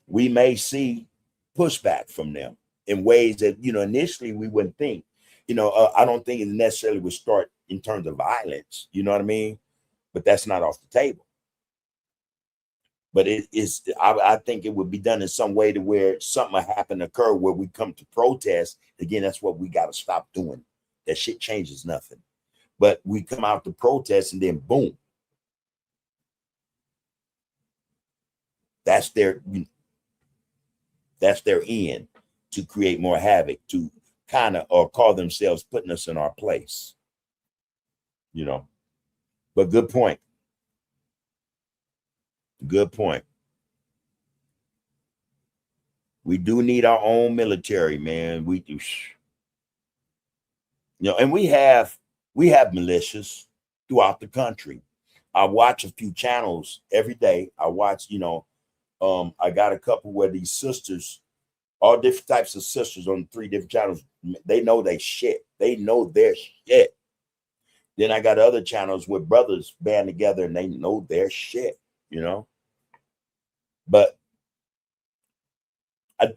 We may see pushback from them in ways that, you know, initially we wouldn't think. You know, I don't think it necessarily would start in terms of violence, you know what I mean? But that's not off the table. But I think it would be done in some way to where something will happen, occur where we come to protest. Again, that's what we got to stop doing. That shit changes nothing. But we come out to protest and then boom. That's their end, to create more havoc, to kind of, or call themselves putting us in our place. You know, but good point. Good point. We do need our own military, man. We do. You know, and we have militias throughout the country. I watch a few channels every day. I watch, you know, I got a couple where these sisters, all different types of sisters on 3 different channels, they know they shit. They know their shit. Then I got other channels where brothers band together and they know their shit, you know. But I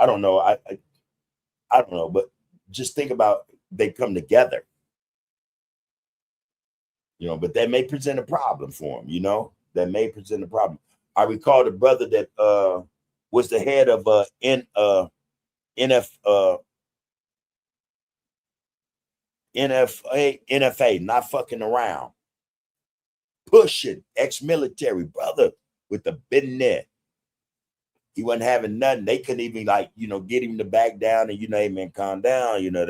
don't know. I don't know, but just think about, they come together. You know, but that may present a problem for them, you know. That may present a problem. I recall the brother that was the head of NFA, not fucking around, pushing, ex-military brother with the bitten there. He wasn't having nothing. They couldn't even, like, you know, get him to back down and, you know, hey man, calm down, you know,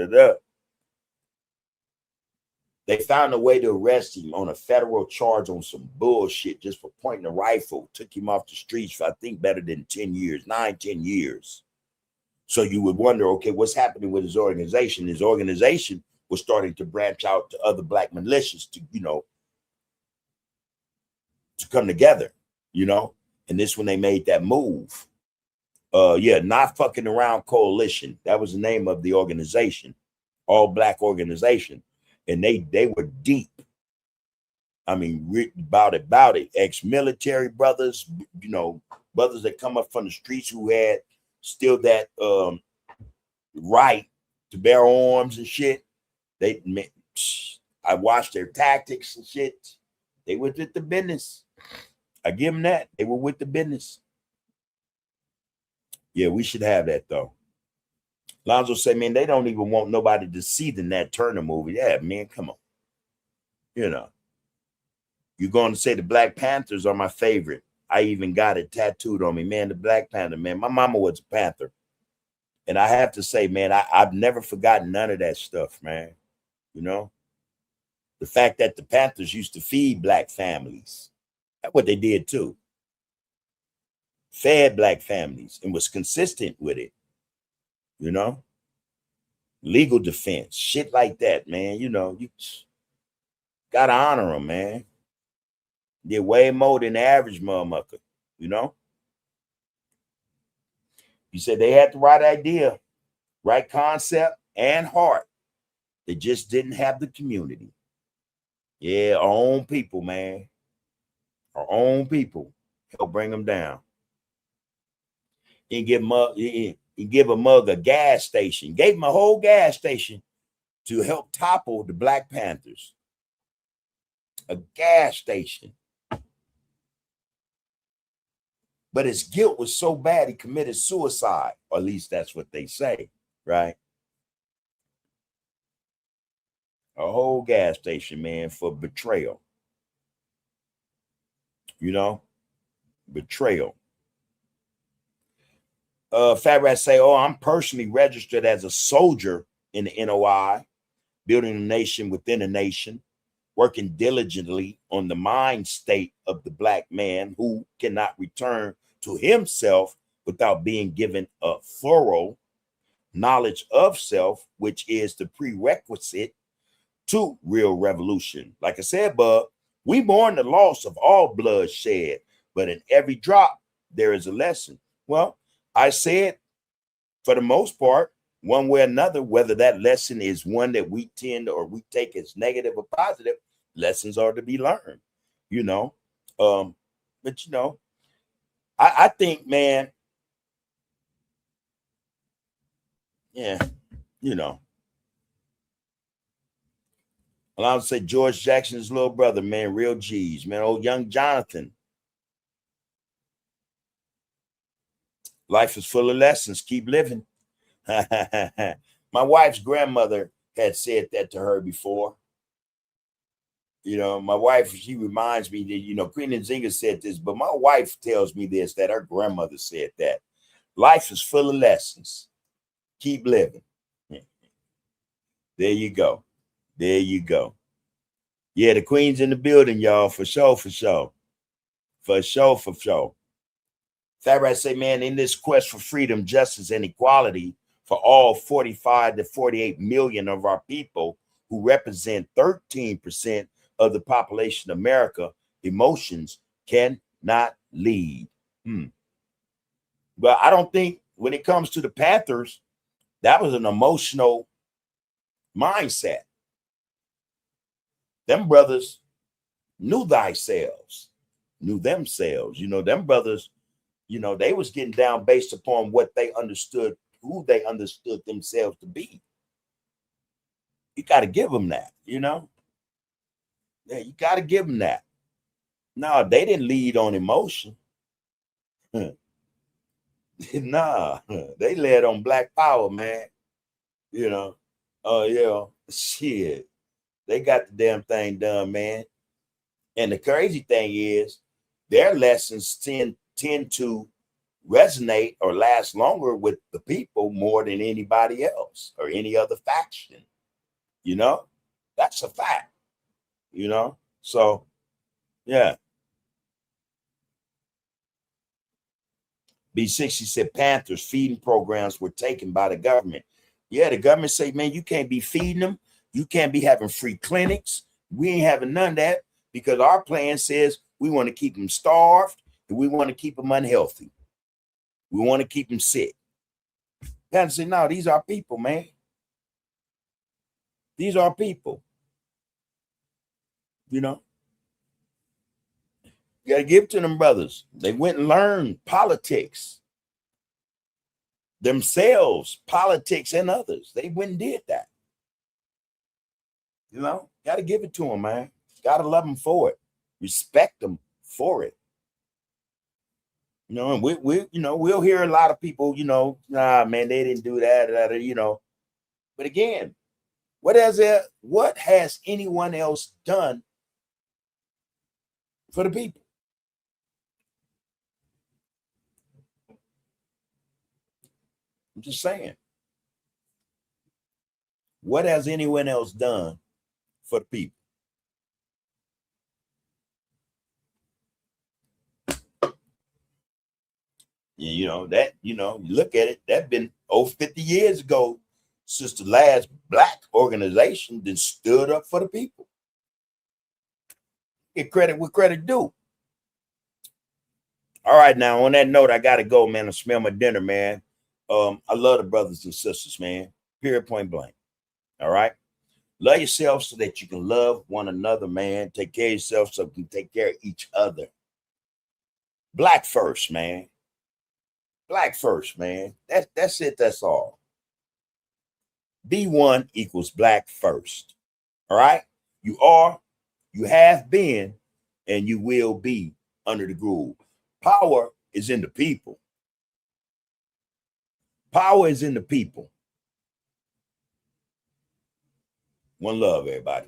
They found a way to arrest him on a federal charge on some bullshit just for pointing a rifle. Took him off the streets for, I think, better than 10 years, 9-10 years. So you would wonder, okay, what's happening with his organization? His organization was starting to branch out to other black militias to, you know, to come together, you know. And this when they made that move. Not fucking around coalition. That was the name of the organization, all black organization. And they were deep. I mean, about it. Ex-military brothers, you know, brothers that come up from the streets who had still that right to bear arms and shit. I watched their tactics and shit. They were with the business. I give them that. They were with the business. Yeah, we should have that though. Lonzo said, man, they don't even want nobody to see the Nat Turner movie. Yeah, man, come on. You know, you're going to say the Black Panthers are my favorite. I even got it tattooed on me, man. The Black Panther, man. My mama was a Panther. And I have to say, man, I've never forgotten none of that stuff, man. You know, the fact that the Panthers used to feed black families. That's what they did too. Fed black families and was consistent with it. You know, legal defense, shit like that, man. You know, you gotta honor them, man. They're way more than the average motherfucker, you know. You said they had the right idea, right concept, and heart. They just didn't have the community. Yeah, our own people, man. Our own people help bring them down. He give a mug a gas station. Gave him a whole gas station to help topple the Black Panthers. A gas station. But his guilt was so bad he committed suicide. Or at least that's what they say, right? A whole gas station, man, for betrayal. You know? Betrayal. Fat Rat say, oh, I'm personally registered as a soldier in the NOI, building a nation within a nation, working diligently on the mind state of the black man who cannot return to himself without being given a thorough knowledge of self, which is the prerequisite to real revolution. Like I said, bub, we mourn the loss of all blood shed, but in every drop, there is a lesson. Well, I said, for the most part, one way or another, whether that lesson is one that we tend or we take as negative or positive, lessons are to be learned, you know. But, you know, I think, man, yeah, you know. Well, I would say George Jackson's little brother, man, real G's, man, old young Jonathan. Life is full of lessons. Keep living. My wife's grandmother had said that to her before. You know, my wife, she reminds me that, you know, Queen Nzinga said this, but my wife tells me this, that her grandmother said that. Life is full of lessons. Keep living. There you go. There you go. Yeah, the Queen's in the building, y'all, for sure, for sure. For sure, for sure. Fat Rat say, man, in this quest for freedom, justice, and equality for all 45 to 48 million of our people who represent 13% of the population of America, emotions cannot lead. But I don't think when it comes to the Panthers, that was an emotional mindset. Them brothers knew themselves. You know, them brothers, you know, they was getting down based upon what they understood, who they understood themselves to be. You got to give them that, you know? Yeah, you got to give them that. No, they didn't lead on emotion. Nah, they led on black power, man. You know, oh, yeah, shit. They got the damn thing done, man. And the crazy thing is, their lessons tend to resonate or last longer with the people more than anybody else or any other faction. You know, that's a fact. You know, so yeah. B60 said Panthers feeding programs were taken by the government. Yeah, the government say, man, you can't be feeding them. You can't be having free clinics. We ain't having none of that because our plan says we want to keep them starved and we want to keep them unhealthy. We want to keep them sick. Panthers say, no, these are people, man. These are people. You know, you got to give to them brothers. They went and learned politics themselves, politics and others. They went and did that. You know, Got to give it to them, man. Got to love them for it. Respect them for it. You know, and we'll hear a lot of people, nah, man, they didn't do that, But again, what has anyone else done for the people? I'm just saying. What has anyone else done for the people? You look at it, that been over 50 years ago since the last black organization that stood up for the people. Get credit where credit due. All right, now on that note, I gotta go, man. I smell my dinner, man. I love the brothers and sisters, man. Period, point blank. All right. Love yourself so that you can love one another, man. Take care of yourself so you can take care of each other. Black first, man. Black first, man. That's it. That's all. B1 equals black first. All right. You are, you have been, and you will be under the groove. Power is in the people. Power is in the people. One love, everybody.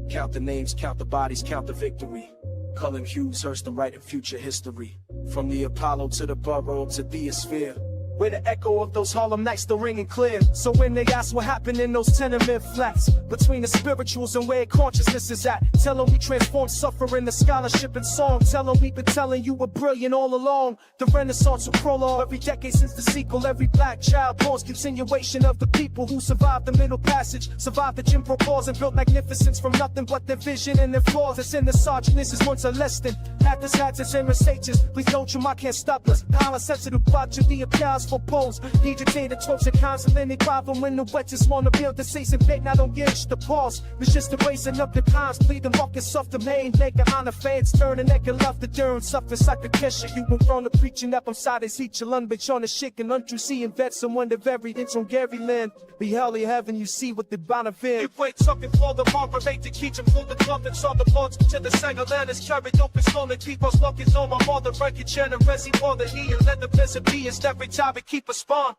Count the names, count the bodies, count the victory. Cullen Hughes, Hearst, the writing future history. From the Apollo to the Borough to the Sphere. Where the echo of those Harlem nights still ringing clear. So when they ask what happened in those tenement flats, between the spirituals and where consciousness is at, tell them we transformed suffering to scholarship and song. Tell them we've been telling you we're brilliant all along. The Renaissance will prologue every decade since the sequel. Every black child born's continuation of the people who survived the Middle Passage, survived the Jim Crow laws, and built magnificence from nothing but their vision and their flaws. That's in the sergeantness is once a less than actors, hats, and mistakes. Please don't you, I can't stop us. Power sensitive, watch the applause for polls. Need your data, tropes, and constantly problem when the wet just wanna build the season bait. Now don't get the pause. It's just erasing up the times. Plead the walk is off the main. Make it on the fans. Turn and neck and love the durn. Suffers like a kisher. You went from the preaching up on side is each lunch on the shit and untrue seeing vet someone that very it's on Gary Land. Be hell in heaven, you see what the bonavin. You wait something for the marker rate to keep him full the club and saw the boards to the Sangalandas carried open slowly. Keep us lucky on my mother record channel. Resi more than he and let the peasant be. It's every time we keep a spawn.